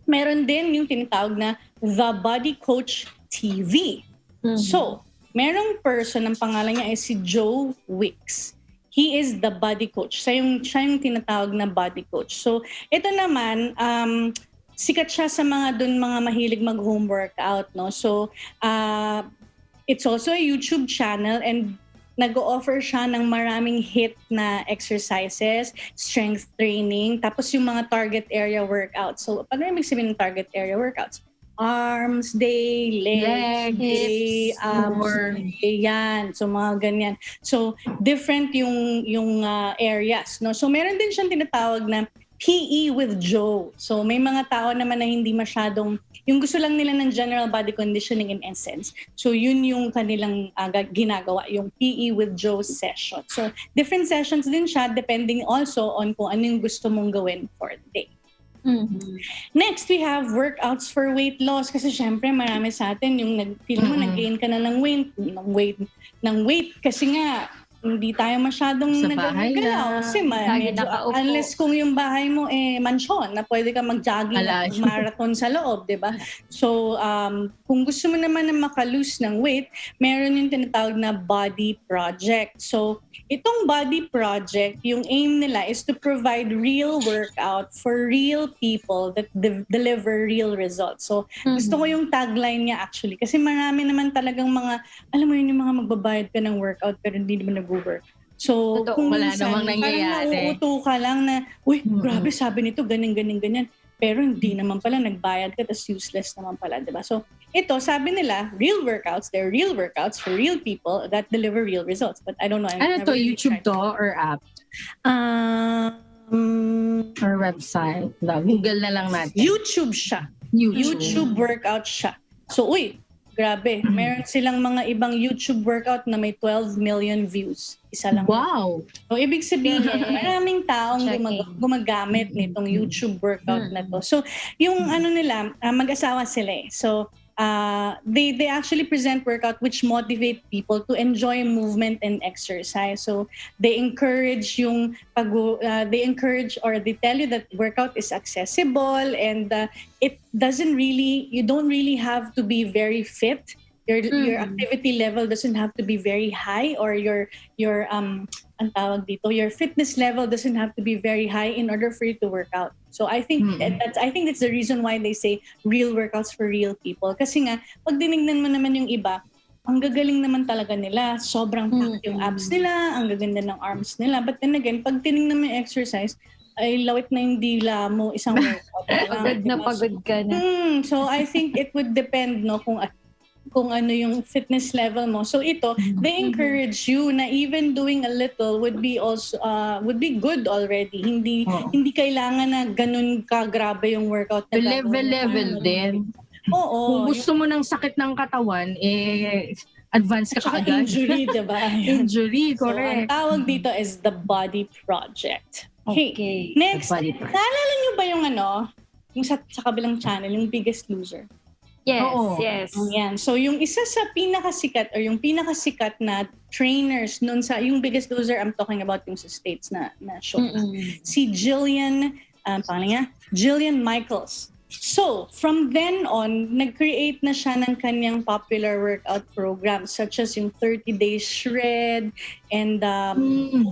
Meron din yung tinatawag na The Body Coach TV. So, merong person, ang pangalan niya ay si Joe Wicks. He is the body coach. Siya yung tinatawag na body coach. So, ito naman, sikat siya sa mga mahilig mag-home workout, no? So, it's also a YouTube channel, and nag-o-offer siya ng maraming HIIT na exercises, strength training, tapos yung mga target area workouts. So, paano ibig sabihin ng target area workouts? Arms day, legs day, abs day, yan. So, mga ganyan. So, different yung areas, no? So, meron din siyang tinatawag na PE with Joe. So, may mga tao naman na hindi masyadong, yung gusto lang nila ng general body conditioning in essence. So, yun yung kanilang ginagawa, yung PE with Joe session. So, different sessions din siya depending also on kung ano yung gusto mong gawin for the day. Next, we have workouts for weight loss. Kasi syempre, marami sa atin yung feel mo, nag-gain ka na ng weight. Kasi nga, hindi tayo masyadong nagagalaw. Kasi medyo, unless kung yung bahay mo mansyon, na pwede ka mag-jogging at marathon sa loob, di ba? So, kung gusto mo naman na makalose ng weight, meron yung tinatawag na body project. So, itong body project, yung aim nila is to provide real workout for real people that deliver real results. So, gusto ko yung tagline niya actually. Kasi marami naman talagang mga, alam mo yun, yung mga magbabayad ka ng workout pero hindi naman nag-work. So, kung wala minsan, namang nangyayari. parang nauuto ka lang na, uy, grabe, sabi nito, ganyan. Pero hindi naman pala, nagbayad ka, tas useless naman pala, diba? So, ito, sabi nila, real workouts, they're real workouts for real people that deliver real results. But I don't know. Ano to, YouTube to or app? Or website? Google na lang natin. YouTube siya. YouTube workout siya. So, uy, grabe. Meron silang mga ibang YouTube workout na may 12 million views. Isa lang. Wow! So, ibig sabihin, maraming taong gumagamit nitong YouTube workout na to. So, yung ano nila, mag-asawa sila eh. So, they actually present workout which motivate people to enjoy movement and exercise. So, they encourage they encourage or they tell you that workout is accessible and you don't really have to be very fit. Your activity level doesn't have to be very high, or your fitness level doesn't have to be very high in order for you to work out. So I think that's the reason why they say real workouts for real people. Kasi nga, pag dinignan mo naman yung iba, ang gagaling naman talaga nila. Sobrang packed yung abs nila, ang gaganda ng arms nila. But then again, pag tinignan mo yung exercise, ay lawit na yung dila mo, isang workout. Pagod ka na. So I think it would depend, no, kung ano yung fitness level mo. So ito, they encourage you na even doing a little would be good already. Hindi kailangan na ganun ka grabe yung workout na level din. Oo. Kung gusto mo ng sakit ng katawan, advance ka kaagad. Injury, diba? Injury, correct. So, ang tawag dito is the body project. Okay. Next, naalala nyo ba yung yung sa kabilang channel, yung Biggest Loser? Yes. Yan. So yung isa sa pinakasikat na trainers nun sa yung Biggest Loser, I'm talking about yung sa States na show. Si Jillian Michaels. So, from then on, nag-create na siya ng kanyang popular workout program such as yung 30-day shred and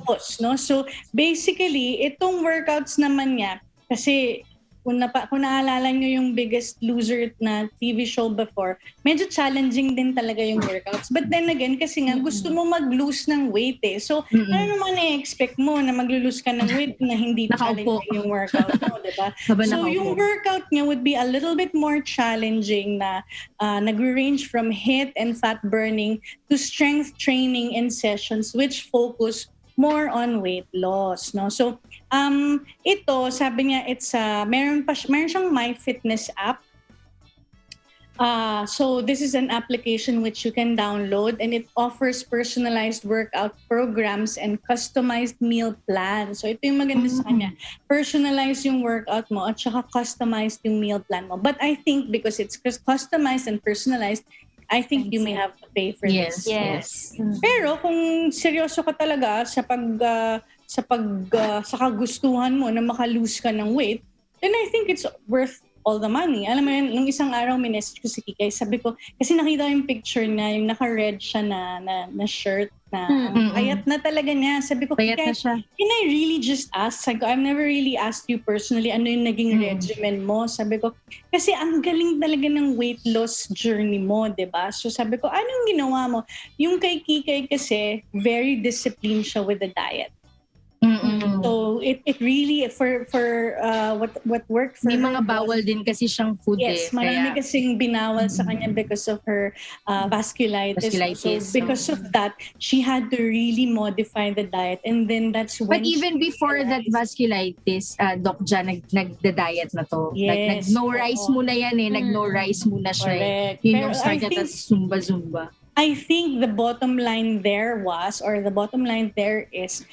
focus, no? So, basically, itong workouts naman niya, kasi kung naalala nyo yung Biggest Loser na TV show before, medyo challenging din talaga yung workouts. But then again, kasi nga gusto mo mag-lose ng weight eh. So, ano naman i-expect mo na mag-lose ka ng weight na hindi challenging yung workout mo, diba? So, yung workout niya would be a little bit more challenging na nag-range from HIIT and fat burning to strength training in sessions which focus more on weight loss, no? So, ito, sabi niya, meron siyang My Fitness app. So this is an application which you can download, and it offers personalized workout programs and customized meal plans. So ito yung maganda sa kanya. Personalized yung workout mo at saka customized yung meal plan mo. But I think because it's customized and personalized, I think you may have to pay for this. Yes. Pero kung seryoso ka talaga sa sa kagustuhan mo na maka-lose ka ng weight, then I think it's worth all the money. Alam mo yun, nung isang araw minessage ko si Kikay, sabi ko, kasi nakita ko yung picture niya, yung naka-red siya na shirt na payat na talaga niya. Sabi ko, Payat na Kikay, siya. can I really just ask? Sabi ko, I've never really asked you personally ano yung naging regimen mo. Sabi ko, kasi ang galing talaga ng weight loss journey mo, diba? So sabi ko, anong ginawa mo? Yung kay Kikay kasi, very disciplined siya with the diet. So it really for what worked for May her mga bawal din kasi siyang food yes, marami kasing binawal sa kanya because of her vasculitis. So because of that, she had to really modify the diet, and then that's when. But even before that vasculitis, Doc Jan, nagda-diet na to. Yes, No rice muna yan eh. Nag-no rice muna siya. Correct. Yun Pero yung start I niya, think- tas zumba-zumba. I think the bottom line there is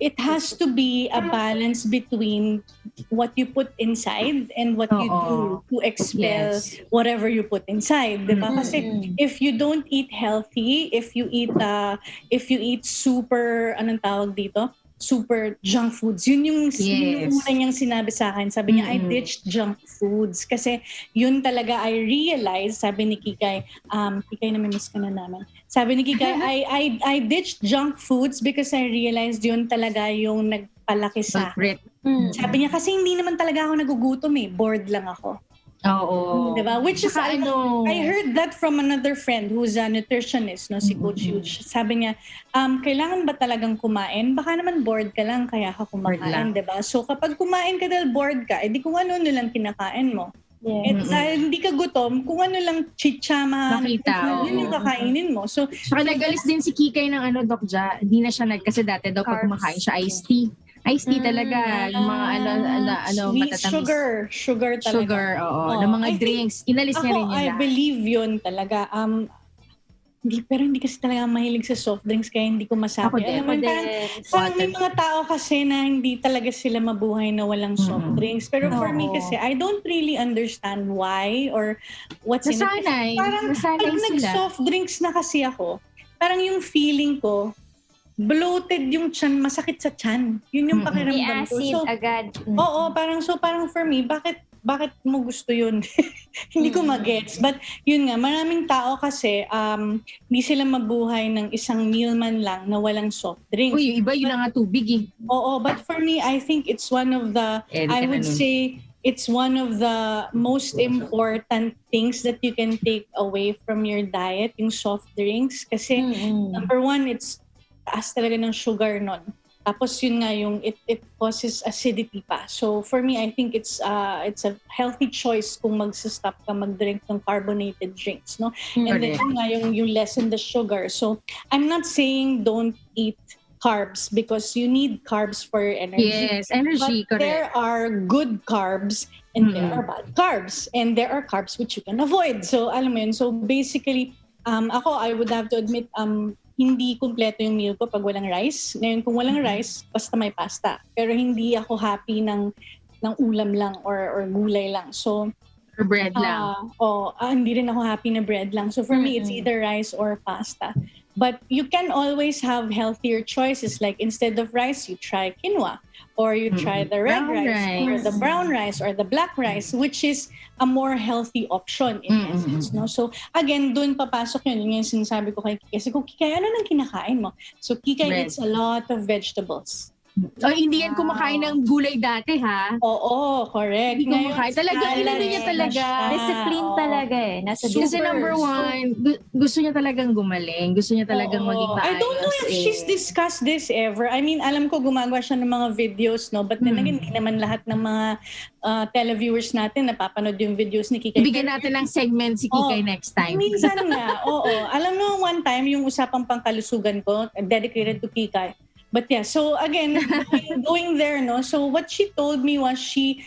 it has to be a balance between what you put inside and what you do to expel whatever you put inside, diba? Kasi if you don't eat healthy, if you eat super, anong tawag dito? Super junk foods. Yun yung una niyang sinabi sa akin. Sabi niya, I ditched junk foods. Kasi yun talaga, I realized, sabi ni Kikay, Kikay, namimiss ka na naman. Sabi ni Kikay, I ditched junk foods because I realized yun talaga yung nagpalaki sa akin. Sabi niya, kasi hindi naman talaga ako nagugutom eh. Bored lang ako. Oo. Diba? Which is, I heard that from another friend who's a nutritionist, no, si Coach Huge. Sabi niya, kailangan ba talagang kumain? Baka naman bored ka lang, kaya ka kumakain, diba? So kapag kumain ka dahil bored ka, edi kung ano lang kinakain mo. Yes. Dahil hindi ka gutom, kung ano lang chicha, yun yung kakainin mo. So, saka nagalis din si Kikay ng Doc Ja. Hindi na siya kasi dati daw pag kumakain siya iced tea. Iced tea talaga, yung mga matatamis. Sugar talaga. Sugar, oo. Ng mga drinks. Inalis niya rin yun I believe yun talaga. Pero hindi kasi talaga mahilig sa soft drinks kaya hindi ko masabi. Parang may mga tao kasi na hindi talaga sila mabuhay na walang soft drinks. Pero for me kasi, I don't really understand why or what's in it. Parang pag nag-soft drinks na kasi ako, parang yung feeling ko, bloated yung tiyan, masakit sa tiyan. Yun yung pakiramdam ko. Acid agad. Oo, parang for me, bakit mo gusto yun? Hindi ko magets. But yun nga, maraming tao kasi hindi sila mabuhay ng isang meal man lang na walang soft drinks. Uy, iba yun nga tubig eh. Oo, but for me, I think it's one of the, I would say, it's one of the most important things that you can take away from your diet, yung soft drinks. Kasi number one, it's taas talaga ng sugar nun. Tapos yun nga yung it causes acidity pa. So for me, I think it's a healthy choice kung mag-stop ka mag-drink ng carbonated drinks, no? And then yun nga yung lessen the sugar. So I'm not saying don't eat carbs because you need carbs for your energy. Yes, energy, but correct. There are good carbs and there are bad carbs. And there are carbs which you can avoid. So alam mo yun. So basically, ako, I would have to admit, hindi kumpleto yung meal ko pag walang rice. Ngayon, kung walang rice, basta may pasta. Pero hindi ako happy ng ulam lang or gulay lang. So, or bread lang. Hindi rin ako happy na bread lang. So for me, it's either rice or pasta. But you can always have healthier choices. Like instead of rice, you try quinoa. Or you try the red rice, or the brown rice, or the black rice, which is a more healthy option in essence. No? So again, doon papasok yun. Yung sinasabi ko kay Kikay. Kasi kung Kikay, ano nang kinakain mo? So Kikay eats a lot of vegetables. Hindi yan kumakain ng gulay dati, ha? Oo, correct. Hindi kumakain. Talaga, inano niya talaga. Discipline talaga eh. Nasa Kasi number one, gusto niya talagang gumaling. Gusto niya talagang maging maayos. I don't know if she's discussed this ever. I mean, alam ko gumagawa siya ng mga videos, no? But then again, hindi naman lahat ng mga televiewers natin napapanood yung videos ni Kikay. Ibigyan natin ng segment si Kikay next time. Minsan nga, oo. Alam mo, one time, yung usapang pangkalusugan ko, dedicated to Kikay. But yeah, so again, going there, no? So what she told me was she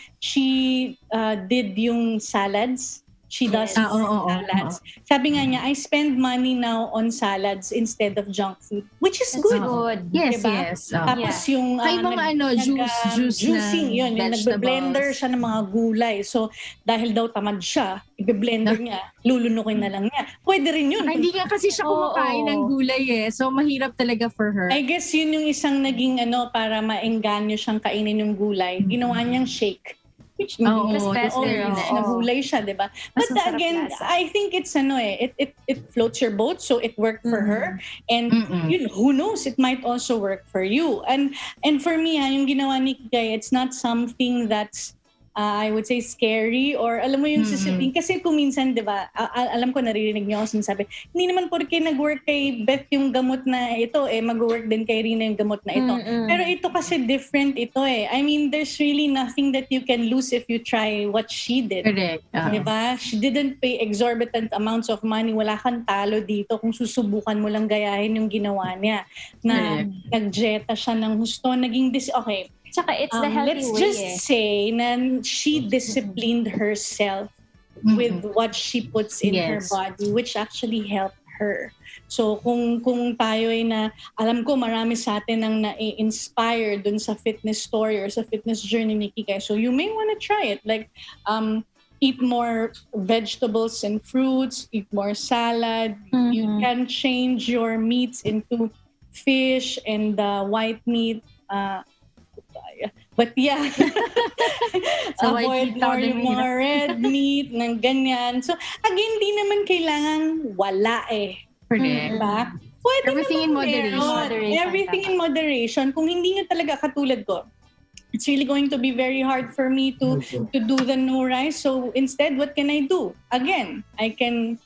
did yung salads. She does Yes. Oo. salads. Sabi nga niya, I spend money now on salads instead of junk food, which is That's good. good. Yes, Diba? yes. Tapos yung Ay, mga juice juicing, ng yun, yung nagbe-blender vegetables. siya ng mga gulay. So, dahil daw tamad siya, ibe-blender niya, lulunukin na lang niya. Pwede rin yun. Hindi nga kasi siya kumakain ng gulay So, mahirap talaga for her. I guess yun yung isang naging para maengganyo siyang kainin yung gulay. Ginawa niyang shake. Which Mas better, na gulay siya, di ba? Mas But masarap again, lasa. I think it's it floats your boat, so it worked for her. And who knows, it might also work for you. And for me, yung ginawa ni Kikay, it's not something that's I would say scary or alam mo yung sasabihin. Kasi kung minsan, di ba, alam ko naririnig niyo ako sinasabi, hindi naman porke nag-work kay Beth yung gamot na ito, mag-work din kay Rina yung gamot na ito. Pero ito kasi different ito I mean, there's really nothing that you can lose if you try what she did. Correct. Di ba? She didn't pay exorbitant amounts of money. Wala kang talo dito kung susubukan mo lang gayahin yung ginawa niya. Na nagjeta siya ng husto, naging okay. Tsaka it's the healthy let's way. just say na she disciplined herself with what she puts in her body, which actually helped her. So kung tayo na alam ko marami sa atin ang na-inspire dun sa fitness story or sa fitness journey ni Kikay. So you may want to try it. Like eat more vegetables and fruits, eat more salad. You can change your meats into fish and white meat. But yeah, So, avoid more yung mga red meat, ng ganyan. So, again, di naman kailangan wala Correct. Diba? Pwede Everything in naman moderation. meron. Everything in moderation. Kung hindi nyo talaga katulad ko, it's really going to be very hard for me to do the no rice. So, instead, what can I do? Again, I can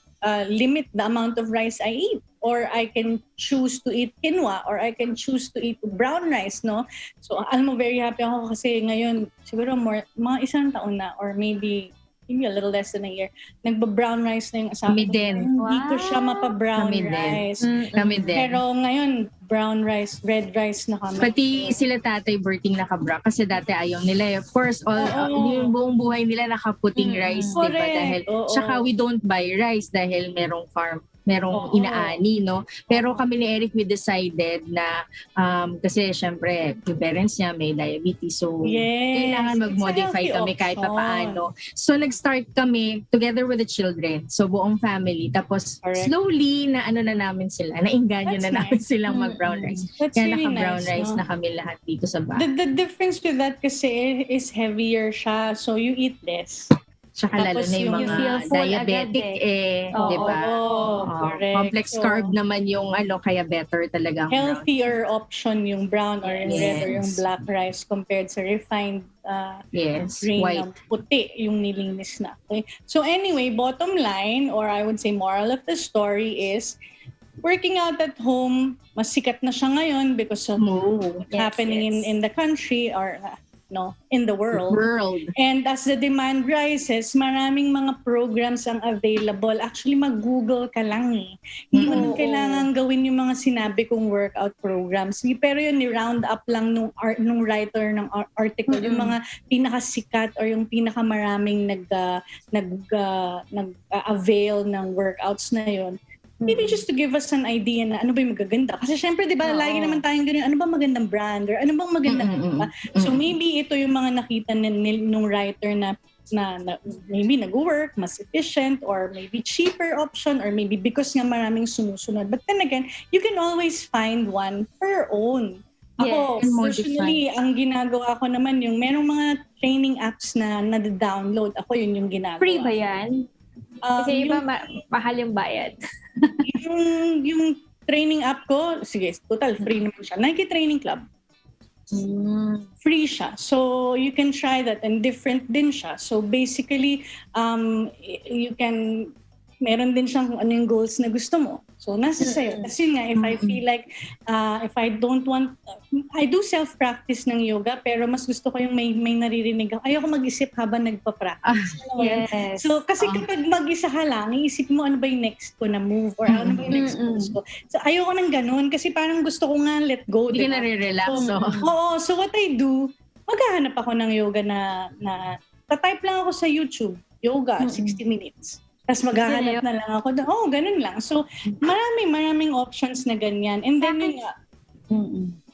limit the amount of rice I eat. Or I can choose to eat quinoa, or I can choose to eat brown rice, no? So, alam mo, very happy ako kasi ngayon, siguro mga isang taon na, or maybe a little less than a year, nagba-brown rice na yung asawa Kami ko. din. Hindi ko siya mapa-brown Kami din. rice. Kami din. Pero ngayon, brown rice, red rice na kami. Pati sila tatay Berting nakabra kasi dati ayaw nila. Of course, yung buong buhay nila nakaputing rice, diba? Correct. Dahil, Oo. saka we don't buy rice dahil merong farm. Merong inaani, no? Pero kami ni Eric, we decided na kasi syempre, yung parents niya may diabetes. So, kailangan mag-modify kami kahit papaano. So, nag-start kami together with the children. So, buong family. Tapos, slowly, na namin sila. Nainganyo na namin silang mag-brown rice. That's Kaya really naka-brown nice, rice no? na kami lahat dito sa bahay. The difference with that kasi is heavier siya. So, you eat less. Tsaka lalo Tapos na yung mga feel full diabetic agad di ba? Correct. Complex carb naman yung kaya better talaga. Healthier option yung brown or yung red or yung black rice compared sa refined grain white. na puti yung nilinis na. Okay? So anyway, bottom line, or I would say moral of the story is, working out at home, mas sikat na siya ngayon because of what's happening in the country or in the world. And as the demand rises, maraming mga programs ang available. Actually, mag-Google ka lang Hindi mo lang kailangan gawin yung mga sinabi kong workout programs. Pero yun, ni-round up lang nung writer ng article, yung mga pinakasikat or yung pinakamaraming nag-avail ng workouts na yun. Maybe just to give us an idea na ano ba yung magaganda. Kasi syempre, di ba, lagi naman tayong ganyan, ano ba magandang brand or ano bang magandang ba? So maybe ito yung mga nakita nung writer na maybe nag-work, mas efficient, or maybe cheaper option, or maybe because nga maraming sumusunod. But then again, you can always find one for your own. Ako, personally, ang ginagawa ko naman yung merong mga training apps na nada-download. Ako yun yung ginagawa. Free ba yan? Kasi iba mahal yung bayad. yung training app ko, sige, total free naman siya. Nike Training Club. Free siya. So, you can try that and different din siya. So, basically, you can, meron din siyang kung ano yung goals na gusto mo. So, nasa sa'yo. Kasi nga, if I feel like, if I don't want, I do self-practice ng yoga, pero mas gusto ko yung may naririnig ako. Ayoko mag-isip habang nagpa-practice. Yes. So, kasi kapag mag-isa ka lang, iisip mo ano ba yung next ko na move or ano ba yung next moves ko. So, ayoko nang ganun kasi parang gusto ko nga let go. Hindi ka nare-relax. So what I do, maghahanap ako ng yoga na type lang ako sa YouTube. yoga, 60 minutes. Tapos maghahanap na lang ako. Ganun lang. So, maraming options na ganyan. And then,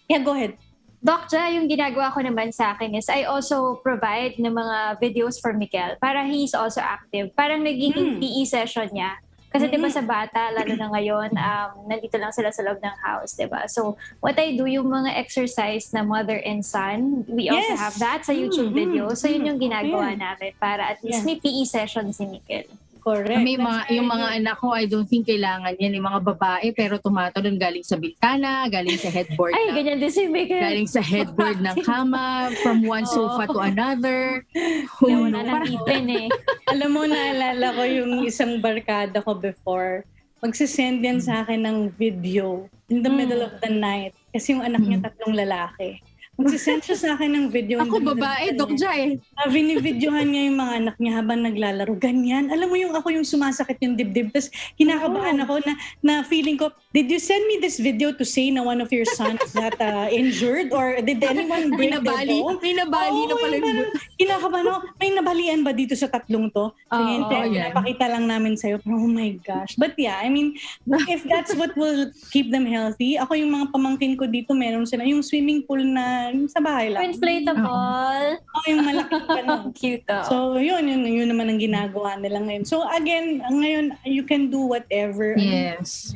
yeah, go ahead. Doc Ja, yung ginagawa ko naman sa akin is I also provide ng mga videos for Miguel para he's also active. Parang nagiging PE session niya. Kasi diba sa bata, lalo na ngayon, nandito lang sila sa loob ng house, diba? So, what I do, yung mga exercise na mother and son, we also have that sa YouTube video. So, yun yung ginagawa namin para at least may PE session si Miguel. Correct. Yung mga anak ko, I don't think kailangan yan. Yung mga babae, pero tumatalon galing sa bintana, galing sa headboard. Ay, ganyan din si Miguel. Galing sa headboard ng kama, from one sofa to another. Wala nang ipin Alam mo, naalala ko yung isang barkada ko before. Magsisend yan sa akin ng video in the middle of the night. Kasi yung anak niya 3 lalaki. Magsisend siya sa akin ng video. Ako babae, Doc Ja Binibidyohan niya yung mga anak niya habang naglalaro. Ganyan. Alam mo ako yung sumasakit yung dibdib. Tapos kinakabahan ako na feeling ko, did you send me this video to say na one of your sons got injured? Or did anyone break the bone? May nabali na pala. Kinakabahan ako, may nabalian ba dito sa 3 to? Pinapakita lang namin sa'yo. Pero oh my gosh. But yeah, I mean, if that's what will keep them healthy, ako yung mga pamangkin ko dito, meron sila yung swimming pool na sa bahay lang. Inflatable. Yung malaking ganun. Cute. So, yun naman ang ginagawa nila ngayon. So, again, ngayon, you can do whatever. Yes.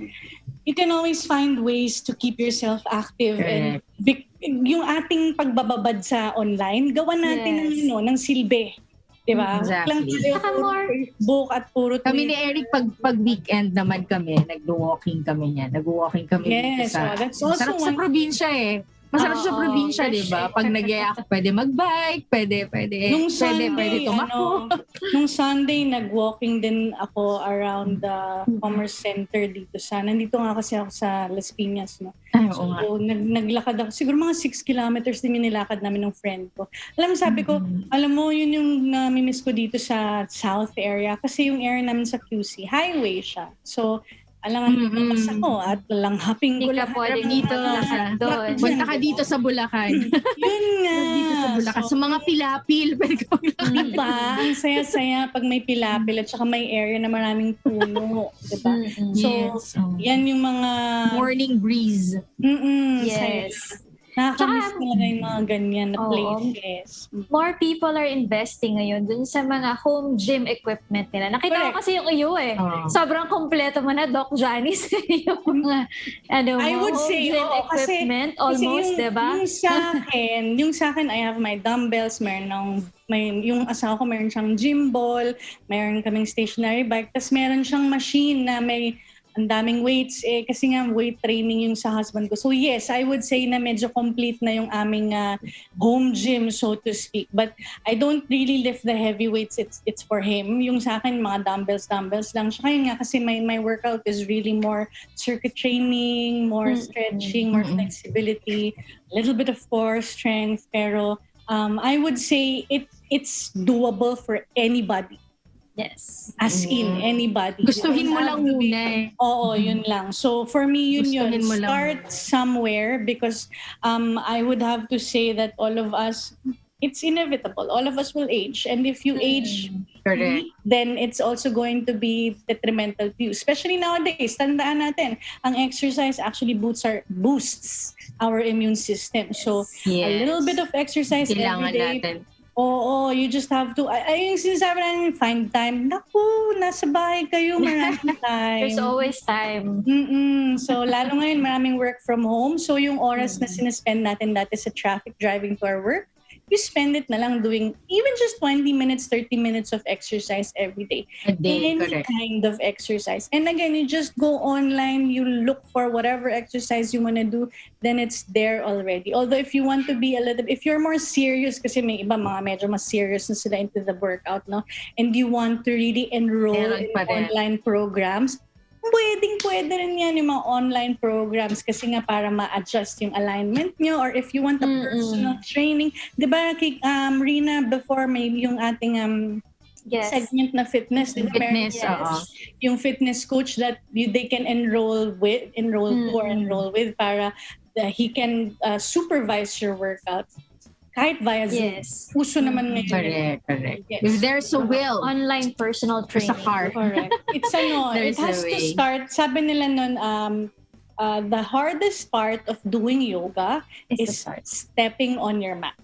You can always find ways to keep yourself active. And yung ating pagbababad sa online, gawa natin ng silbi. Diba? Exactly. Facebook at puro Twitter. Kami ni Eric, pag weekend naman kami, nag-walking kami niya. Nag-walking kami dito sa... That's also sarap sa probinsya Masarap sa probinsya, di ba? Pag nag-iaya ako, pwede mag-bike, pwede tumakbo. Nung Sunday, nag-walking din ako around the Commerce Center dito nandito nga kasi ako sa Las Piñas, no? So, naglakad ako. Siguro mga 6 kilometers din yung nilakad namin ng friend ko. Sabi ko, alam mo, yun yung namimiss ko dito sa South area. Kasi yung area namin sa QC, highway siya. So, alangan pas ako at langhapin ko lang dito. Punta ka dito sa Bulacan. Yun nga. Dito sa Bulacan. Sa mga pilapil. Diba? Ang saya-saya pag may pilapil at saka may area na maraming puno. Diba? So, yan yung mga... morning breeze. Yes. Nakakamiss talaga yung mga ganyan na places. More people are investing ngayon dun sa mga home gym equipment nila. Nakita ko kasi yung iyo sobrang kompleto mo na, Doc Janice. Yung mga, I would say, gym equipment, almost, diba? Yung sa akin, I have my dumbbells, yung asawa ko, meron siyang gym ball, meron kaming stationary bike, tas meron siyang machine na may ang daming weights kasi nga weight training yung sa husband ko. So yes, I would say na medyo complete na yung aming home gym, so to speak. But I don't really lift the heavy weights. It's for him. Yung sa akin, mga dumbbells lang. Saka yun nga kasi my workout is really more circuit training, more stretching, more flexibility, a little bit of core strength. Pero I would say it's doable for anybody. Yes. As in, anybody. Gustuhin mo lang muna Oo, yun lang. So for me, yun. Start somewhere because I would have to say that all of us, it's inevitable. All of us will age. And if you age, then it's also going to be detrimental to you. Especially nowadays, tandaan natin, ang exercise actually boosts our immune system. So a little bit of exercise every day. Natin. Oo, you just have to, yung sinasabi namin, find time. Naku, nasa bahay kayo, maraming time. There's always time. So, lalo ngayon, maraming work from home. So, yung oras na sinaspend natin dati sa traffic driving to our work, you spend it na lang doing even just 20 minutes, 30 minutes of exercise every day. A day, Any kind of exercise. And again, you just go online, you look for whatever exercise you want to do, then it's there already. Although if you want to be if you're more serious, kasi may iba mga medyo mas serious na sila into the workout, no? And you want to really enroll in online programs, pwede rin yan yung mga online programs kasi nga para ma-adjust yung alignment nyo or if you want a personal training. Diba, Rina, before may yung ating segment na fitness. Fitness, yung fitness coach that they can enroll with para he can supervise your workout. kahit via Zoom. Yes. Uso naman ngayon. Correct. Yes. If there's a will, Online personal there's a training. heart. Correct. It's it There's a has to way. start, sabi nila nun, the hardest part of doing yoga is stepping on your mat.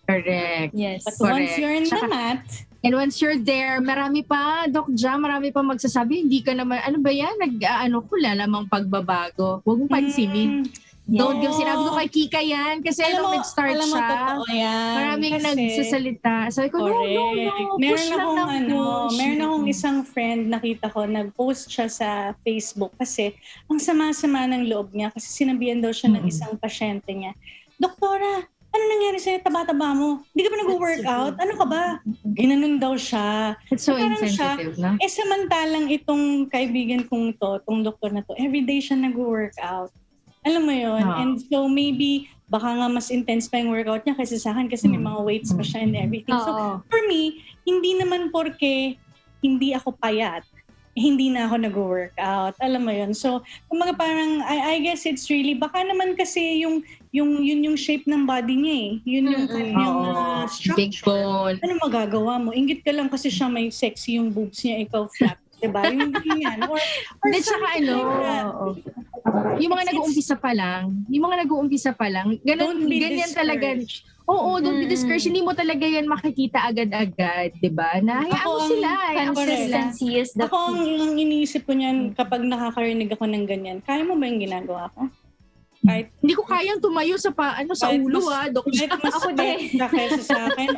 Correct. Yes. But once you're in the Tsaka- mat, And once you're there, marami pa, Doc Ja, marami pa magsasabi, hindi ka naman, ano ba yan, wala namang pagbabago. Huwag mong pansinin. Don't give, sinabi ko kay Kika yan, kasi nung nag-start alam mo, siya, totoo yan. maraming Kasi- nagsasalita. Sabi ko, no, push lang ng push. Meron akong isang friend, nakita ko, nag-post siya sa Facebook kasi ang sama-sama ng loob niya kasi sinabihan daw siya ng isang pasyente niya, Doktora, ano nangyari sa'yo? Taba-taba mo. Hindi ka ba nag-workout? Ano ka ba? Ginanon daw siya. It's so Parang insensitive, no? samantalang itong kaibigan kong to, itong doktor na to, everyday siya nag-workout. Alam mo yun? And so maybe, baka nga mas intense pa yung workout niya kasi sa akin kasi may mga weights pa siya and everything. So for me, hindi naman porke hindi ako payat, hindi na ako nag-workout. Alam mo yun? So, kumaga parang, I guess it's really, baka naman kasi yun yung shape ng body niya eh. Yun yung kanyang structure. Big bone. Ano magagawa mo? Ingit ka lang kasi siya may sexy yung boobs niya, ikaw flat. Diba? Yung ganyan. Or Hindi, tsaka yung mga nag-uumpisa pa lang, ganyan talaga. Oo, don't be discouraged. Hindi mo talaga yan makikita agad-agad, di ba? Hayaan mo sila. Consistency is the Ako, ang iniisip ko niyan kapag nakakarinig ako ng ganyan, kaya mo ba yung ginagawa ko? Kahit, hindi ko kayang tumayo sa ulo, Dok. Kahit mas kaysa sa akin.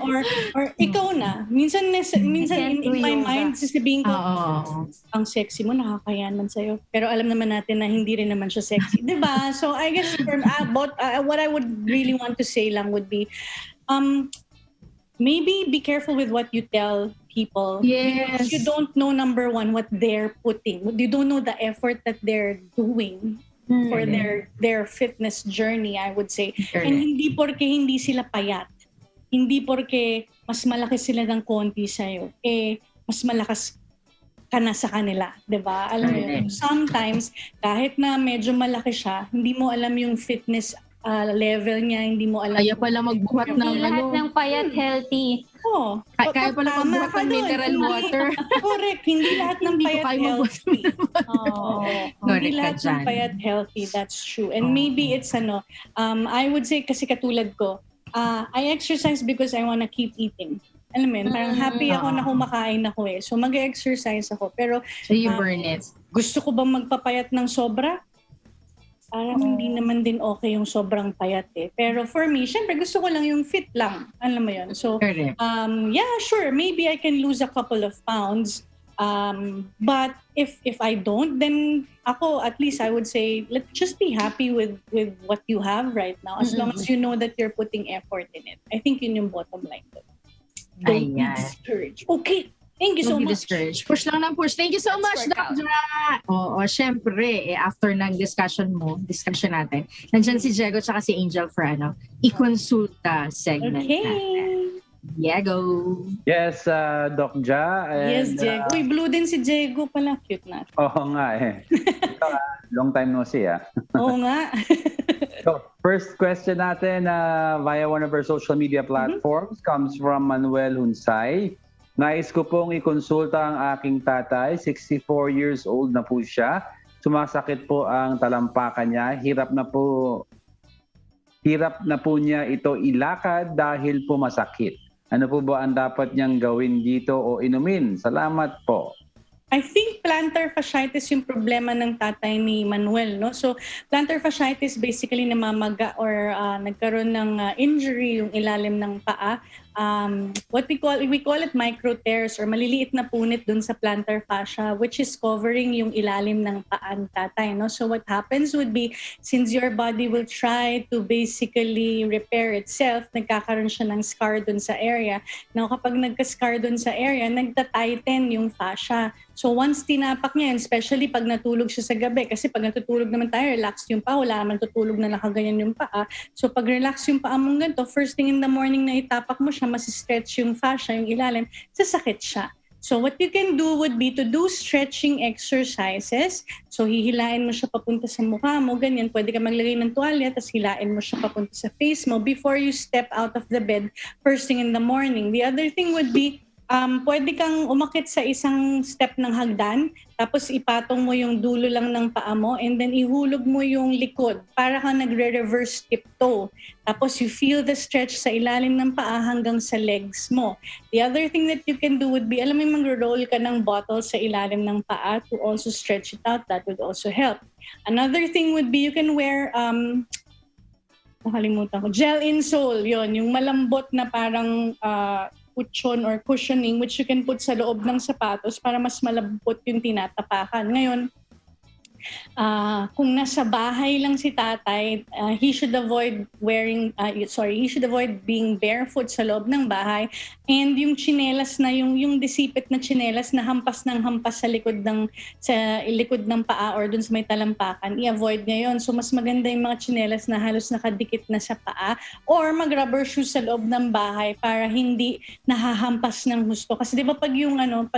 Or ikaw na. Minsan in my mind, sasabihin ko, ang sexy mo, nakakayan man sa'yo. Pero alam naman natin na hindi rin naman siya sexy. Diba? So I guess what I would really want to say lang would be, maybe be careful with what you tell people. Yes. Because you don't know, number one, what they're putting. You don't know the effort that they're doing for their fitness journey, I would say. And hindi porke hindi sila payat, hindi porke mas malaki sila ng konti sa'yo, mas malakas ka na sa kanila, diba? Alam mo yun? Sometimes, kahit na medyo malaki siya, hindi mo alam yung fitness level niya, hindi mo alam. Kaya pala magbuhat ng lahat ng payat healthy. Oo. Kaya pala magbuhat ng mineral water. Correct. Hindi lahat ng payat healthy. Hindi lahat ng payat healthy. That's true. And maybe it's I would say kasi katulad ko, I exercise because I wanna keep eating. Alam mo yun, parang happy ako na kumakain ako eh. So mag-exercise ako. Pero so you burn it. Gusto ko bang magpapayat ng sobra? Parang hindi naman din okay yung sobrang payat eh. Pero for me, syempre gusto ko lang yung fit lang. Alam mo yun. So, yeah, sure. Maybe I can lose a couple of pounds. But if I don't, then ako, at least I would say, let's just be happy with what you have right now. As long as you know that you're putting effort in it. I think yun yung bottom line. Don't be discouraged. Okay. Thank you so much. Discouraged. Push lang ng push. Thank you so much, Dr. Oo, syempre, after ng discussion natin, nandyan si Diego tsaka si Angel for i-consulta segment natin. Diego. Yes, Doc Ja. Yes, Diego. Uy, blue din si Diego pala. Cute na. Oo nga eh. Long time no see Oo nga. So, first question natin via one of our social media platforms comes from Manuel Hunsay. Nais ko pong ikonsulta ang aking tatay, 64 years old na po siya. Sumasakit po ang talampakan niya. Hirap na po niya ito ilakad dahil po masakit. Ano po ba ang dapat niyang gawin dito o inumin? Salamat po. I think plantar fasciitis yung problema ng tatay ni Manuel, no? So, plantar fasciitis basically namamaga or nagkaroon ng injury yung ilalim ng paa. What we call it micro tears or maliliit na punit dun sa plantar fascia, which is covering yung ilalim ng paa ng tatay, no? So what happens would be, since your body will try to basically repair itself, nagkakaroon siya ng scar dun sa area. Now kapag nagka-scar dun sa area, nagta-tighten yung fascia. So once tinapak niya, especially pag natulog siya sa gabi, kasi pag natutulog naman tayo, relax yung paa, wala naman tutulog na nakaganyan yung paa. So pag relax yung paa mong ganito, first thing in the morning na itapak mo siya, mas-stretch yung fascia, yung ilalim, sasakit siya. So what you can do would be to do stretching exercises. So hihilain mo siya papunta sa mukha mo, ganyan. Pwede ka maglagay ng tuwalya, tapos hilain mo siya papunta sa face mo before you step out of the bed first thing in the morning. The other thing would be, pwede kang umakit sa isang step ng hagdan, tapos ipatong mo yung dulo lang ng paa mo, and then ihulog mo yung likod para kang nagre-reverse tiptoe. Tapos you feel the stretch sa ilalim ng paa hanggang sa legs mo. The other thing that you can do would be, alam mo, mag-roll ka ng bottle sa ilalim ng paa to also stretch it out. That would also help. Another thing would be, you can wear nakalimutan ko, gel insole, yon, yung malambot na parang cushion or cushioning which you can put sa loob ng sapatos para mas malambot yung tinatapakan. Ngayon, kung nasa bahay lang si tatay, he should avoid being barefoot sa loob ng bahay, and yung tsinelas na yung disipit na tsinelas na hampas ng hampas sa likod ng paa or dun sa may talampakan, i-avoid ngayon. So mas maganda yung mga tsinelas na halos nakadikit na sa paa, or mag-rubber shoes sa loob ng bahay para hindi nahahampas ng husto. Kasi di ba pag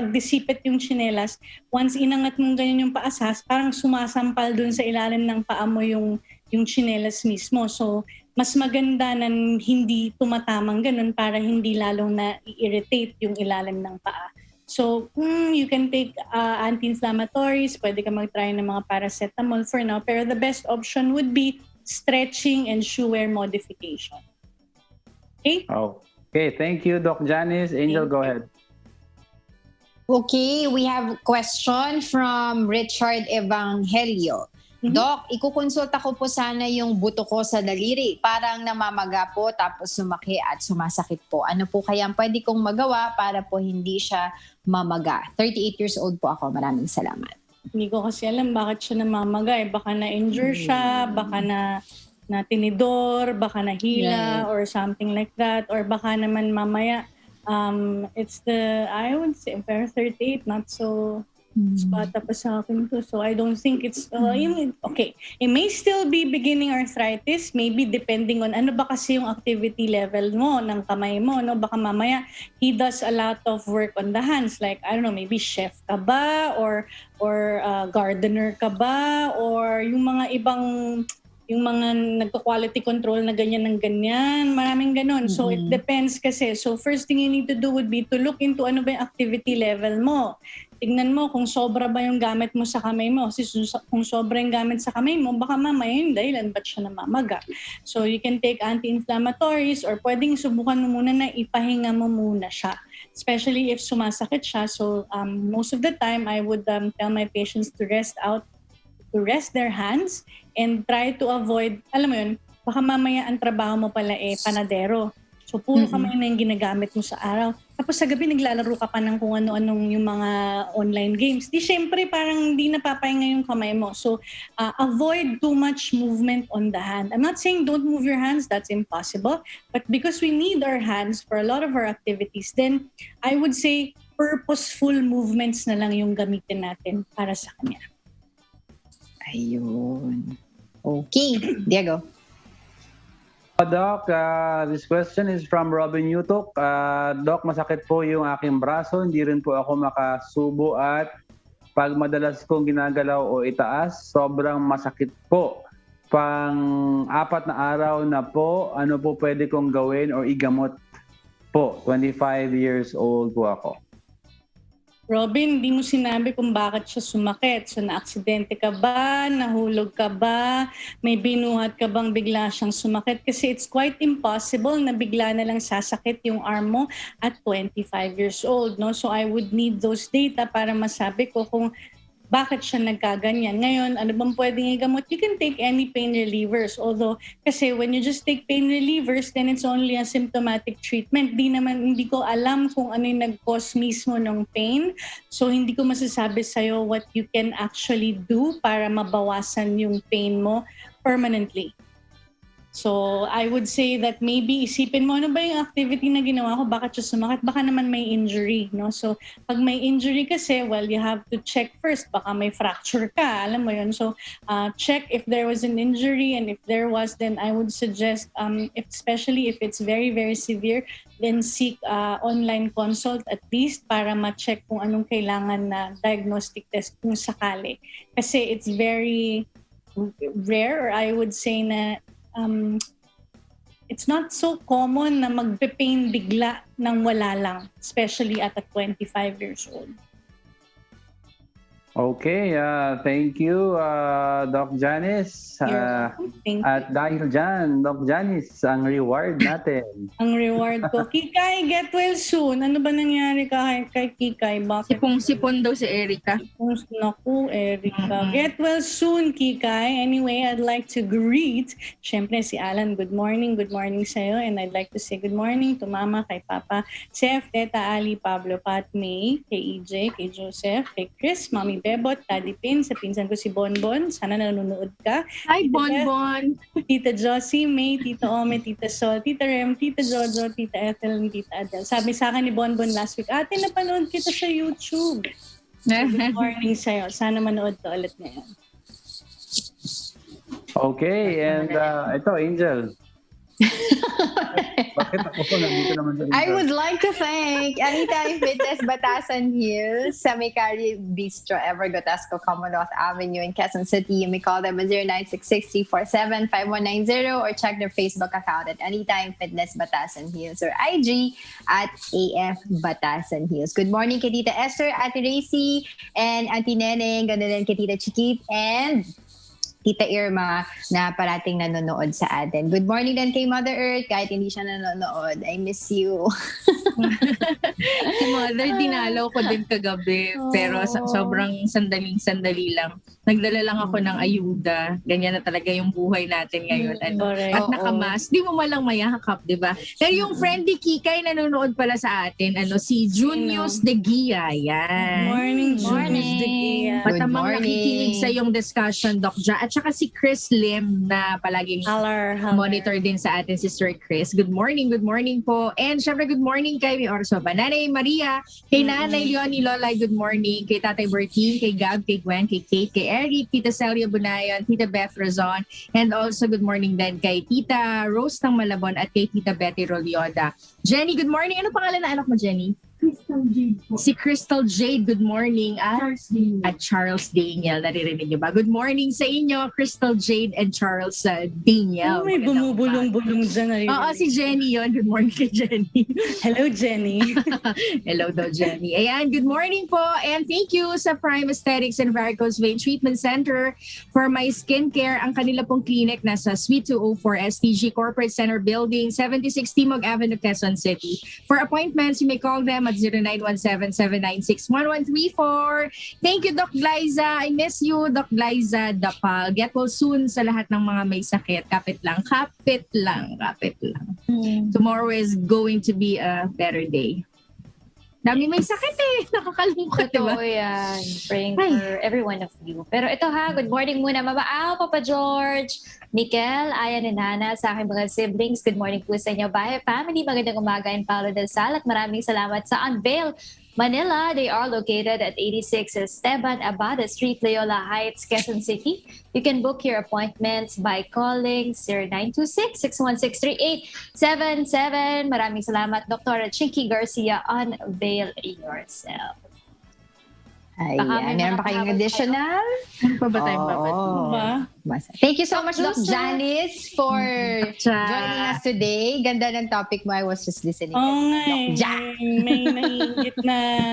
disipit yung tsinelas, once inangat mong ganyan yung paasas, parang sumasampal dun sa ilalim ng paa mo yung tsinelas mismo. So, mas maganda na hindi tumatamang ganun para hindi lalong na-irritate yung ilalim ng paa. So, you can take anti-inflammatories, pwede ka mag-try ng mga paracetamol for now, pero the best option would be stretching and shoe wear modification. Okay? Okay, thank you, Doc Janice. Angel, go ahead. Okay, we have a question from Richard Evangelio. Doc, ikukonsulta ko po sana yung buto ko sa daliri. Parang namamaga po tapos sumaki at sumasakit po. Ano po kaya pwede kong magawa para po hindi siya mamaga? 38 years old po ako. Maraming salamat. Hindi ko kasi alam bakit siya namamaga. Baka na-injure siya, baka na tinidor, baka nahila, or something like that. Or baka naman mamaya, it's I would say, pero 38, not so bata pa sa akin to. So I don't think it's, okay. It may still be beginning arthritis, maybe depending on ano ba kasi yung activity level mo, ng kamay mo, no? Baka mamaya, he does a lot of work on the hands. Like, I don't know, maybe chef ka ba? Or gardener ka ba? Or yung mga ibang, yung mga nagko-quality control na ganyan ng ganyan. Maraming ganon. So, it depends kasi. So, first thing you need to do would be to look into ano ba yung activity level mo. Tignan mo kung sobra ba yung gamit mo sa kamay mo. Kasi kung sobra yung gamit sa kamay mo, baka mamaya yung dahilan ba't siya namamaga. So, you can take anti-inflammatories, or pwedeng subukan mo muna na ipahinga mo muna siya. Especially if sumasakit siya. So, most of the time, I would tell my patients to rest their hands and try to avoid, alam mo yun, baka mamaya ang trabaho mo pala panadero. So, puro kamay na yung ginagamit mo sa araw. Tapos sa gabi, naglalaro ka pa ng kung ano-anong yung mga online games. Di syempre, parang hindi napapahinga yung kamay mo. So, avoid too much movement on the hand. I'm not saying don't move your hands. That's impossible. But because we need our hands for a lot of our activities, then I would say purposeful movements na lang yung gamitin natin para sa kanya. Ayun. Okay. Diego. Doc, this question is from Robin Yutok. Doc, masakit po yung aking braso. Hindi rin po ako makasubo at pag madalas kong ginagalaw o itaas, sobrang masakit po. Pang-4 na araw na po, ano po pwede kong gawin o igamot po? 25 years old po ako. Robin, hindi mo sinabi kung bakit siya sumakit. So, na-aksidente ka ba? Nahulog ka ba? May binuhat ka bang bigla siyang sumakit? Kasi it's quite impossible na bigla na lang sasakit yung arm mo at 25 years old. No? So, I would need those data para masabi ko kung bakit siya nagkaganyan. Ngayon, ano bang pwedeng igamot? You can take any pain relievers. Although, kasi when you just take pain relievers, then it's only a symptomatic treatment. Hindi ko alam kung ano yung nag-cause mismo ng pain. So, hindi ko masasabi sa'yo what you can actually do para mabawasan yung pain mo permanently. So, I would say that maybe isipin mo, ano ba yung activity na ginawa ko? Bakit siya sumakit? Baka naman may injury, no? So, pag may injury kasi, well, you have to check first. Baka may fracture ka, alam mo yun. So, check if there was an injury, and if there was, then I would suggest, especially if it's very, very severe, then seek online consult at least para ma-check kung anong kailangan na diagnostic test kung sakali. Kasi it's very rare, or I would say na it's not so common na magpe-pain bigla nang wala lang, especially at 25 years old. Okay, thank you, Doc Janice. Thank you. At dahil dyan, Doc Janice, ang reward natin. Ang reward ko, Kikay, get well soon. Ano ba nangyari kay Kikay? Bakit? Sipong-sipon daw si Erica. Naku, Erica. Get well soon, Kikay. Anyway, I'd like to greet, syempre si Alan, good morning sa'yo. And I'd like to say good morning to Mama, kay Papa, Chef, Teta Ali, Pablo, Pat, May, kay EJ, kay Joseph, kay Chris, Mami Bebot, Daddy Pin, sa pinsan ko si Bonbon. Sana nanonood ka. Hi, Bonbon! Tita Josie, May, Tita Ome, Tita Sol, Tita Rem, Tita Jojo, Tita Ethel, and Tita Adele. Sabi sa akin ni Bonbon last week, ate, napanood kita sa YouTube. Good morning sa'yo. Sana manood ka ulit ngayon. Okay, and ito, Angel. Bakit ako po nandito naman sa I would like to thank Anytime Fitness Batasan Hills sa Mikari Bistro, Evergo, Tasco, Commonwealth Avenue in Quezon City. You may call them at 0966-347-5190 or check their Facebook account at Anytime Fitness Batasan Hills or IG at AF Batasan Hills. Good morning kay Tita Esther, Ate Racy, and Auntie Neneng. Ganda din kay Tita Chiquit and Tita Irma na parating nanonood sa atin. Good morning din kay Mother Earth kahit hindi siya nanonood. I miss you. Si Mother, dinalaw ko din kagabi. Pero sobrang sandaling-sandali lang. Nagdala lang ako ng ayuda. Ganyan na talaga yung buhay natin ngayon. At nakamas. Di mo malang mayakap, di ba? Pero yung friendly Kikay nanonood pala sa atin. Si Junius de Gia. Yan. Morning, Junius de Gia. Matamang nakikinig sa yung discussion, Doc Ja. At saka si Chris Lim na palaging monitor din sa atin, si Sir Chris. Good morning po. And syempre good morning kay Orso ba? Nanay Maria, kay Nanay Leonie Lolay, good morning. Kay Tatay Bertin, kay Gab, kay Gwen, kay Kate, kay Eric, Tita Celia Bunayan, Tita Beth Razon, and also good morning din kay Tita Rose ng Malabon at kay Tita Betty Rolioda. Jenny, good morning. Ano pangalan na anak mo, Jenny? Crystal Jade po. Si Crystal Jade, good morning. At Charles Daniel, naririnig niyo ba? Good morning sa inyo, Crystal Jade and Charles Daniel. May bumubulong-bulong dyan. Oo, si Jenny yon. Good morning kay Jenny. Hello, Jenny. Hello daw, Jenny. Ayan, good morning po. And thank you sa Prime Aesthetics and Varicose Vein Treatment Center for my skincare. Ang kanila pong clinic nasa Suite 204 STG Corporate Center Building, 76 Timog Avenue, Quezon City. For appointments, you may call them at 0917-796-1134. Thank you, Doc Liza. I miss you, Doc Liza Dapal. Get well soon sa lahat ng mga may sakit. Kapit lang. Tomorrow is going to be a better day. Dami may sakit nakakalungkot, diba? Totoo yan. Praying for every one of you. Pero ito good morning muna. Mabaaw, Papa George, Mikel, Ayan, and Hana, sa aking mga siblings. Good morning po sa inyo. Bye, family. Magandang umaga and Paolo del Sal. At maraming salamat sa Unveil Manila. They are located at 86 Esteban Abada Street, Loyola Heights, Quezon City. You can book your appointments by calling 0926-616-3877. Maraming salamat, Dr. Chinky Garcia. Unveil yourself. Ayan. Meron pa kayong additional? Ano pa ba tayong Thank you so much, Doc Janice, for joining us today. Ganda ng topic mo. I was just listening. May naiingit na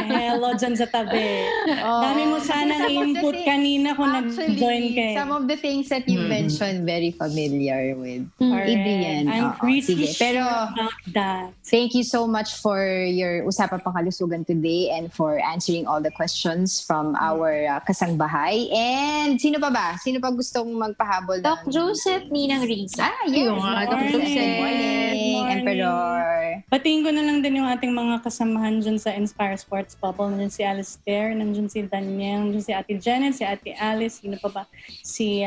hello dyan sa tabi. Dami mo sanang input kanina kung nag-join kayo. Some of the things that you mentioned, very familiar with. Adrian. I'm pretty Pero, about that. Thank you so much for your Usapang Pangkalusugan today and for answering all the questions from our kasangbahay. And sino pa ba? Sino pa gustong magpahabol? Doc Joseph, Ninang Risa. Yes. Doc Joseph. Good morning. Emperor. Patingin ko na lang din yung ating mga kasamahan dyan sa Inspire Sports Bubble. Nandiyan si Alistair, nandiyan si Daniel, nandiyan si Ate Janet, si Ate Alice, sino pa ba? Si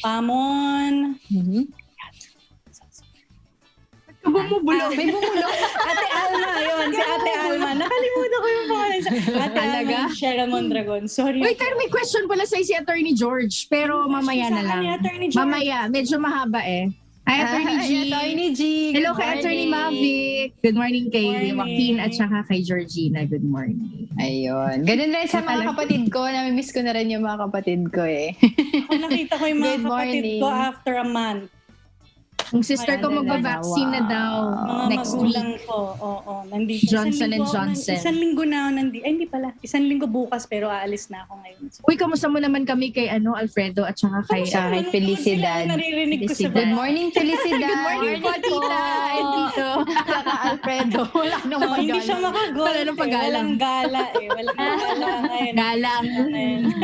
Pamon. Bumubulong. May bumulong. Ate Alma, yun. Si Ate Alma. Nakalimutan ko yung pangalan siya. Ate Alma, Sharon Mondragon. Sorry. Wait, pero may question pala sa si Attorney George. Pero mamaya na lang. Attorney George? Mamaya. Medyo mahaba Hi, Attorney G. Attorney G. Hello Good kay Attorney morning. Mavic. Good morning kay Morning. Joaquin at saka kay Georgina. Good morning. Ayun. Ganun rin sa mga kapatid ko. Namimiss ko na rin yung mga kapatid ko eh. Ako nakita ko yung mga Good kapatid morning. ko after a month. Yung sister ko magba-vaccine na daw Mga next magulang week. ko, nandito. Johnson & Johnson. Isang linggo na ako nandito. Ay, hindi pala. Isang linggo bukas, pero aalis na ako ngayon. Uy, kamusta mo naman kami kay Alfredo at saka kay Felicidad. Naririnig ko sa Good morning, Felicidad. Good morning po, tita and tito. Saka Alfredo. Wala nang No, hindi siya makagol. Wala nang paggalang. Walang gala eh. Walang gala ngayon. Galang.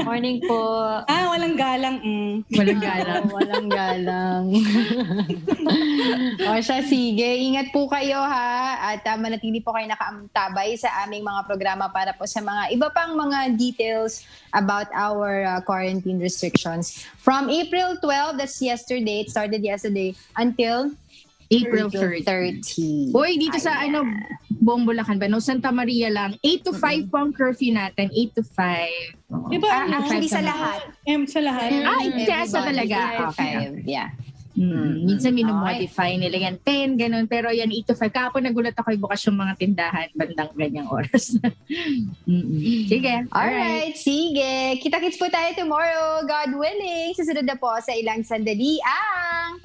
Morning po. Walang galang. Walang galang. Walang galang. O siya, sige. Ingat po kayo ha. At manatili po kayo nakaantabay sa aming mga programa para po sa mga iba pang mga details about our quarantine restrictions. From April 12, that's yesterday, it started yesterday, until April 30. Uy, dito sa buong Bulacan ba? No, Santa Maria lang. 8 to 5 po ang curfew natin. 8 to 5. Diba? Actually, sa lahat. Sa lahat. Kesa talaga. Okay. Yeah. Minsan minumodify nila yan 10, ganun. Pero yan 8 to 5. Kapag nagulat ako, bukas yung mga tindahan bandang ganyang oras. Sige. Alright, sige. Kita-kits po tayo tomorrow, God willing. Susunod na po sa ilang sandali ang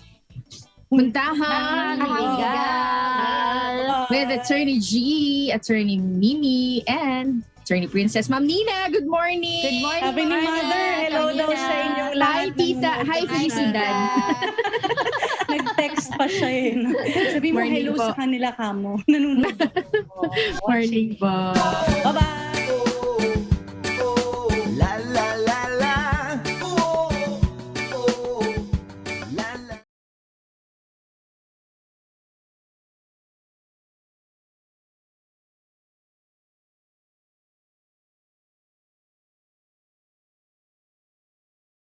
Puntahan Legal with Attorney G, Attorney Mimi, and Attorney Princess Ma'am Nina. Good morning. Good morning, Sabi ni Mother, hello daw sa inyong Hi, lahat. tita. Hi, Felicidad. Nag-text pa siya eh. Sabi mo Morning hello po. sa kanila kamo. Nanonood. Morning po. Bye-bye.